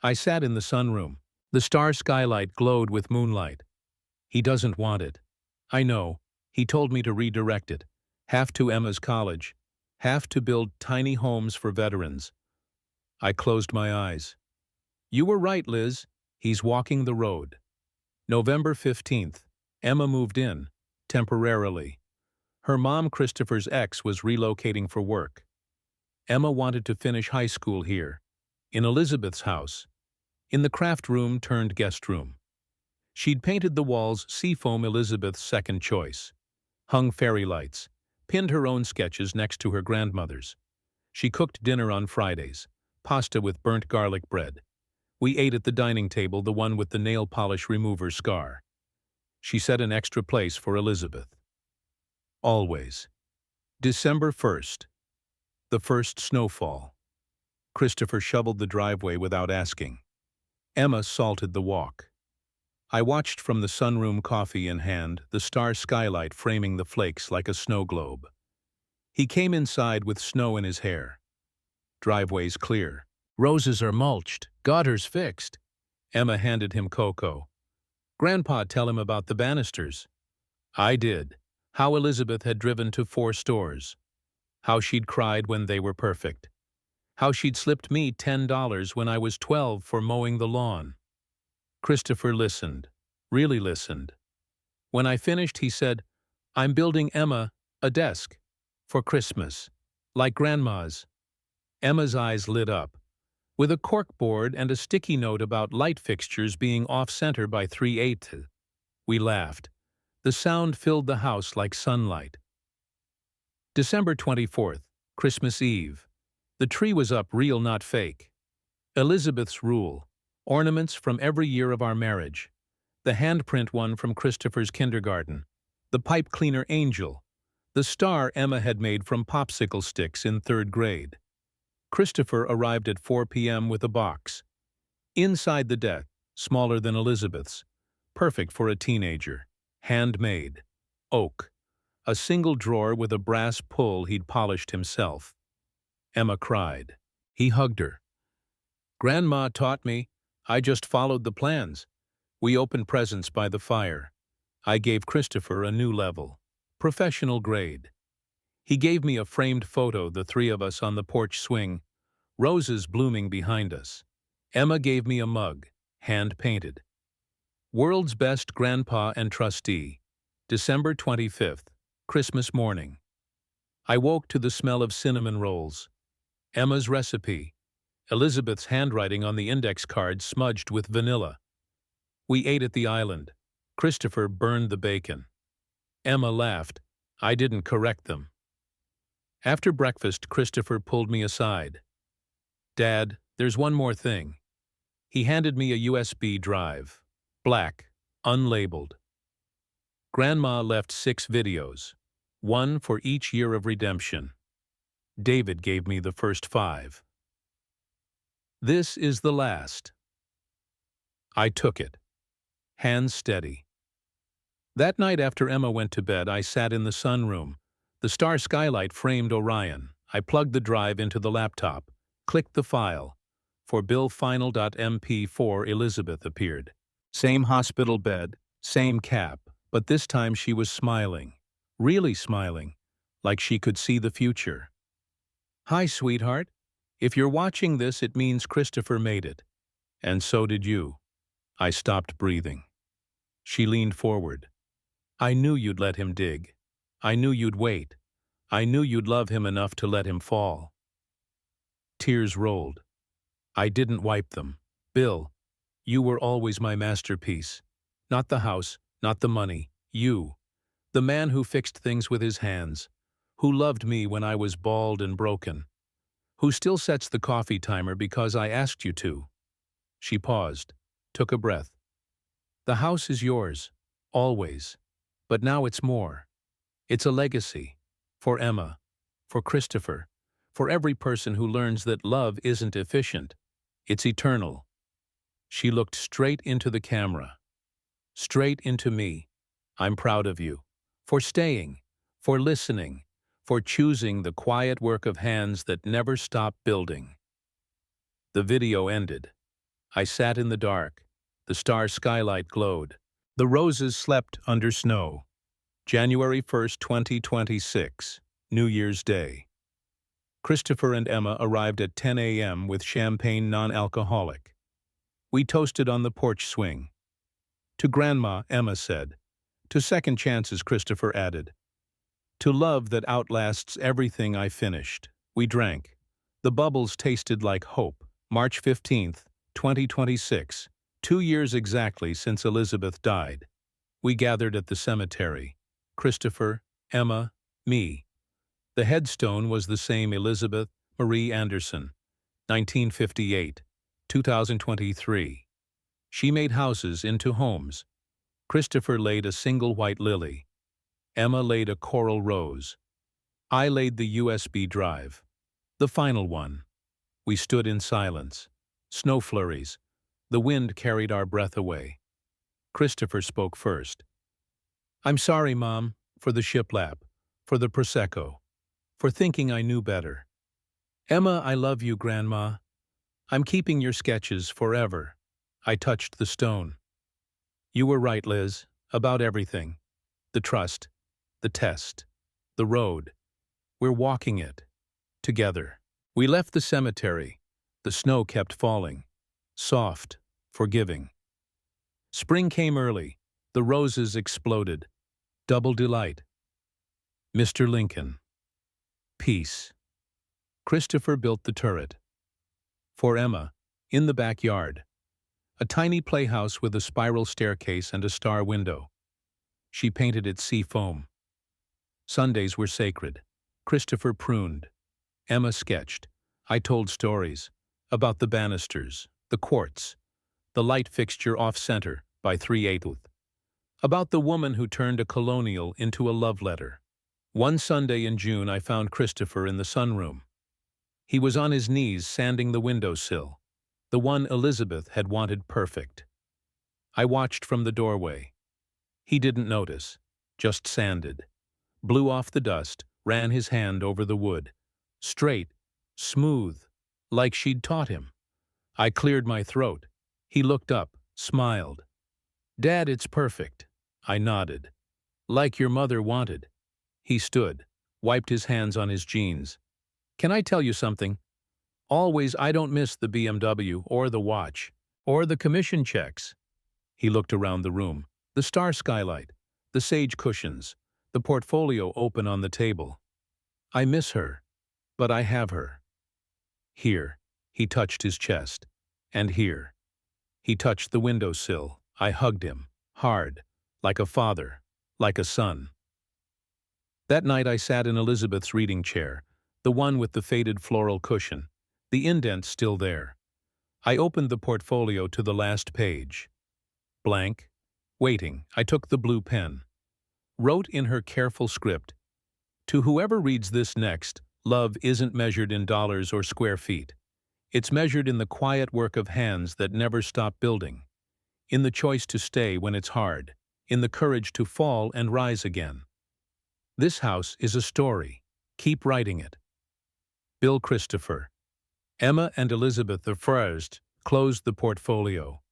I sat in the sunroom. The star skylight glowed with moonlight. He doesn't want it. I know. He told me to redirect it. Half to Emma's college. Half to build tiny homes for veterans. I closed my eyes. You were right, Liz. He's walking the road. November 15th. Emma moved in. Temporarily. Her mom, Christopher's ex, was relocating for work. Emma wanted to finish high school here. In Elizabeth's house. In the craft room turned guest room. She'd painted the walls seafoam, Elizabeth's second choice. Hung fairy lights. Pinned her own sketches next to her grandmother's. She cooked dinner on Fridays. Pasta with burnt garlic bread. We ate at the dining table, the one with the nail polish remover scar. She set an extra place for Elizabeth. Always. December 1st. The first snowfall. Christopher shoveled the driveway without asking. Emma salted the walk. I watched from the sunroom, coffee in hand, the star skylight framing the flakes like a snow globe. He came inside with snow in his hair. Driveway's clear. Roses are mulched. Gutters fixed. Emma handed him cocoa. Grandpa, tell him about the banisters. I did. How Elizabeth had driven to 4 stores. How she'd cried when they were perfect. How she'd slipped me $10 when I was 12 for mowing the lawn. Christopher listened. Really listened. When I finished, he said, I'm building Emma a desk. For Christmas. Like Grandma's. Emma's eyes lit up. With a corkboard and a sticky note about light fixtures being off-center by 3/8. We laughed. The sound filled the house like sunlight. December 24th, Christmas Eve. The tree was up, real, not fake. Elizabeth's rule. Ornaments from every year of our marriage. The handprint one from Christopher's kindergarten. The pipe cleaner angel. The star Emma had made from popsicle sticks in 3rd grade. Christopher arrived at 4 p.m. with a box. Inside the deck, smaller than Elizabeth's. Perfect for a teenager. Handmade. Oak. a single drawer with a brass pull he'd polished himself. Emma cried. He hugged her. Grandma taught me. I just followed the plans. We opened presents by the fire. I gave Christopher a new level. Professional grade. He gave me a framed photo, the three of us on the porch swing, roses blooming behind us. Emma gave me a mug, hand-painted. World's Best Grandpa and Trustee, December 25th, Christmas morning. I woke to the smell of cinnamon rolls. Emma's recipe, Elizabeth's handwriting on the index card smudged with vanilla. We ate at the island. Christopher burned the bacon. Emma laughed. I didn't correct them. After breakfast, Christopher pulled me aside. Dad, there's one more thing. He handed me a USB drive. Black, unlabeled. Grandma left 6 videos, one for each year of redemption. David gave me the first 5. This is the last. I took it. Hands steady. That night after Emma went to bed, I sat in the sunroom. The star skylight framed Orion. I plugged the drive into the laptop, clicked the file. For Bill final.mp4 Elizabeth appeared. Same hospital bed, same cap, but this time she was smiling. Really smiling, like she could see the future. Hi, sweetheart. If you're watching this, it means Christopher made it. And so did you. I stopped breathing. She leaned forward. I knew you'd let him dig. I knew you'd wait. I knew you'd love him enough to let him fall. Tears rolled. I didn't wipe them. Bill, you were always my masterpiece. Not the house, not the money. You. The man who fixed things with his hands. Who loved me when I was bald and broken. Who still sets the coffee timer because I asked you to. She paused, took a breath. The house is yours. Always. But now it's more. It's a legacy. For Emma. For Christopher. For every person who learns that love isn't efficient. It's eternal. She looked straight into the camera. Straight into me. I'm proud of you. For staying. For listening. For choosing the quiet work of hands that never stop building. The video ended. I sat in the dark. The star skylight glowed. The roses slept under snow. January 1st, 2026, New Year's Day. Christopher and Emma arrived at 10 a.m. with champagne non-alcoholic. We toasted on the porch swing. To Grandma, Emma said. To second chances, Christopher added. To love that outlasts everything I finished. We drank. The bubbles tasted like hope. March 15th, 2026, 2 years exactly since Elizabeth died. We gathered at the cemetery. Christopher, Emma, me. The headstone was the same: Elizabeth Marie Anderson, 1958, 2023. She made houses into homes. Christopher laid a single white lily. Emma laid a coral rose. I laid the USB drive. The final one. We stood in silence. Snow flurries. The wind carried our breath away. Christopher spoke first. I'm sorry, Mom, for the shiplap, for the Prosecco, for thinking I knew better. Emma, I love you, Grandma. I'm keeping your sketches forever. I touched the stone. You were right, Liz, about everything. The trust, the test, the road. We're walking it. Together. We left the cemetery. The snow kept falling. Soft, forgiving. Spring came early. The roses exploded. Double delight. Mr. Lincoln. Peace. Christopher built the turret. For Emma, in the backyard. A tiny playhouse with a spiral staircase and a star window. She painted it sea foam. Sundays were sacred. Christopher pruned. Emma sketched. I told stories. About the banisters, the quartz, the light fixture off-center by 3/8. About the woman who turned a colonial into a love letter. One Sunday in June, I found Christopher in the sunroom. He was on his knees sanding the windowsill, the one Elizabeth had wanted perfect. I watched from the doorway. He didn't notice, just sanded. blew off the dust, ran his hand over the wood. Straight, smooth, like she'd taught him. I cleared my throat. He looked up, smiled. "Dad, it's perfect." I nodded. "Like your mother wanted." He stood, wiped his hands on his jeans. "Can I tell you something? Always I don't miss the BMW or the watch, or the commission checks." He looked around the room. The star skylight, the sage cushions, the portfolio open on the table. "I miss her, but I have her." Here, he touched his chest. And here. He touched the windowsill. I hugged him, hard, like a father, like a son. That night I sat in Elizabeth's reading chair, the one with the faded floral cushion, the indent still there. I opened the portfolio to the last page. Blank, waiting, I took the blue pen. Wrote in her careful script, "To whoever reads this next, love isn't measured in dollars or square feet. It's measured in the quiet work of hands that never stop building, in the choice to stay when it's hard, in the courage to fall and rise again. This house is a story. Keep writing it." Bill Christopher. Emma and Elizabeth the first closed the portfolio,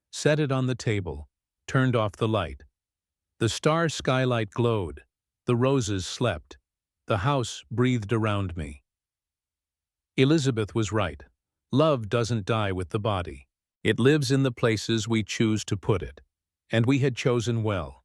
set it on the table, turned off the light. The star skylight glowed. The roses slept. The house breathed around me. Elizabeth was right. Love doesn't die with the body. It lives in the places we choose to put it. And we had chosen well.